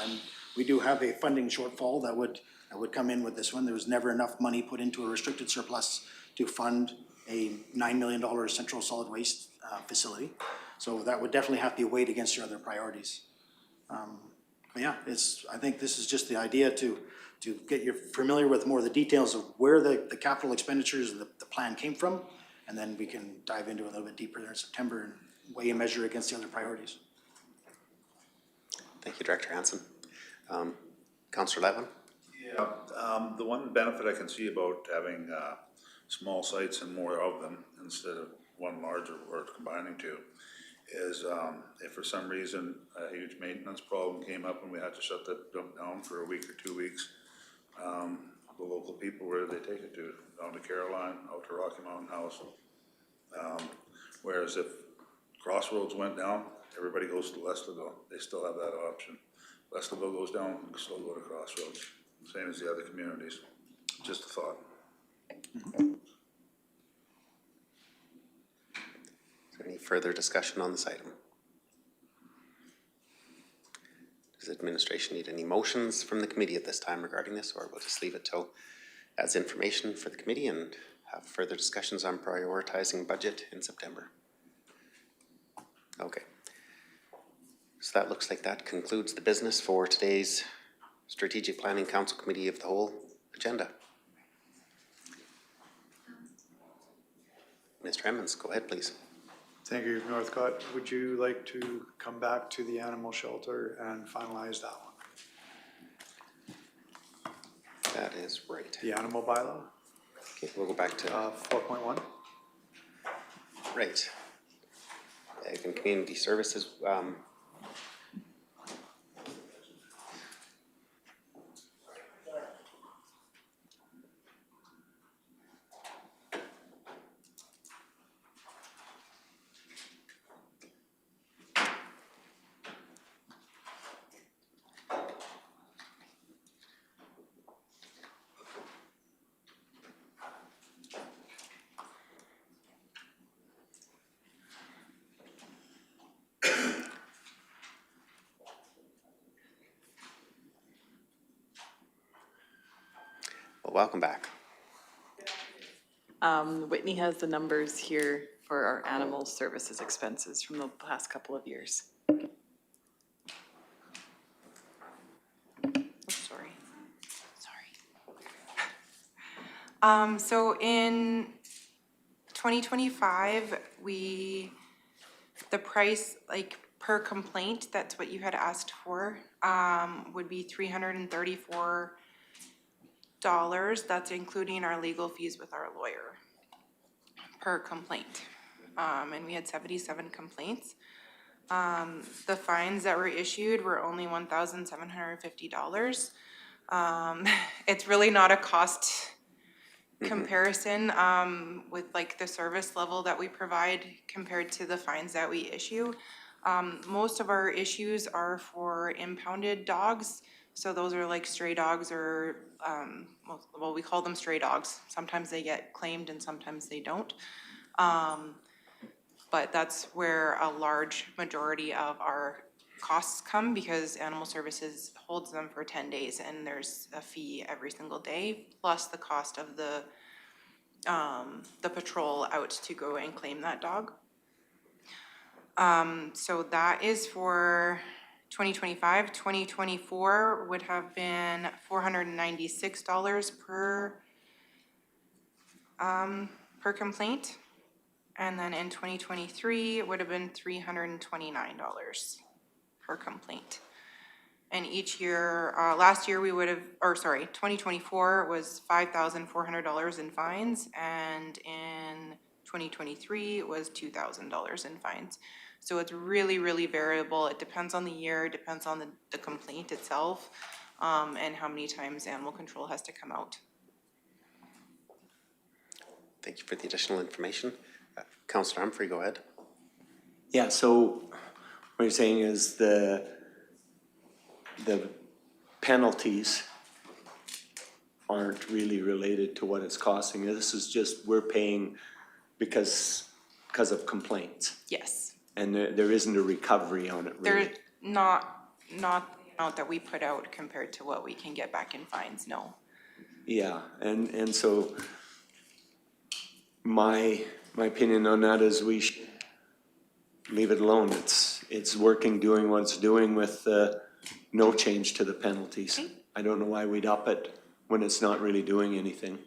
we do have a funding shortfall that would come in with this one. There was never enough money put into a restricted surplus to fund a $9 million central solid waste facility. So that would definitely have to be weighed against your other priorities. But yeah, I think this is just the idea to get you familiar with more of the details of where the capital expenditures and the plan came from, and then we can dive into it a little bit deeper there in September and weigh and measure against the other priorities. Thank you, Director Hansen. Councillor Levin? Yeah, the one benefit I can see about having small sites and more of them instead of one larger or combining two is if for some reason a huge maintenance problem came up and we had to shut that dump down for a week or 2 weeks, the local people, where did they take it to? Down to Caroline, out to Rocky Mountain House. Whereas if Crossroads went down, everybody goes to Leslieville. They still have that option. Leslieville goes down, you can still go to Crossroads. Same as the other communities. Just a thought. Is there any further discussion on this item? Does administration need any motions from the committee at this time regarding this, or we'll just leave it till as information for the committee and have further discussions on prioritizing budget in September? Okay. So that looks like that concludes the business for today's Strategic Planning Council Committee of the Whole agenda. Mr. Emmons, go ahead, please. Thank you, Northcott. Would you like to come back to the animal shelter and finalize that one? That is right. The animal bylaw, Okay, we'll go back to, 4.1? right. Ag and Community Services, well, welcome back. Whitney has the numbers here for our animal services expenses from the past couple of years. Sorry. So in 2025, the price, like per complaint, that's what you had asked for, would be $334. That's including our legal fees with our lawyer per complaint. And we had 77 complaints. The fines that were issued were only $1,750. It's really not a cost comparison with like the service level that we provide compared to the fines that we issue. Most of our issues are for impounded dogs. So those are like stray dogs or, well, we call them stray dogs. Sometimes they get claimed and sometimes they don't. But that's where a large majority of our costs come because Animal Services holds them for 10 days and there's a fee every single day, plus the cost of the patrol out to go and claim that dog. So that is for 2025. 2024 would have been $496 per complaint. And then in 2023, it would have been $329 per complaint. And each year, last year 2024 was $5,400 in fines, and in 2023 it was $2,000 in fines. So it's really, really variable. It depends on the year, it depends on the complaint itself, and how many times animal control has to come out. Thank you for the additional information. Councillor Humphrey, go ahead. Yeah, so what you're saying is the penalties aren't really related to what it's costing. This is just, we're paying because of complaints. Yes. And there isn't a recovery on it, really. There's not the amount that we put out compared to what we can get back in fines, no. Yeah, and so my opinion on that is we should leave it alone. It's working, doing what it's doing with no change to the penalties. Okay. I don't know why we'd up it when it's not really doing anything.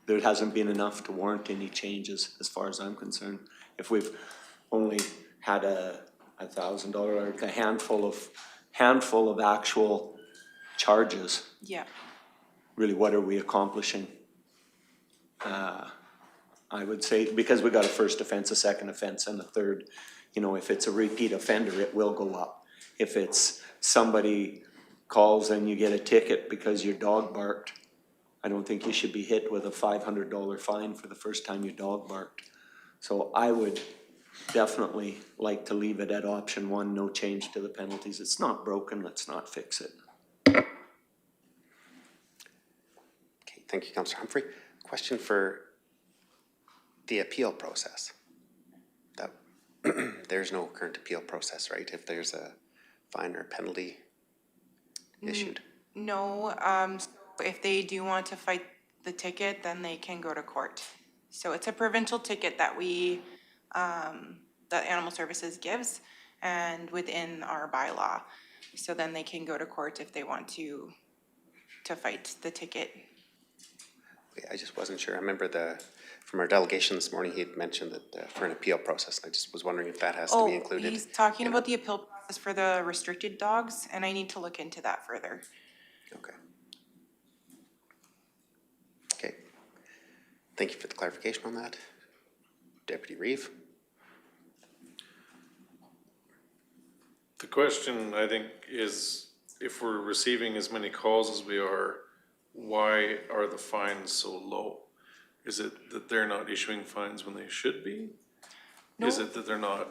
There hasn't been enough to warrant any changes as far as I'm concerned. If we've only had a $1,000 or a handful of actual charges, Yeah. really what are we accomplishing? I would say, because we got a first offense, a second offense, and a third, if it's a repeat offender, it will go up. If it's somebody calls and you get a ticket because your dog barked, I don't think you should be hit with a $500 fine for the first time your dog barked. So I would definitely like to leave it at option one, no change to the penalties. It's not broken, let's not fix it. Okay, thank you, Councillor Humphrey. Question for the appeal process. There's no current appeal process, right? If there's a fine or penalty issued? No, if they do want to fight the ticket, then they can go to court. So it's a provincial ticket that that Animal Services gives, and within our bylaw. So then they can go to court if they want to fight the ticket. I just wasn't sure. I remember from our delegation this morning, he had mentioned that for an appeal process, and I just was wondering if that has to be included. He's talking about the appeal process for the restricted dogs, and I need to look into that further. Okay. Okay. Thank you for the clarification on that. Deputy Reeve? The question, I think, is if we're receiving as many calls as we are, why are the fines so low? Is it that they're not issuing fines when they should be? Is it that they're not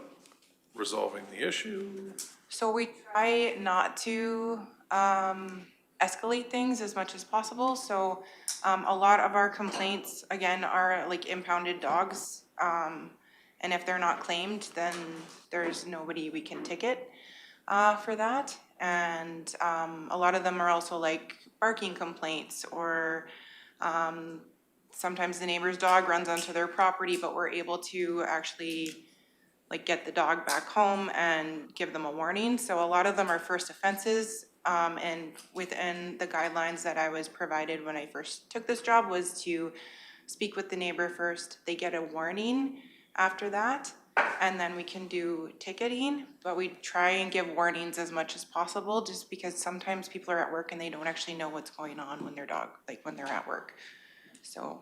resolving the issue? So we try not to escalate things as much as possible. So a lot of our complaints, again, are like impounded dogs. And if they're not claimed, then there's nobody we can ticket for that. And a lot of them are also like barking complaints, or sometimes the neighbor's dog runs onto their property, but we're able to actually like get the dog back home and give them a warning. So a lot of them are first offenses. And within the guidelines that I was provided when I first took this job was to speak with the neighbor first. They get a warning after that, and then we can do ticketing. But we try and give warnings as much as possible, just because sometimes people are at work and they don't actually know what's going on when their dog, like when they're at work. So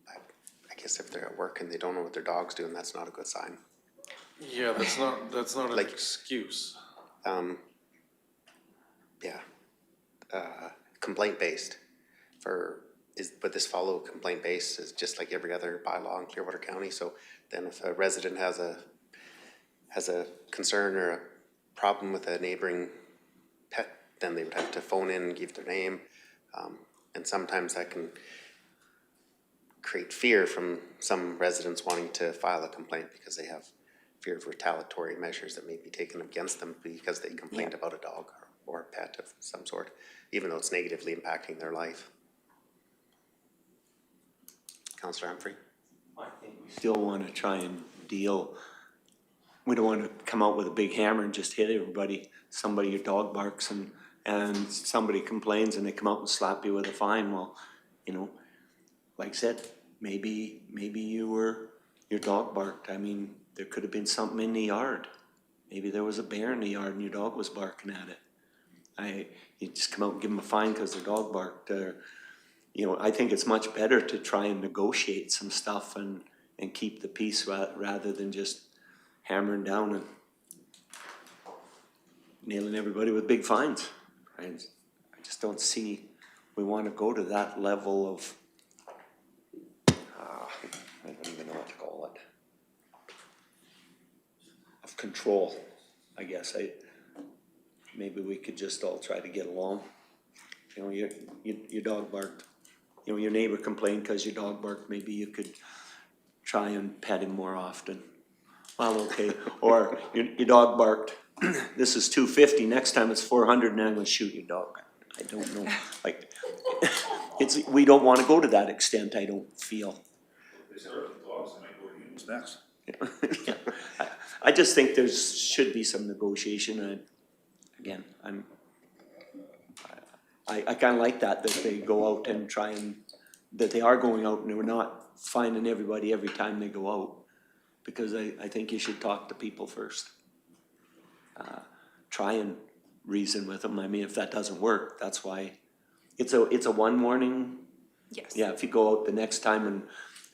I guess if they're at work and they don't know what their dog's doing, that's not a good sign. Yeah, that's not an excuse. Yeah. Complaint-based would this follow complaint-based is just like every other bylaw in Clearwater County? So then if a resident has a concern or a problem with a neighboring pet, then they would have to phone in and give their name. And sometimes that can create fear from some residents wanting to file a complaint because they have fear of retaliatory measures that may be taken against them because they complained about a dog or a pet of some sort, even though it's negatively impacting their life. Councillor Humphrey? I think we still want to try and deal, we don't want to come out with a big hammer and just hit everybody. Your dog barks and somebody complains and they come out and slap you with a fine. Well, you know, like I said, maybe your dog barked. I mean, there could have been something in the yard. Maybe there was a bear in the yard and your dog was barking at it. You just come out and give them a fine because their dog barked. You know, I think it's much better to try and negotiate some stuff and keep the peace rather than just hammering down and nailing everybody with big fines. I just don't see we want to go to that level of, I don't even know what to call it, of control, I guess. Maybe we could just all try to get along. You know, your dog barked. You know, your neighbor complained because your dog barked. Maybe you could try and pet him more often. Well, okay. Or your dog barked. This is $250. Next time it's $400, and I'm going to shoot your dog. I don't know. Like, we don't want to go to that extent. I don't feel. They start with dogs, they might go to humans next. Yeah. I just think there should be some negotiation. Again, I kind of like that they go out and try and, that they are going out and they're not finding everybody every time they go out. Because I think you should talk to people first. Try and reason with them. I mean, if that doesn't work, that's why it's a one warning. yes. Yeah, if you go out the next time and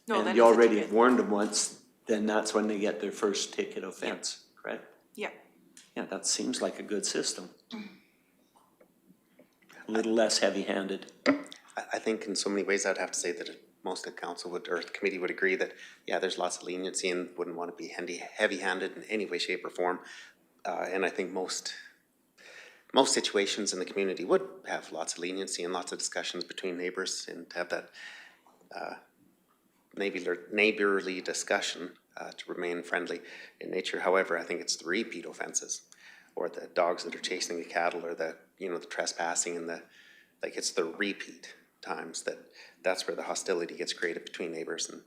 then you it's a already ticket. have warned them once, then that's when they get their first ticket offense, correct? Yeah. Yeah, that seems like a good system. A little less heavy-handed. I think in so many ways I'd have to say that most of the council would, or the committee would agree that, yeah, there's lots of leniency and wouldn't want to be heavy-handed in any way, shape, or form. And I think most situations in the community would have lots of leniency and lots of discussions between neighbors, and to have that neighborly discussion to remain friendly in nature. However, I think it's the repeat offenses, or the dogs that are chasing the cattle, or the trespassing, and it's the repeat times that's where the hostility gets created between neighbors and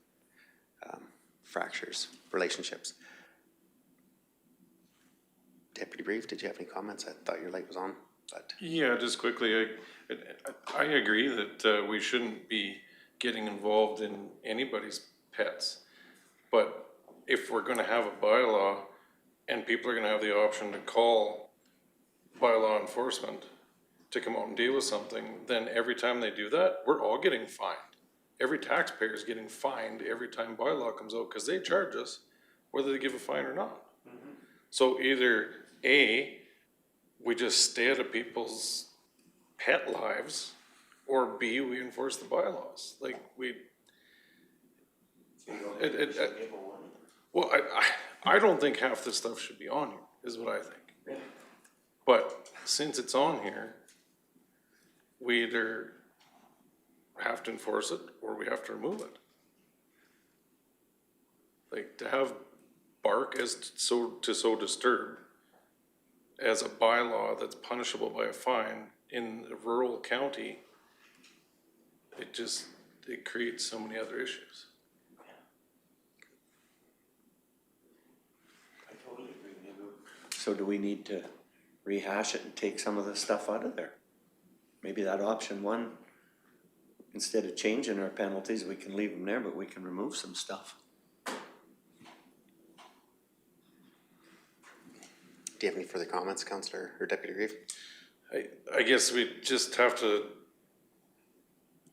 fractures relationships. Deputy Reeve, did you have any comments? I thought your light was on. but Yeah, just quickly, I agree that we shouldn't be getting involved in anybody's pets. But if we're gonna have a bylaw and people are gonna have the option to call bylaw enforcement to come out and deal with something, then every time they do that, we're all getting fined. Every taxpayer is getting fined every time bylaw comes out, cause they charge us whether they give a fine or not. So either A, we just stay out of people's pet lives, or B, we enforce the bylaws, like well, I don't think half this stuff should be on here, is what I think. But since it's on here, we either have to enforce it, or we have to remove it. Like, to have bark as so disturb as a bylaw that's punishable by a fine in a rural county, it creates so many other issues. So do we need to rehash it and take some of the stuff out of there? Maybe that option one, instead of changing our penalties, we can leave them there, but we can remove some stuff. do you have any further comments, Councillor or Deputy Reeve? I guess we just have to,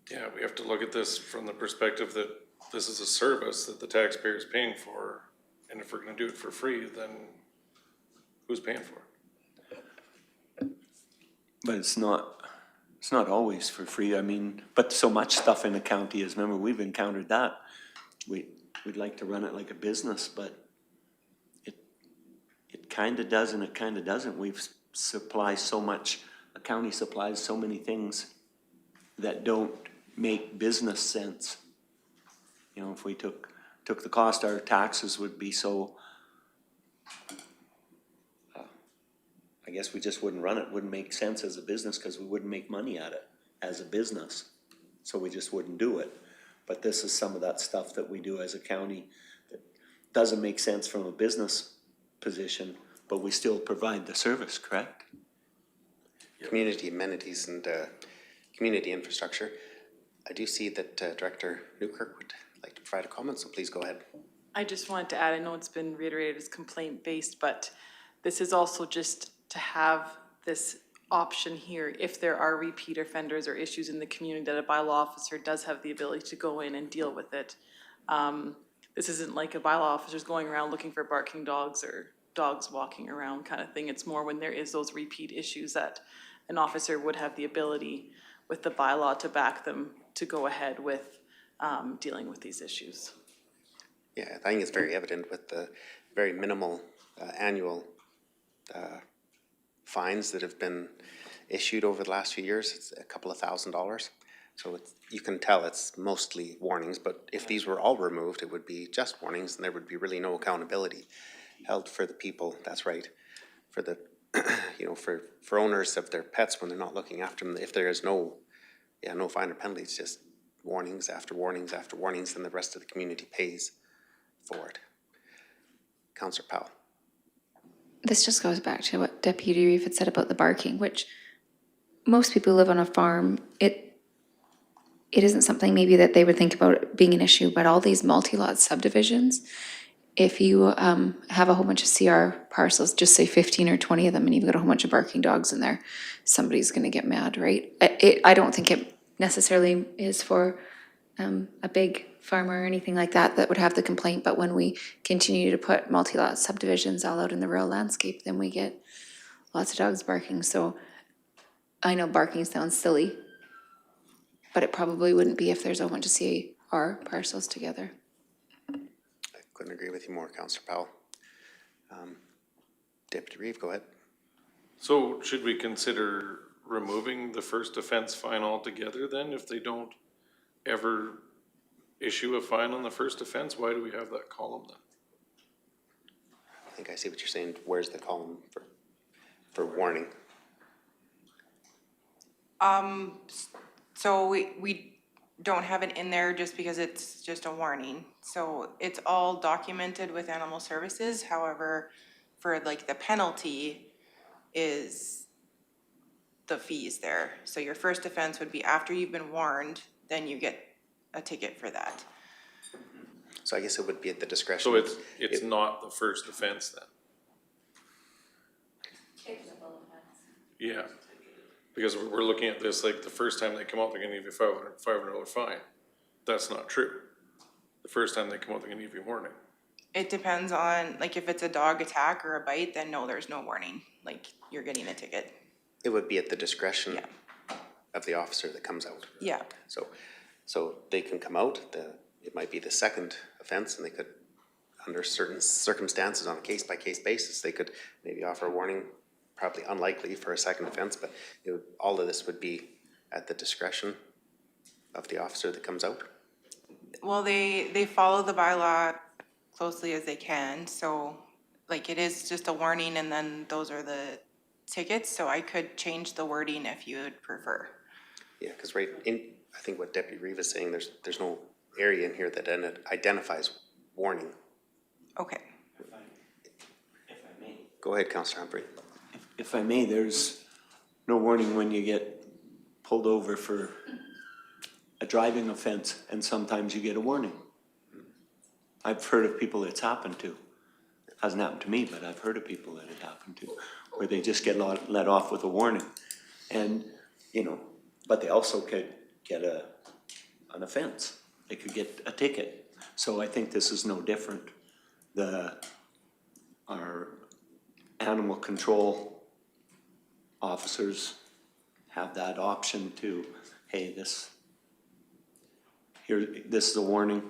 we have to look at this from the perspective that this is a service that the taxpayer is paying for, and if we're gonna do it for free, then who's paying for it? But it's not always for free. I mean, but so much stuff in the county is, remember, we've encountered that. We'd like to run it like a business, but it kinda does and it kinda doesn't. We've supplied so much, the county supplies so many things that don't make business sense. You know, if we took the cost, our taxes would be so, I guess we just wouldn't run it, wouldn't make sense as a business, because we wouldn't make money at it as a business. So we just wouldn't do it. But this is some of that stuff that we do as a county that doesn't make sense from a business position, but we still provide the service, correct? Community amenities and community infrastructure. I do see that Director Newkirk would like to provide a comment, so please go ahead. I just wanted to add, I know it's been reiterated as complaint-based, but this is also just to have this option here if there are repeat offenders or issues in the community, that a bylaw officer does have the ability to go in and deal with it. This isn't like a bylaw officer's going around looking for barking dogs or dogs walking around kind of thing. It's more when there is those repeat issues that an officer would have the ability with the bylaw to back them to go ahead with dealing with these issues. Yeah, I think it's very evident with the very minimal annual fines that have been issued over the last few years. It's a couple of $1,000s. So you can tell it's mostly warnings, but if these were all removed, it would be just warnings and there would be really no accountability held for the people. That's right. For the, for owners of their pets when they're not looking after them, if there is no fine or penalty, it's just warnings after warnings after warnings, and the rest of the community pays for it. Councillor Powell. This just goes back to what Deputy Reeve had said about the barking, which most people who live on a farm, it isn't something maybe that they would think about being an issue, but all these multi-lot subdivisions, if you have a whole bunch of CR parcels, just say 15 or 20 of them, and you've got a whole bunch of barking dogs in there, somebody's gonna get mad, right? I don't think it necessarily is for a big farmer or anything like that that would have the complaint, but when we continue to put multi-lot subdivisions all out in the rural landscape, then we get lots of dogs barking. So I know barking sounds silly, but it probably wouldn't be if there's a bunch of CR parcels together. I couldn't agree with you more, Councillor Powell. Deputy Reeve, go ahead. So should we consider removing the first offense fine altogether then, if they don't ever issue a fine on the first offense? Why do we have that column then? I think I see what you're saying. Where's the column for warning? So we don't have it in there just because it's just a warning. So it's all documented with animal services. However, for like the penalty is the fees there. So your first offense would be after you've been warned, then you get a ticket for that. So I guess it would be at the discretion. So it's not the first offense then? Yeah, because we're looking at this, like, the first time they come out, they're gonna give you $500 fine. That's not true. The first time they come out, they're gonna give you a warning. It depends on, like, if it's a dog attack or a bite, then no, there's no warning, like, you're getting a ticket. It would be at the discretion of the officer that comes out. Yeah. So they can come out, it might be the second offense, and they could, under certain circumstances, on a case-by-case basis, they could maybe offer a warning, probably unlikely for a second offense, but all of this would be at the discretion of the officer that comes out. Well, they follow the bylaw closely as they can, so, like, it is just a warning and then those are the tickets, so I could change the wording if you would prefer. Yeah, because I think what Deputy Reeve is saying, there's no area in here that identifies warning. Okay. If I may. Go ahead, Councillor Humphrey. If I may, there's no warning when you get pulled over for a driving offense, and sometimes you get a warning. I've heard of people it's happened to. It hasn't happened to me, but I've heard of people that it happened to, where they just get let off with a warning. And, but they also could get an offense. They could get a ticket. So I think this is no different. Our animal control officers have that option to, hey, this is a warning.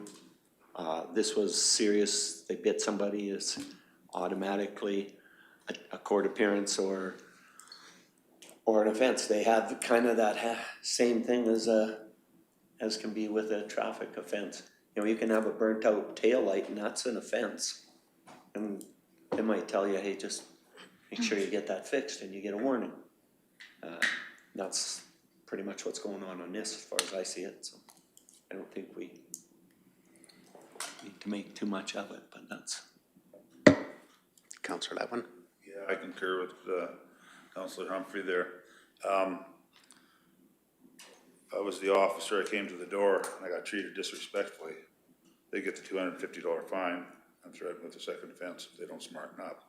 This was serious. They bit somebody. It's automatically a court appearance or an offense. They have kind of that same thing as can be with a traffic offense. You can have a burnt out taillight and that's an offense. And they might tell you, hey, just make sure you get that fixed and you get a warning. That's pretty much what's going on this as far as I see it. So I don't think we need to make too much of it, but that's. Councillor Levin? Yeah, I concur with Councillor Humphrey there. I was the officer, I came to the door and I got treated disrespectfully. They get the $250 fine. I'm threatened with a second offense if they don't smarten up.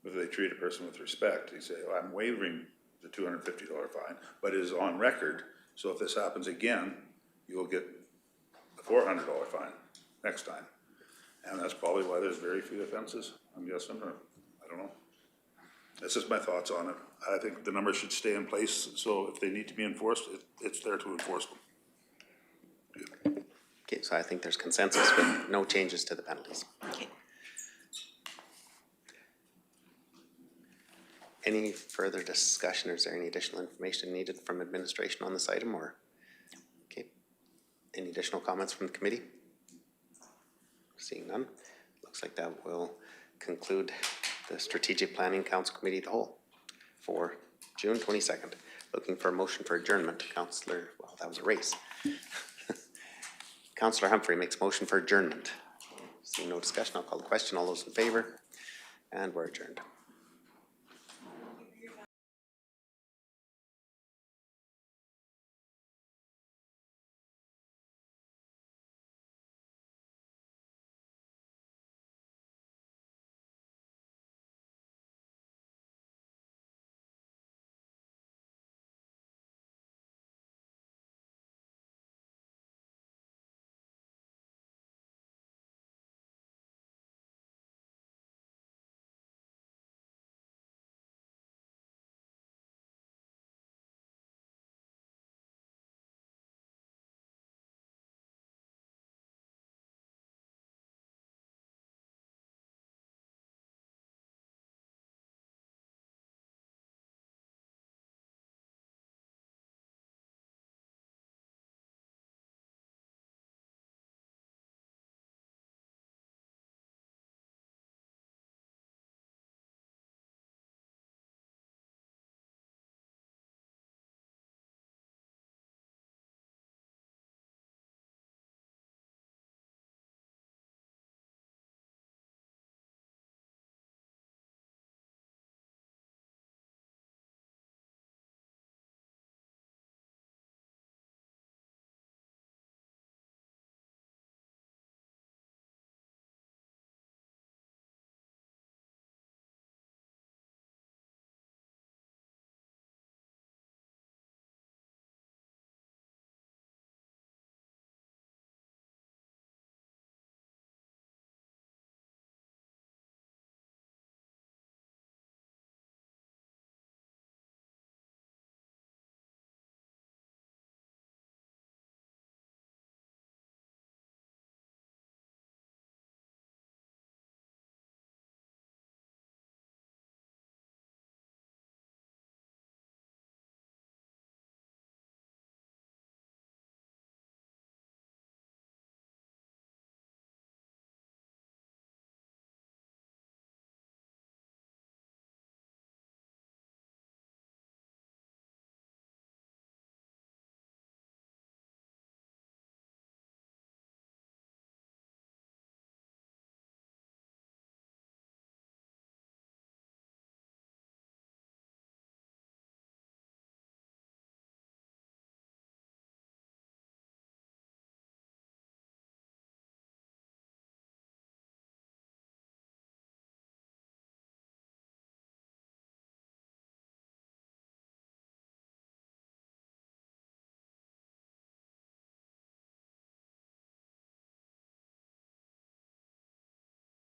If they treat a person with respect, you say, well, I'm waiving the $250 fine, but it is on record. So if this happens again, you'll get a $400 fine next time. And that's probably why there's very few offenses, I'm guessing, or I don't know. That's just my thoughts on it. I think the numbers should stay in place, so if they need to be enforced, it's there to enforce them. Okay, so I think there's consensus with no changes to the penalties. Okay. Any further discussion, or is there any additional information needed from administration on this item, or? Okay, any additional comments from the committee? Seeing none, looks like that will conclude the Strategic Planning Council Committee of the Whole for June 22nd. Looking for a motion for adjournment. Councillor, well, that was a race. Councillor Humphrey makes motion for adjournment. Seeing no discussion, I'll call the question. All those in favor? And we're adjourned.